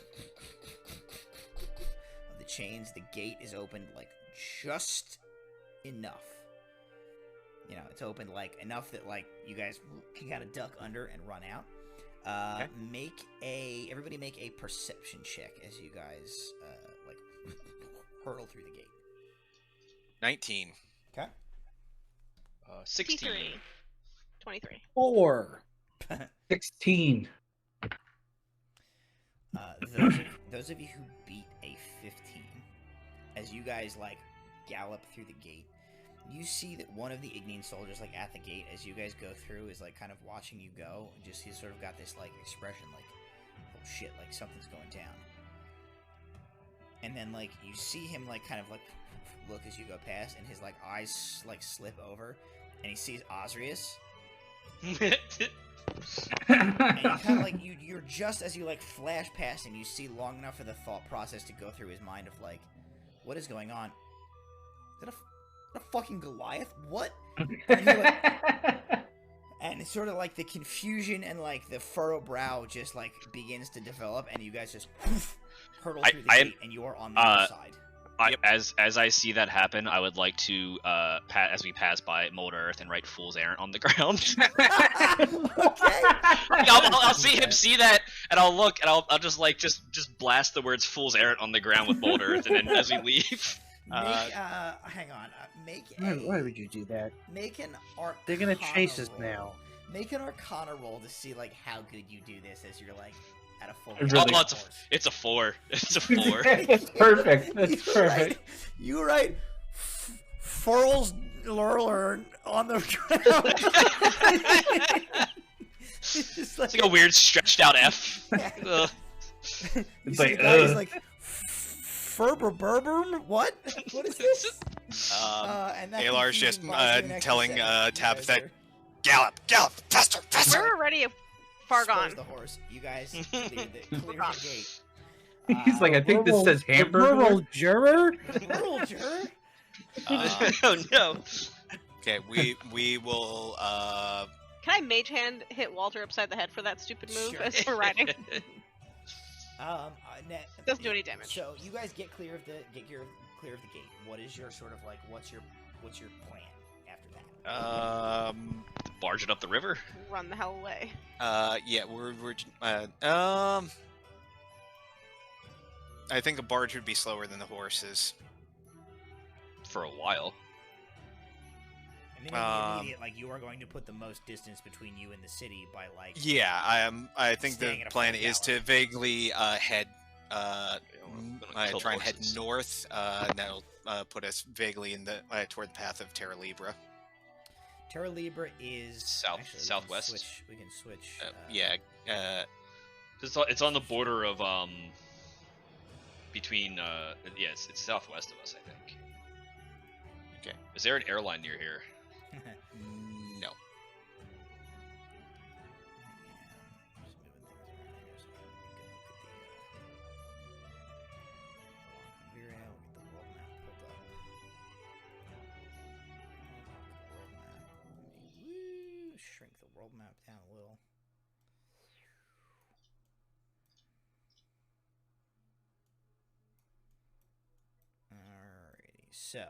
the chains. The gate is opened like just enough. It's opened like enough that like you guys can kind of duck under and run out. Okay. Everybody make a perception check as you guys like hurtle through the gate. 19. Okay. 16. 23. 4. 16. Those of you who beat a 15, as you guys like gallop through the gate, you see that one of the Ignian soldiers like at the gate as you guys go through is like kind of watching you go. Just he's sort of got this like expression like, oh shit, like something's going down. And then like you see him like kind of like look as you go past, and his like eyes like slip over, and he sees Osrius. And you kind of like you're just as you like flash past him, you see long enough for the thought process to go through his mind of like, what is going on? Is that a fucking Goliath? What? And it's sort of like the confusion and like the furrowed brow just like begins to develop, and you guys just hurtle through the gate, and you are on the other side. As I see that happen, I would like to, as we pass by Mold Earth, and write Fool's Errant on the ground. Okay. I'll see him see that, and I'll look, and I'll just like just blast the words Fool's Errant on the ground with Mold Earth, and then as we leave. Hang on. Why would you do that? Make an Arcana. They're gonna chase us roll. now. Make an Arcana roll to see like how good you do this as you're like at a full. Really? It's a 4. It's a 4. That's perfect. That's perfect. You write Furls Lurler on the ground. It's like a weird stretched out F. It's like, Ferber Berber? What? What is this? And Alar's just telling Tabitha, gallop, faster. We're already far gone. The horse. You guys clear the gate. He's like, I think this says hamburger. Rural juror? Rural juror? Oh no. Okay, we will. Can I mage hand hit Walter upside the head for that stupid move as we're riding? Doesn't do any damage. So you guys get clear of the gate. What is your sort of like? What's your plan after that? barge it up the river. Run the hell away. Yeah, I think a barge would be slower than the horses. For a while. And then in the immediate, like, you are going to put the most distance between you and the city by, like... Yeah, I think the plan is to vaguely head... try and head north, and that'll put us vaguely in the toward the path of Terra Libra. Terra Libra is... southwest. We can switch. It's on the border of, between, yes, it's southwest of us, I think. Okay. Is there an airline near here? No. Shrink the world map down a little. Alrighty, so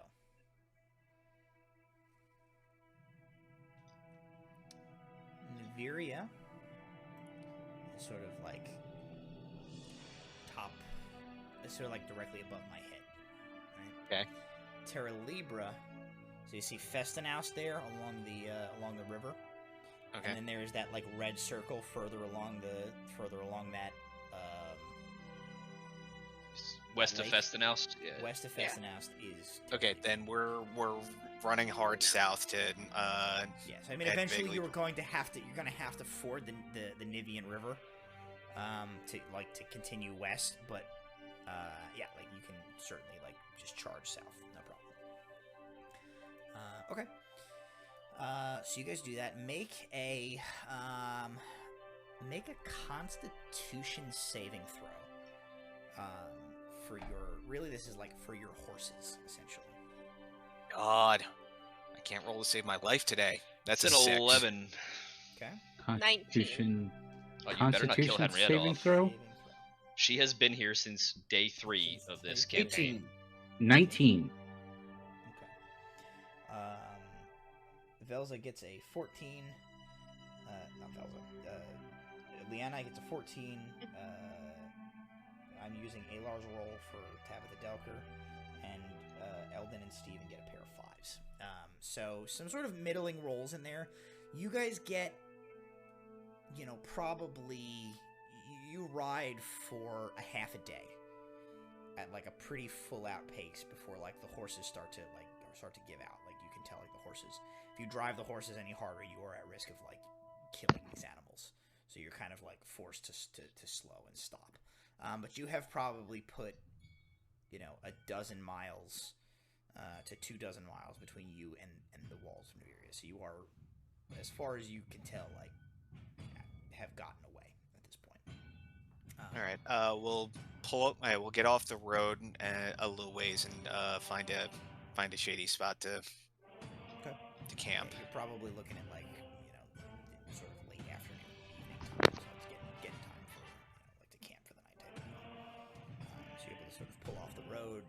Niveria is sort of like top, it's sort of like directly above my head. Right? Okay. Terra Libra, so you see Festinaus there along the river. Okay. And then there's that like red circle further along that west of Festinaus. Yeah. West of Festinaus is okay. Then we're running hard south to. Yeah. So I mean, eventually you're going to have to ford the Nivian River, to continue west. But yeah, like you can certainly like just charge south, no problem. Okay. So you guys do that. Make a Constitution saving throw. For your horses, essentially. God, I can't roll to save my life today. That's an 6. 11. Okay. Constitution. 19. Oh, you better not kill Henrietta saving off. throw. She has been here since day 3 of this campaign. 19. Okay. Velza gets a 14. Not Velza. Leanna gets a 14. I'm using Alar's roll for Tabitha Delker, and Eldon and Steven get a pair of 5s. So some sort of middling rolls in there. You guys get, probably you ride for a half a day at like a pretty full out pace before like the horses start to give out. Like you can tell like the horses. If you drive the horses any harder, you are at risk of like killing these animals. So you're kind of like forced to slow and stop. But you have probably put, a dozen miles to 24 miles between you and the walls of Niveria. So you are, as far as you can tell, like, have gotten away at this point. All right. We'll pull up. We'll get off the road a little ways and find a shady spot to camp. Yeah, you're probably looking at like, sort of late afternoon, evening time. So it's getting time for like to camp for the night type of thing. So you're able to sort of pull off the road.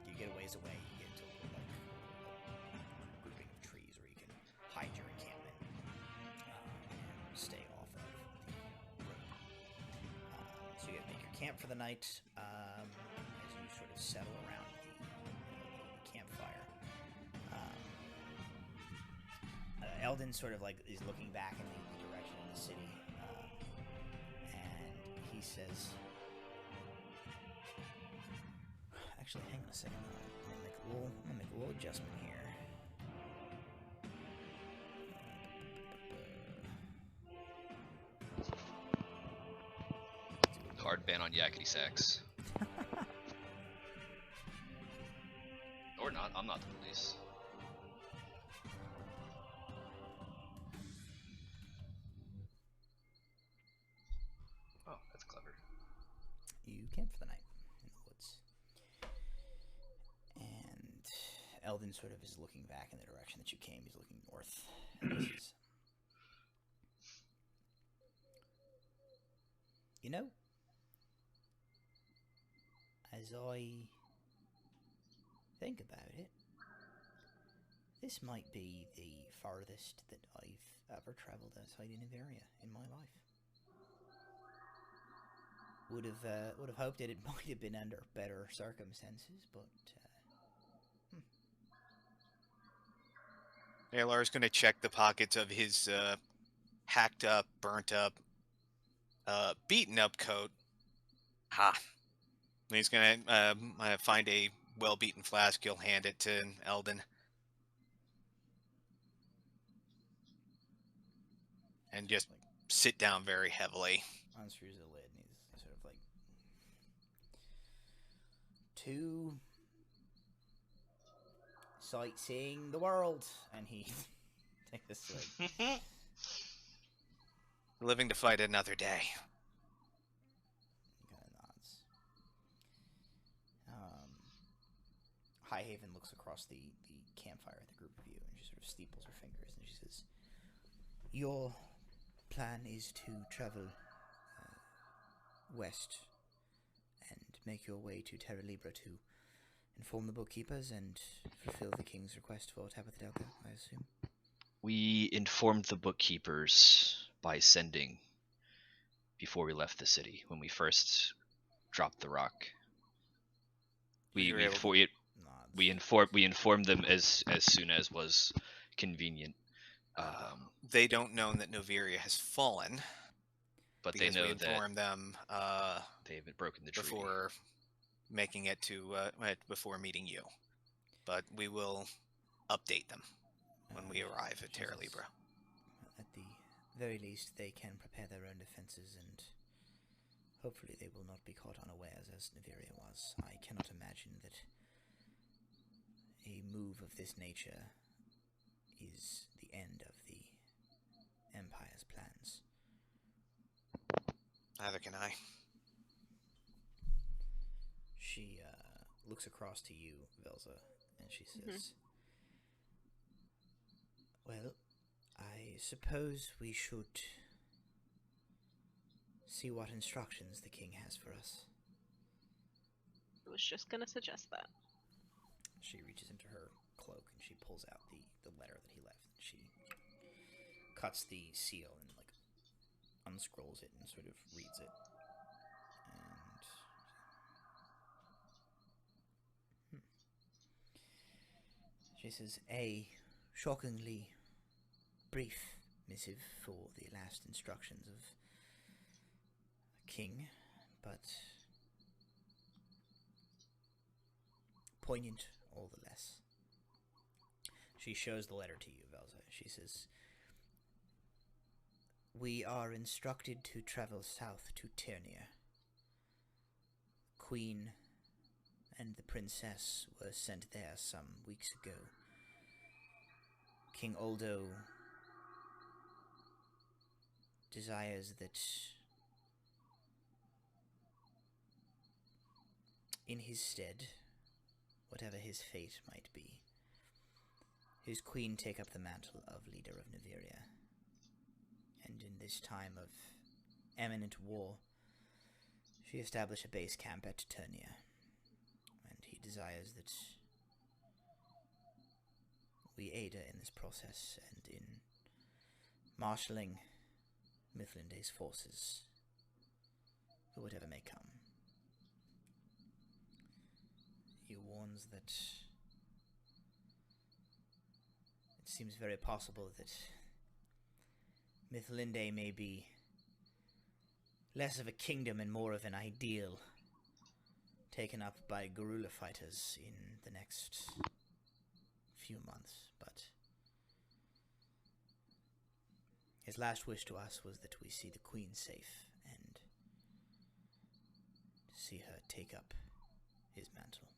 You get a ways away. You get to like a grouping of trees where you can hide your encampment and stay off of the road. So you make your camp for the night as you sort of settle around the campfire. Eldon sort of like is looking back in the direction of the city, and he says, "Actually, hang on a second. I'm gonna make a little adjustment here." Hard ban on yakety sax. Or not. I'm not the police. Oh, that's clever. You camp for the night in the woods. And Eldon sort of is looking back in the direction that you came. He's looking north. And he says, as I think about it, This might be the farthest that I've ever travelled outside Inniveria in my life. Would have hoped that it might have been under better circumstances, but Alar's going to check the pockets of his hacked up, burnt up, beaten up coat. Ha! And he's going to find a well-beaten flask. He'll hand it to Eldon. And just sit down very heavily. Unscrews the lid and he's sort of like, to sightseeing the world, and he takes the swig. Living to fight another day. He kind of nods. Highhaven looks across the campfire at the group of you, and she sort of steeples her fingers, and she says, "Your plan is to travel west and make your way to Terra Libra to inform the bookkeepers and fulfill the king's request for Tabitha Delco, I assume." We informed the bookkeepers by sending before we left the city when we first dropped the rock. We informed them as soon as was convenient. They don't know that Noveria has fallen, but they know we informed them they haven't broken the treaty before making it to before meeting you. But we will update them when we arrive at Terra Libra. At the very least, they can prepare their own defenses, and hopefully they will not be caught unawares as Noveria was. I cannot imagine that a move of this nature is the end of the Empire's plans. Neither can I. She looks across to you, Velza, and she says, "Well, I suppose we should see what instructions the king has for us." I was just gonna suggest that. She reaches into her cloak and she pulls out the letter that he left. She cuts the seal and like unscrolls it and sort of reads it. And she says, "A shockingly brief missive for the last instructions of a king, but poignant all the less." She shows the letter to you, Velza. She says, "We are instructed to travel south to Ternia. Queen and the princess were sent there some weeks ago. King Oldo desires that in his stead, whatever his fate might be, his queen take up the mantle of leader of Noveria. And in this time of imminent war, she establish a base camp at Ternia. And he desires that we aid her in this process and in marshalling Mithlinde's forces for whatever may come. He warns that it seems very possible that Mithlinde may be less of a kingdom and more of an ideal taken up by guerrilla fighters in the next few months, but his last wish to us was that we see the Queen safe and see her take up his mantle."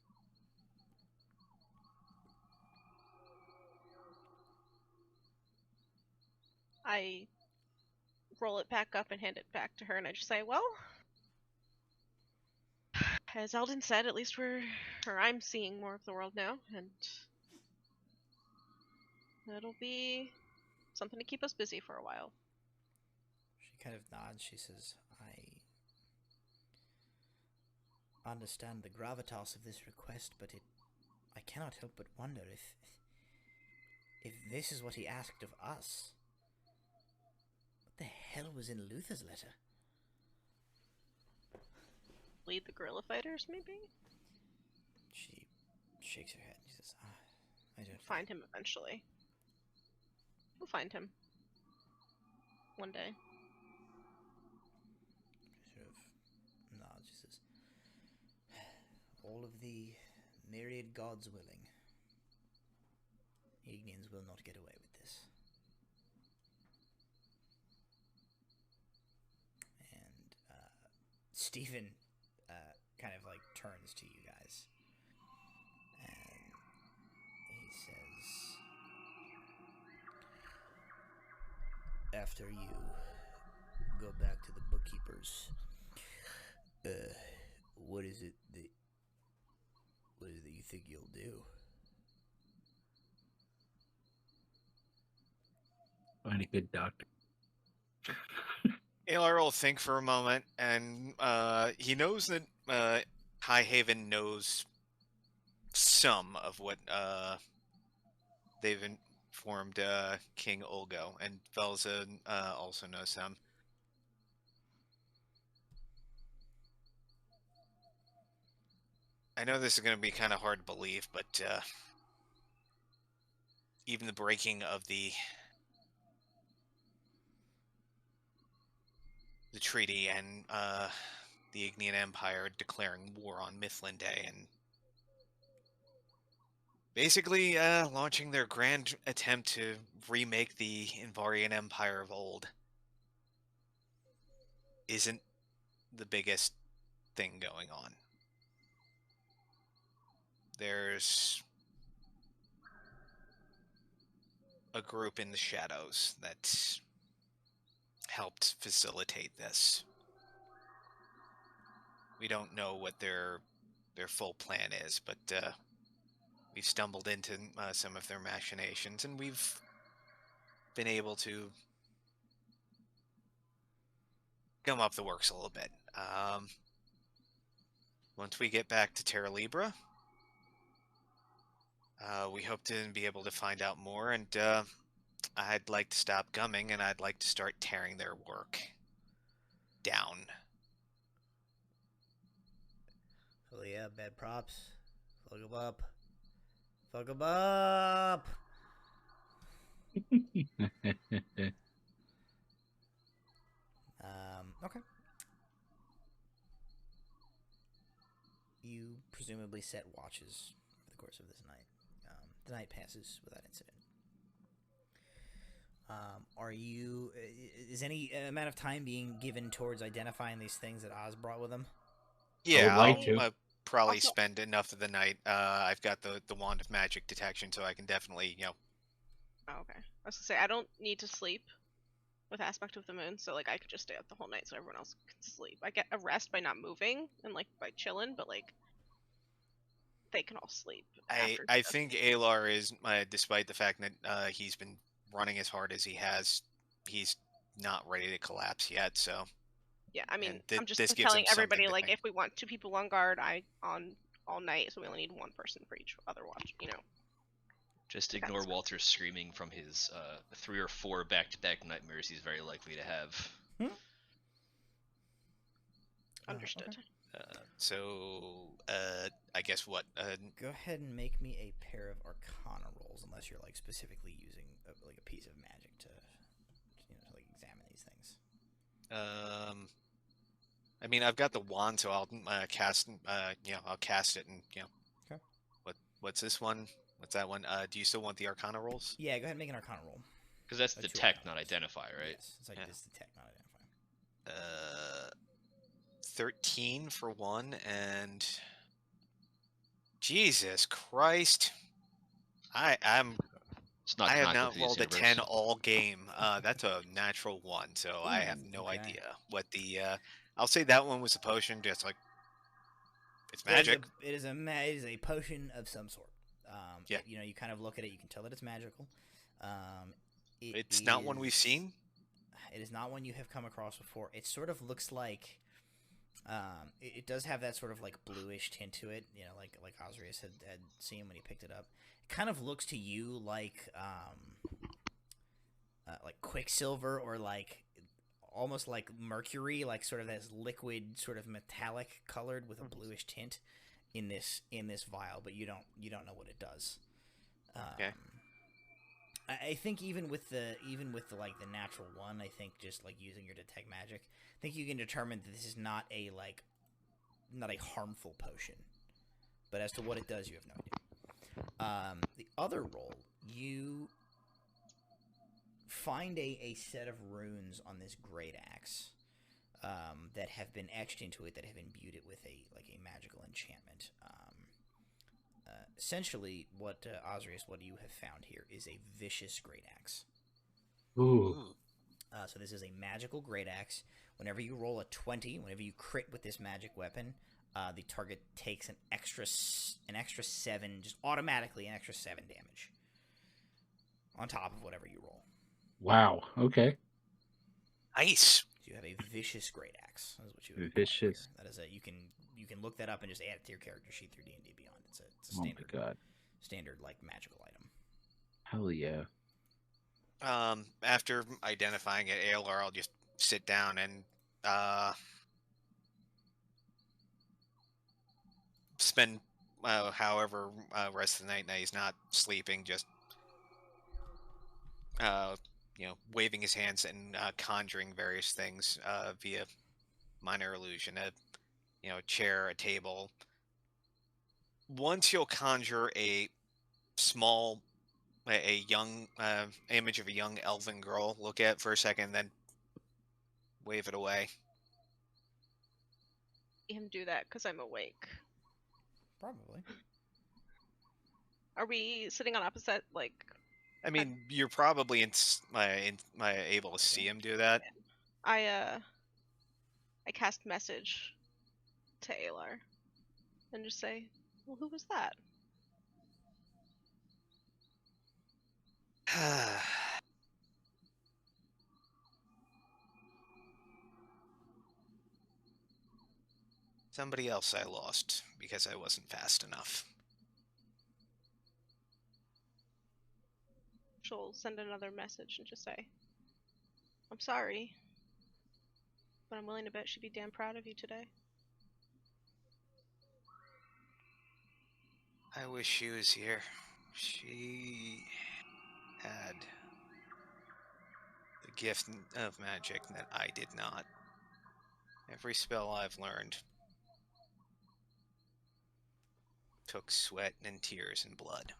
I roll it back up and hand it back to her, and I just say, "Well, as Eldon said, at least I'm seeing more of the world now, and it'll be something to keep us busy for a while." She kind of nods. She says, "I understand the gravitas of this request, but I cannot help but wonder if If this is what he asked of us, what the hell was in Luther's letter? Lead the guerrilla fighters, maybe? She shakes her head and she says, I don't find him eventually. We'll find him. One day. Sort of nods. She says, all of the myriad gods willing, Ignians will not get away with this. And Stephen kind of like turns to you guys and he says, after you go back to the bookkeepers, what is it that you think you'll do? Find a good doctor. Alar will think for a moment, and he knows that Highhaven knows some of what they've informed King Olgo, and Velza also knows some. I know this is going to be kind of hard to believe, but even the breaking of the treaty and the Ignian Empire declaring war on Mithlinde and basically launching their grand attempt to remake the Invarian Empire of old isn't the biggest thing going on. There's a group in the shadows that helped facilitate this. We don't know what their full plan is, but we've stumbled into some of their machinations, and we've been able to gum up the works a little bit. Once we get back to Terra Libra, we hope to be able to find out more, and I'd like to stop gumming, and I'd like to start tearing their work down. Oh yeah, bad props. Fuck them up. Fuck them up! Okay. You presumably set watches over the course of this night. The night passes without incident. Is any amount of time being given towards identifying these things that Oz brought with him? Yeah, I'll probably spend enough of the night. I've got the wand of magic detection, so I can definitely, Oh, okay. I was gonna say, I don't need to sleep with Aspect of the Moon, so like I could just stay up the whole night so everyone else can sleep. I get a rest by not moving and like by chilling, but like they can all sleep. I think Alar is, despite the fact that he's been running as hard as he has, he's not ready to collapse yet. So yeah, I mean, I'm just telling everybody like if we want 2 people on guard, on all night, so we only need 1 person for each other watch. You know. Just ignore Walter screaming from his 3 or 4 back-to-back nightmares he's very likely to have. Understood. Okay. So, I guess what? Go ahead and make me a pair of Arcana rolls, unless you're like specifically using like a piece of magic to, like examine these things. I mean, I've got the wand, so I'll cast. I'll cast it, and Okay. What's this one? What's that one? Do you still want the Arcana rolls? Yeah, go ahead and make an Arcana roll. Because that's detect, not identify, right? Yes, it's like this detect, not identify. 13 for 1, and Jesus Christ, I have not rolled a 10 all game. That's a natural 1, so I have no idea what the. I'll say that one was a potion, just like it's magic. It is a potion of some sort. Yeah. You kind of look at it, you can tell that it's magical. It's not one we've seen. It is not one you have come across before. It sort of looks like. It does have that sort of like bluish tint to it, like Osrius had seen when he picked it up. kind of looks to you like Quicksilver, or like almost like mercury, like sort of as liquid, sort of metallic colored with a bluish tint in this vial, but you don't know what it does. Okay. I think even with the like the natural one, I think just like using your detect magic, I think you can determine that this is not a harmful potion. But as to what it does, you have no idea. The other roll, you find a set of runes on this great axe that have been etched into it, that have imbued it with a magical enchantment. Essentially, what Osrius, what you have found here is a vicious great axe. Ooh. So this is a magical great axe. Whenever you roll a 20, whenever you crit with this magic weapon, the target takes an extra 7, just automatically an extra 7 damage on top of whatever you roll. Wow. Okay. Nice. So you have a vicious great axe. That is what you have. Vicious. That is you can look that up and just add it to your character sheet through D&D Beyond. It's a standard. Oh my god. Standard like magical item. Hell yeah. After identifying it, Aelor, I'll just sit down and spend however rest of the night. Now he's not sleeping, just waving his hands and conjuring various things via minor illusion. A chair, a table. Once you'll conjure a small, a young image of a young elven girl, look at it for a second, then wave it away. Him do that because I'm awake. Probably. Are we sitting on opposite, like... I mean, you're probably able to see him do that. I cast message to Alar and just say, well, who was that? Somebody else I lost because I wasn't fast enough. She'll send another message and just say, I'm sorry, but I'm willing to bet she'd be damn proud of you today. I wish she was here. She had the gift of magic that I did not. Every spell I've learned took sweat and tears and blood.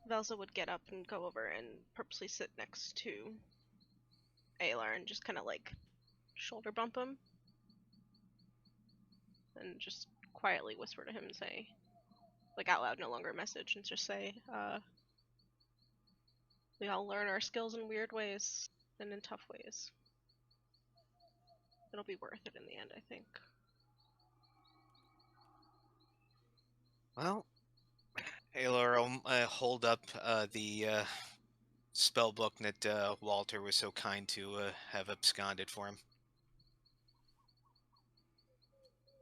Velza would get up and go over and purposely sit next to Alar and just kind of like shoulder bump him. And just quietly whisper to him and say, like out loud, no longer a message, and just say, we all learn our skills in weird ways and in tough ways. It'll be worth it in the end, I think. Well, Aelor will hold up the spell book that Walter was so kind to have absconded for him.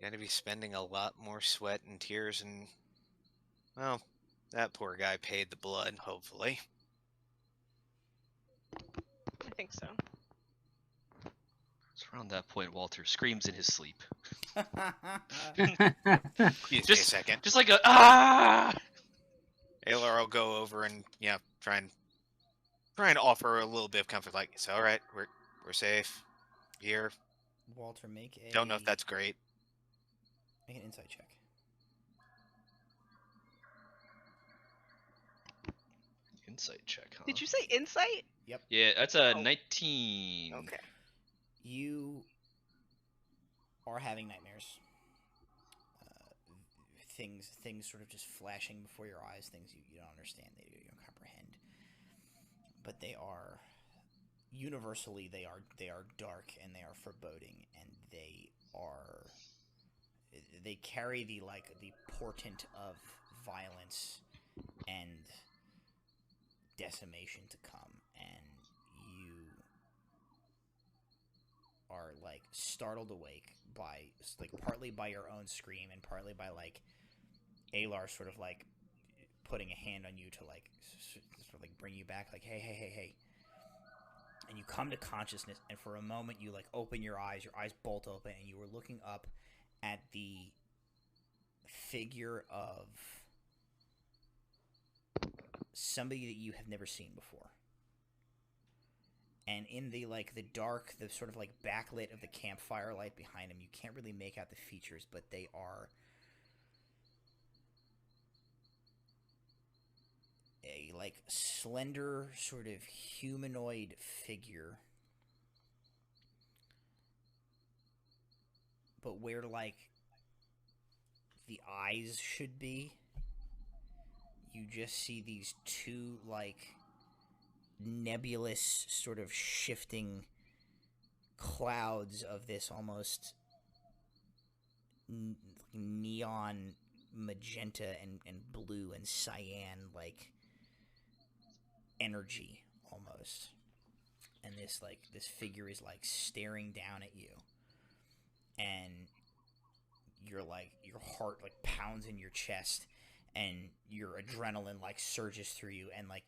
Gonna be spending a lot more sweat and tears, and well, that poor guy paid the blood, hopefully. I think so. It's around that point Walter screams in his sleep. Just a second. Just like a ah! Aelor will go over and try and offer a little bit of comfort, like it's all right, we're safe here. Walter, make a... Don't know if that's great. Make an insight check. Insight check, huh? Did you say insight? Yep. Yeah, that's a 19. Okay. You are having nightmares. Things sort of just flashing before your eyes, things you don't understand, you don't comprehend. But they are universally they are dark, and they are foreboding, and they carry the portent of violence and decimation to come, and you are are like startled awake by like partly by your own scream and partly by like Alar sort of like putting a hand on you to like sort of like bring you back, like hey, and you come to consciousness, and for a moment you like open your eyes bolt open, and you were looking up at the figure of somebody that you have never seen before. And in the like the dark, the sort of like backlit of the campfire light behind him, you can't really make out the features, but they are a like slender sort of humanoid figure, but where like the eyes should be, you just see these two like nebulous sort of shifting clouds of this almost neon magenta and blue and cyan like energy almost, and this figure is like staring down at you, and you're like your heart like pounds in your chest and your adrenaline like surges through you, and like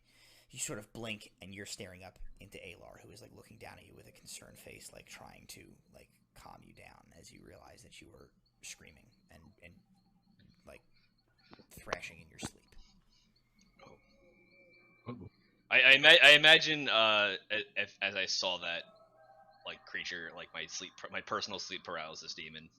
you sort of blink and you're staring up into Alar, who is like looking down at you with a concerned face, like trying to like calm you down as you realize that you were screaming and like thrashing in your sleep. I imagine as I saw that like creature, like my personal sleep paralysis demon,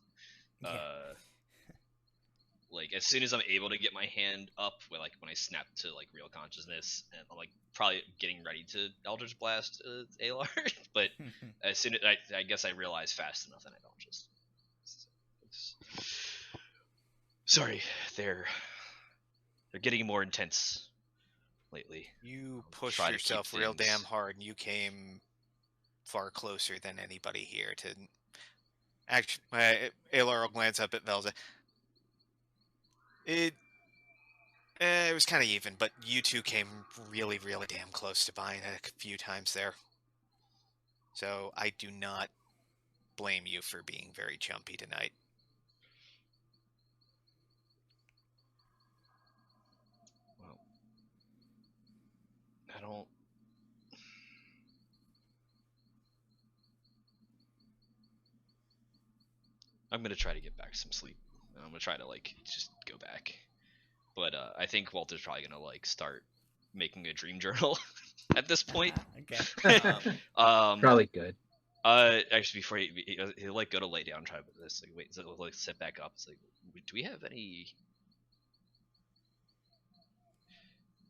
like as soon as I'm able to get my hand up, when I snap to like real consciousness, and I'm like probably getting ready to Eldritch Blast Alar, but as soon as I guess I realize fast enough, and I don't just. Sorry, they're getting more intense lately. You pushed yourself real damn hard, and you came far closer than anybody here to. Actually, Alar will glance up at Velza. It was kind of even, but you two came really, really damn close to buying it a few times there. So I do not blame you for being very jumpy tonight. Well, I don't. I'm gonna try to get back some sleep. I'm gonna try to like just go back, but I think Walter's probably gonna like start making a dream journal at this point. Okay. Probably good. Actually, before he'll like go to lay down, try this. Like, wait, so he'll like sit back up. It's like, do we have any?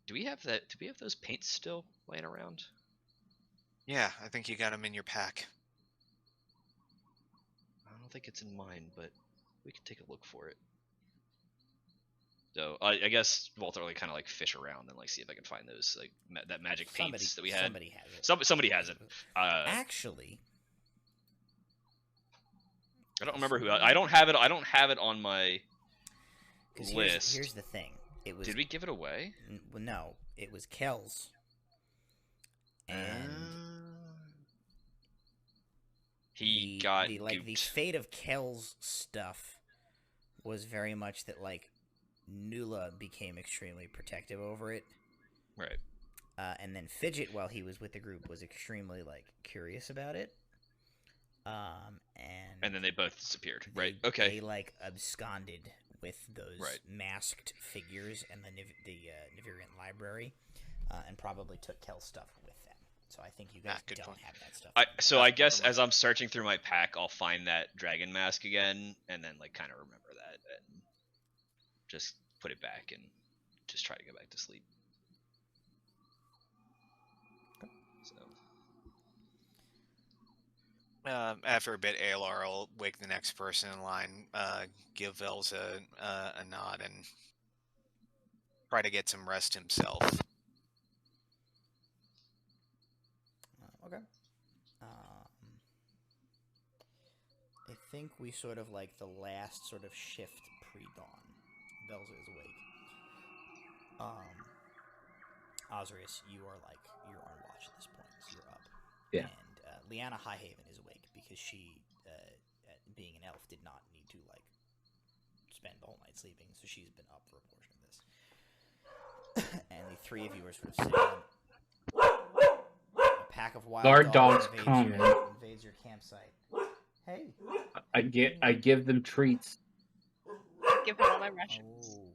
Do we have that? Do we have those paints still laying around? Yeah, I think you got them in your pack. I don't think it's in mine, but we could take a look for it. So I guess Walter like kind of like fish around and like see if I can find those like that magic paints that we had. Somebody has it. Somebody has it. Actually, I don't remember who. I don't have it. I don't have it on my list. Here's the thing. It was. Did we give it away? Well, no. It was Kel's. And he got the fate of Kel's stuff was very much that like Nula became extremely protective over it. Right. And then Fidget, while he was with the group, was extremely like curious about it. And then they both disappeared. Right. Okay. They like absconded with those masked figures and the Nivirian library, and probably took Kel's stuff with them. So I think you guys don't have that stuff. So I guess as I'm searching through my pack, I'll find that dragon mask again, and then like kind of remember that, and just put it back, and just try to go back to sleep. So. After a bit, Alar will wake the next person in line, give Velza a nod, and try to get some rest himself. Okay. I think we sort of like the last sort of shift pre-dawn. Velza is awake. Osrius, you're on watch at this point, so you're up. Yeah. And Liana Highhaven is awake because she, being an elf, did not need to like spend the whole night sleeping, so she's been up for a portion of this. And the three of you are sort of sitting on a pack of wild dogs invades your campsite. Hey, I give them treats. Give them all my rations. Oh,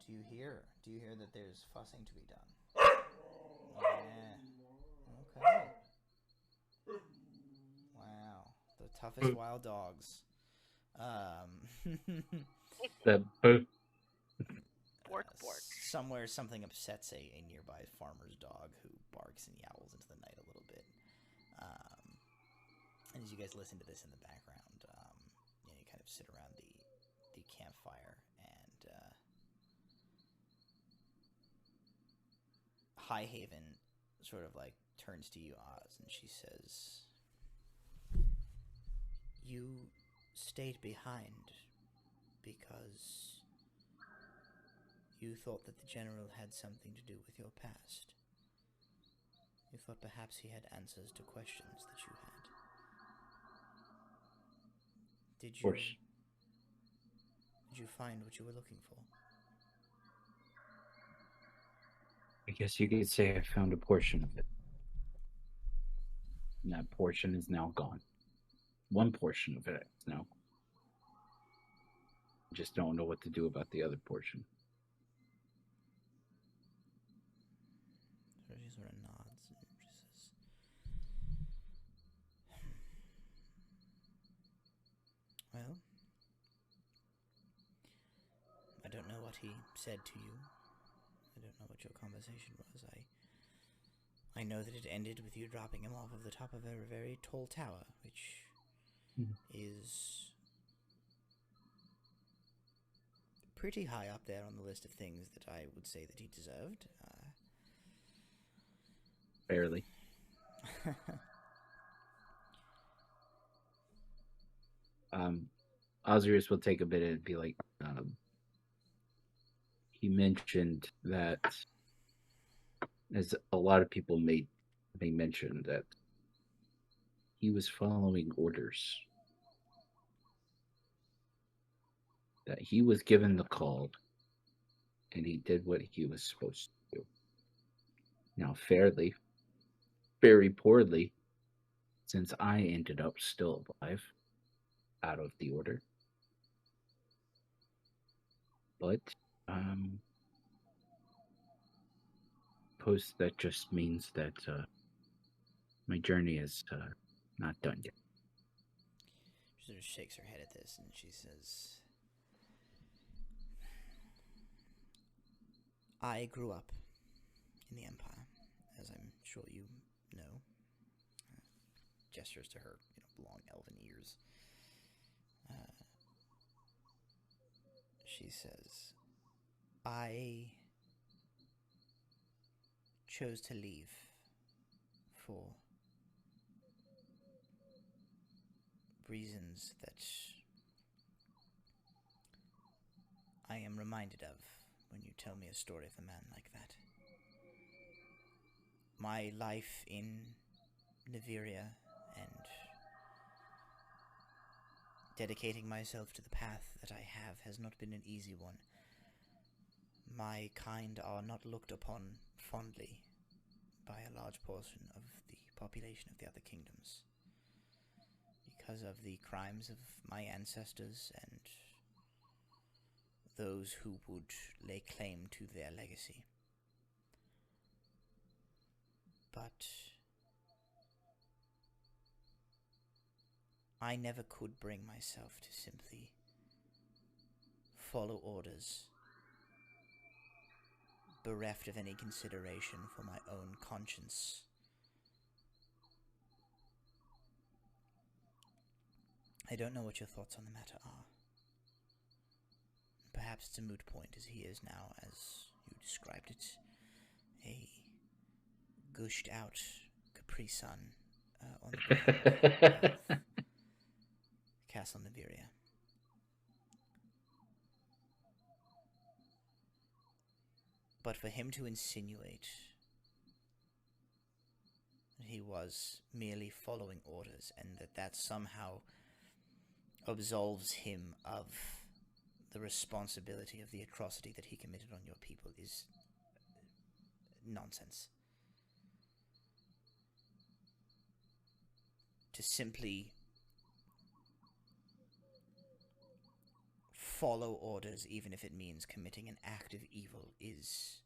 do you hear that there's fussing to be done? Yeah. Okay. Wow, the toughest wild dogs. The Bork. Somewhere something upsets a nearby farmer's dog who barks and yowls into the night a little bit. And as you guys listen to this in the background, you kind of sit around the campfire, and Highhaven sort of like turns to you, Oz, and she says, "You stayed behind because you thought that the general had something to do with your past. You thought perhaps he had answers to questions that you had. Did you find what you were looking for?" I guess you could say I found a portion of it. And that portion is now gone. One portion of it is now. I just don't know what to do about the other portion. So she sort of nods and she says, "Well, I don't know what he said to you. I don't know what your conversation was. I know that it ended with you dropping him off of the top of a very tall tower, which is pretty high up there on the list of things that I would say that he deserved. Barely. Osrius will take a bit and be like, he mentioned that, as a lot of people may mention, that he was following orders. That he was given the call, and he did what he was supposed to do. Now, very poorly, since I ended up still alive, out of the order. But, suppose that just means that my journey is not done yet. She sort of shakes her head at this, and she says, "I grew up in the Empire, as I'm sure you know." Gestures to her, long elven ears. She says, "I chose to leave for reasons that I am reminded of when you tell me a story of a man like that. My life in Niveria and dedicating myself to the path that I have has not been an easy one. My kind are not looked upon fondly by a large portion of the population of the other kingdoms because of the crimes of my ancestors and those who would lay claim to their legacy. But I never could bring myself to simply follow orders, bereft of any consideration for my own conscience. I don't know what your thoughts on the matter are. Perhaps it's a moot point, as he is now, as you described it, a gushed out Capri Sun on the ground of Castle Niveria. But for him to insinuate that he was merely following orders, and that somehow absolves him of the responsibility of the atrocity that he committed on your people is nonsense. To simply follow orders, even if it means committing an act of evil, is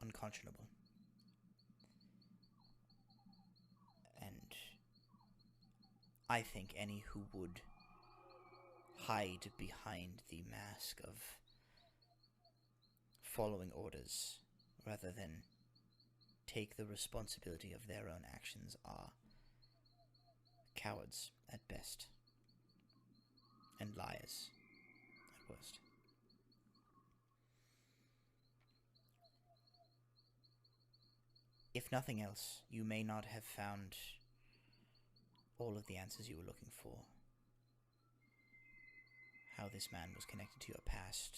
unconscionable. And I think any who would hide behind the mask of following orders rather than take the responsibility of their own actions are cowards at best and liars at worst. If nothing else, you may not have found all of the answers you were looking for. How this man was connected to your past,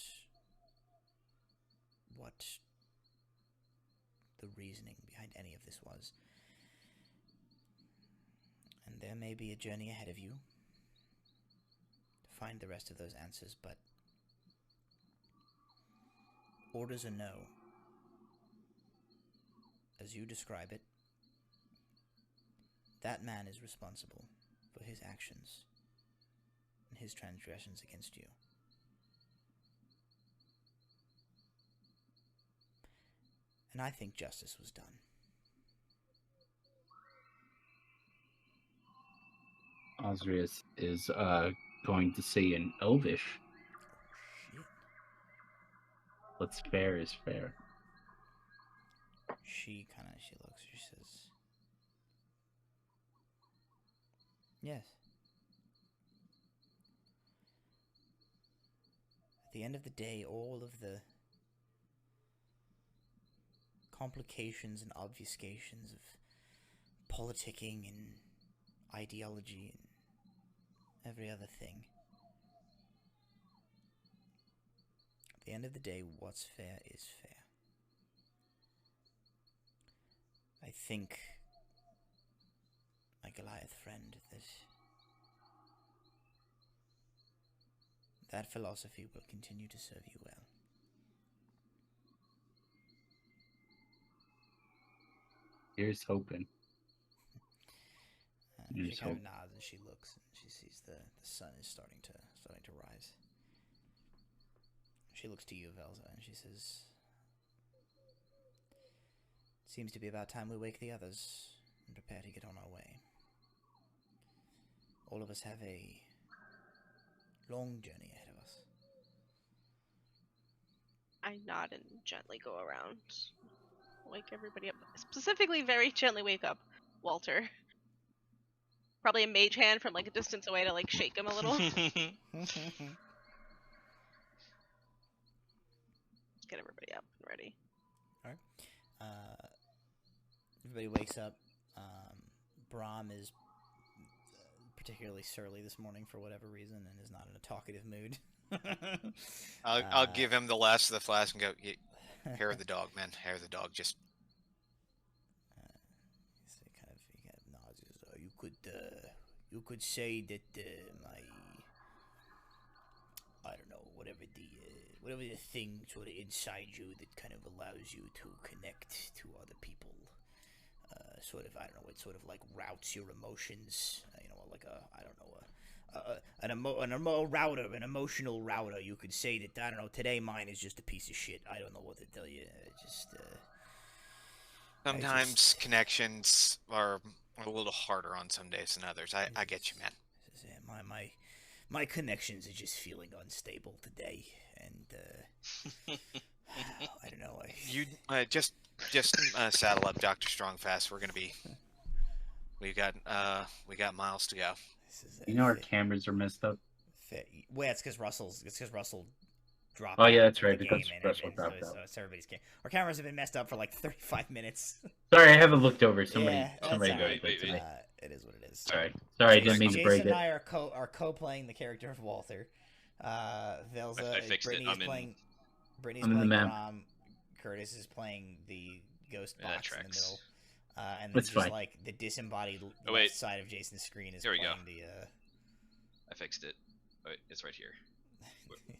what the reasoning behind any of this was. And there may be a journey ahead of you to find the rest of those answers, but orders are no. As you describe it, that man is responsible for his actions and his transgressions against you. And I think justice was done. Osrius is going to say in Elvish. Oh, shit. What's fair is fair. She looks, she says, yes. At the end of the day, all of the complications and obfuscations of politicking and ideology and every other thing. At the end of the day, what's fair is fair. I think, my Goliath friend, that philosophy will continue to serve you well. Here's hoping. She kind of nods and she looks and she sees the sun is starting to rise. She looks to you, Velza, and she says, "It seems to be about time we wake the others and prepare to get on our way. All of us have a long journey ahead of us." I nod and gently go around. Wake everybody up. Specifically, very gently wake up Walter. Probably a mage hand from like a distance away to like shake him a little. Get everybody up and ready. Alright. Everybody wakes up. Brahm is particularly surly this morning for whatever reason and is not in a talkative mood. I'll give him the last of the flask and go, hair of the dog, man. Hair of the dog, just... He kind of nods. You could say that I don't know, whatever the thing sort of inside you that kind of allows you to connect to other people. Sort of, I don't know, it sort of like routes your emotions. Like an emotional router. You could say that, I don't know, today mine is just a piece of shit. I don't know what to tell you. Sometimes connections are a little harder on some days than others. I get you, man. My connections are just feeling unstable today, and I don't know. You just saddle up, Dr. Strongfast. We got miles to go. Our cameras are messed up. Well, it's because Russell dropped. Oh yeah, that's right. Because Russell dropped out. So everybody's game. Our cameras have been messed up for like 35 minutes. Sorry, I haven't looked over. Somebody right. today. It is what it is. Sorry, I didn't mean to break it. Jason and I are co-playing the character of Walter. Velza, I fixed Brittany's it. playing. Brittany's I'm in playing the map. Curtis is playing the ghost box in the middle. And then That's just fine. like the disembodied wait. side of Jason's screen is Here we playing go. the. I fixed it. Wait, it's right here.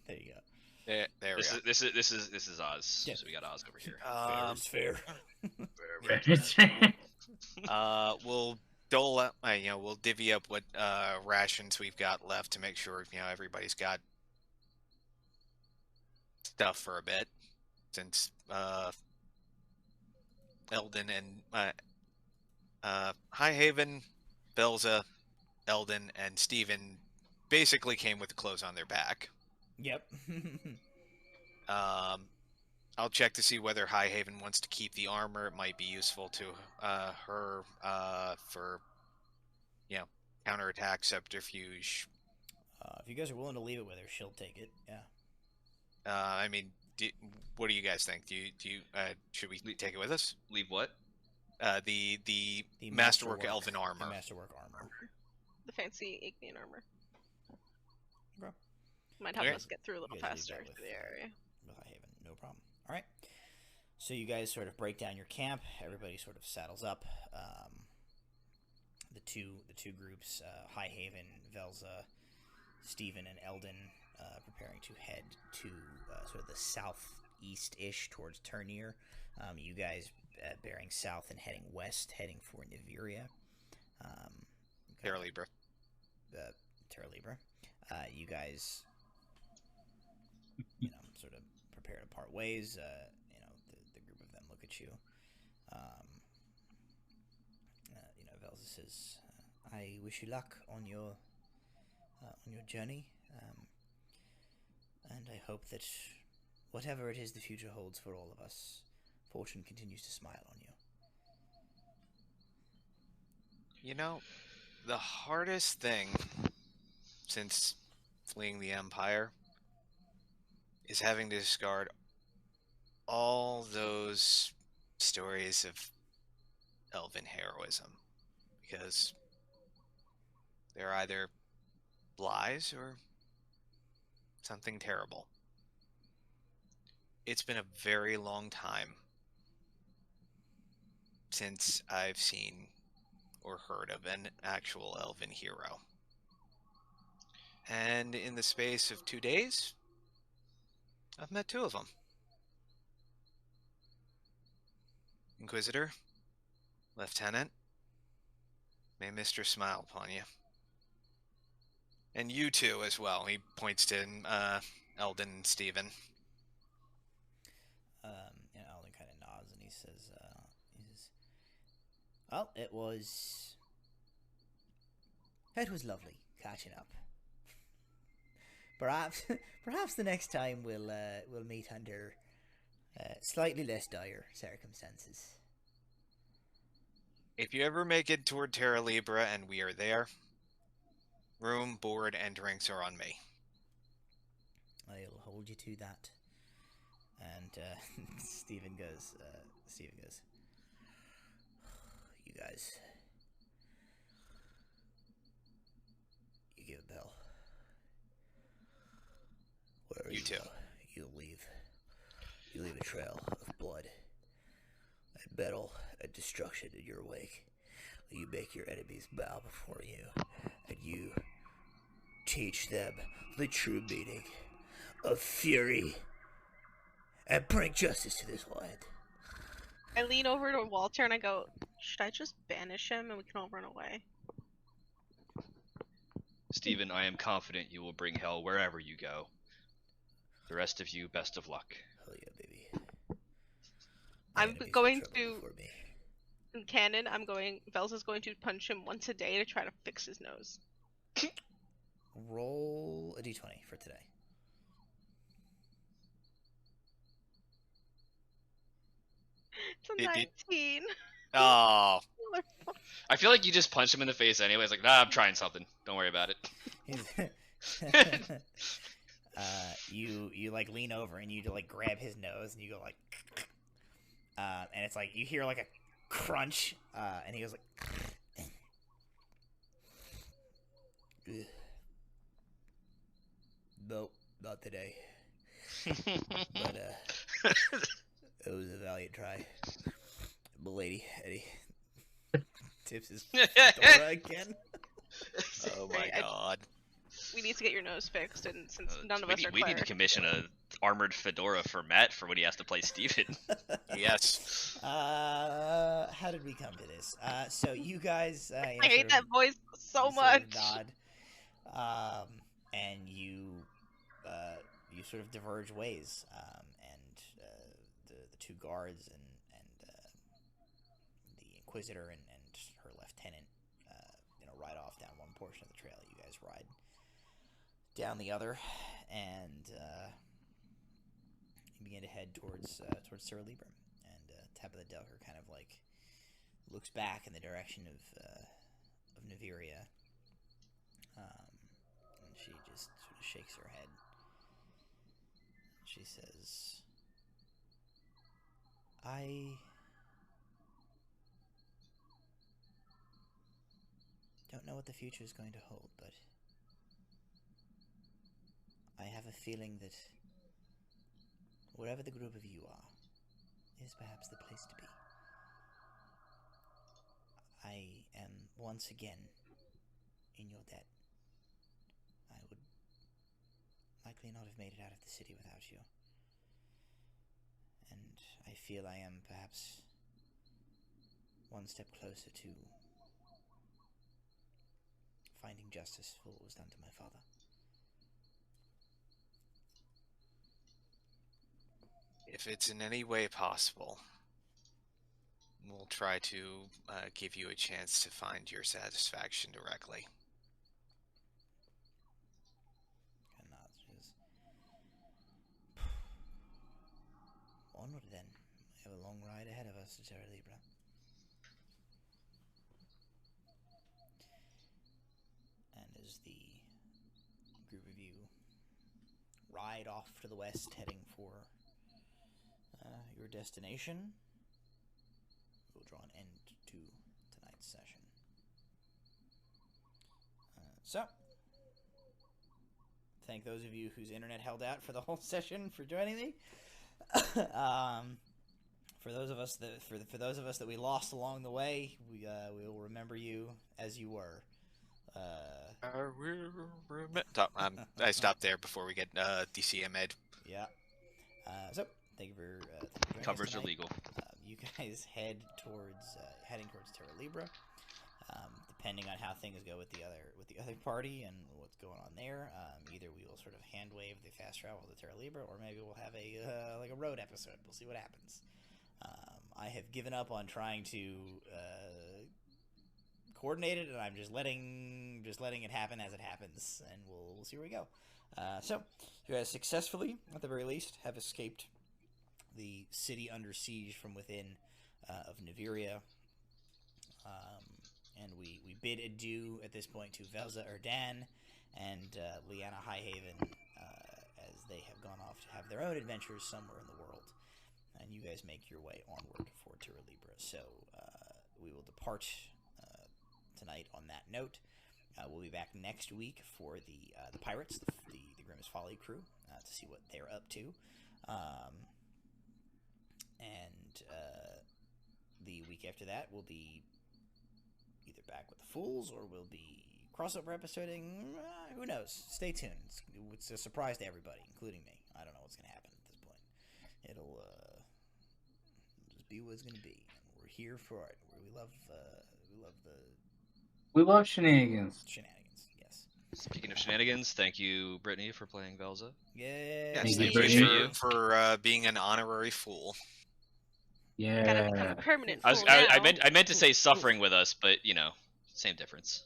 There you go. There we go. This is Oz. Yeah. So we got Oz over here. Fair. We'll dole out, we'll divvy up what rations we've got left to make sure everybody's got stuff for a bit, since Eldon and Highhaven, Belza, Eldon, and Steven basically came with the clothes on their back. Yep. I'll check to see whether Highhaven wants to keep the armor. It might be useful to her for, counterattack, subterfuge. If you guys are willing to leave it with her, she'll take it. Yeah. I mean, what do you guys think? Do you should we take it with us? Leave what? The masterwork elven armor. The masterwork armor. The fancy Ignian armor. Okay. Might help us get through a little faster to the area. Haven, no problem. All right. So you guys sort of break down your camp. Everybody sort of saddles up. The two groups, Highhaven, Velza, Steven, and Eldon, preparing to head to sort of the southeast-ish towards Turnir. You guys bearing south and heading west, heading for Niveria. Terra Libra. Terra Libra. You guys, sort of prepare to part ways. The group of them look at you. Velza says, "I wish you luck on your journey, and I hope that whatever it is the future holds for all of us, fortune continues to smile on you." The hardest thing since fleeing the Empire is having to discard all those stories of elven heroism, because they're either lies or something terrible. It's been a very long time since I've seen or heard of an actual elven hero. And in the space of 2 days, I've met 2 of them. Inquisitor, Lieutenant, may Mr. smile upon you. And you too as well. He points to Eldon and Steven. Eldon kind of nods and he says, "Well, it was lovely catching up. Perhaps the next time we'll meet under slightly less dire circumstances." If you ever make it toward Terra Libra and we are there, room, board, and drinks are on me. I'll hold you to that. And Steven goes, "You guys, you give a bell. Wherever you go, you leave a trail of blood and battle and destruction in your wake. You make your enemies bow before you, and you teach them the true meaning of fury, and bring justice to this land." I lean over to Walter and I go, "Should I just banish him and we can all run away?" Steven, I am confident you will bring hell wherever you go. The rest of you, best of luck. Hell yeah, baby. I'm going to... In canon, Velza's going to punch him once a day to try to fix his nose. Roll a d20 for today. It's a 19. Oh. I feel like you just punch him in the face anyway. It's like, nah, I'm trying something. Don't worry about it. You like lean over and you like grab his nose and you go like, and it's like you hear like a crunch, and he goes like, "Nope, not today." But it try. Milady, Eddie. Tips his fedora again. Oh my god. We need to get your nose fixed, and since none of us are we need to commission a armored fedora for Matt for when he has to play Steven. Yes. How did we come to this? So you guys, I hate that voice so much. Nod, and you sort of diverge ways, and the two guards and the Inquisitor and her lieutenant, ride off down one portion of the trail. You guys ride down the other, and you begin to head towards Terra Libra. And Tabitha Delker kind of like looks back in the direction of Naviria, and she just sort of shakes her head. She says, I don't know what the future is going to hold, but I have a feeling that wherever the group of you are is perhaps the place to be. I am once again in your debt. I would likely not have made it out of the city without you. And I feel I am perhaps one step closer to finding justice for what was done to my father. If it's in any way possible, we'll try to give you a chance to find your satisfaction directly. And says, onward then. We have a long ride ahead of us to Terra Libra. And as the group of you ride off to the west, heading for your destination, we'll draw an end to tonight's session. So, thank those of you whose internet held out for the whole session for joining me. For those of us that we lost along the way, we will remember you as you were. I stopped there before we get DCM ed. Yeah. So thank you for joining Covers us are tonight. legal. You guys heading towards Terra Libra. Depending on how things go with the other party and what's going on there, either we will sort of hand wave the fast travel to Terra Libra, or maybe we'll have a road episode. We'll see what happens. I have given up on trying to coordinate it, and I'm just letting it happen as it happens, and we'll see where we go. So you guys successfully, at the very least, have escaped the city under siege from within of Naviria. And we bid adieu at this point to Velza Erdan and Liana Highhaven as they have gone off to have their own adventures somewhere in the world. And you guys make your way onward for Terra Libra. So we will depart tonight on that note. We'll be back next week for the Pirates, the Grimmest Folly crew, to see what they're up to. And the week after that, we'll be either back with the Fools or we'll be crossover episoding. Who knows? Stay tuned. It's a surprise to everybody, including me. I don't know what's going to happen at this point. It'll just be what it's going to be. And we're here for it. We love shenanigans. Shenanigans, yes. Speaking of shenanigans, thank you, Brittany, for playing Velza. Yeah. Yes, Thank thank you, you for being an honorary fool. Gotta become Yeah. a permanent I fool now. meant to say suffering with us, but same difference.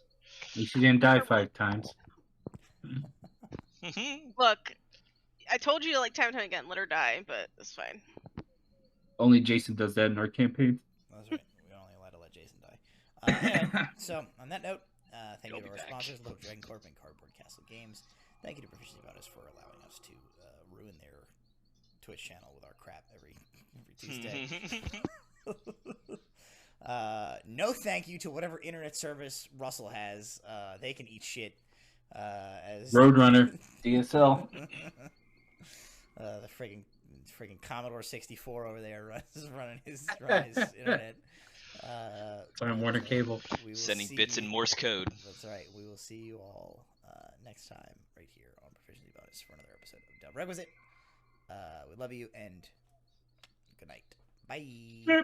At least you didn't die 5 times. Look, I told you like time and time again, let her die, but it's fine. Only Jason does that in our campaign. That's right. We're only allowed to let Jason die. Anyway, so, on that note, thank you to our sponsors, Little Dragon Corp and Cardboard Castle Games. Thank you to Proficiency Bonus for allowing us to ruin their Twitch channel with our crap every Tuesday. No thank you to whatever internet service Russell has. They can eat shit. As Roadrunner, DSL. The friggin' freaking Commodore 64 over there running his internet. Time Warner Cable. Sending bits in Morse code. That's right. We will see you all next time right here on Proficiency Bonus for another episode of Requisite. We love you and good night. Bye.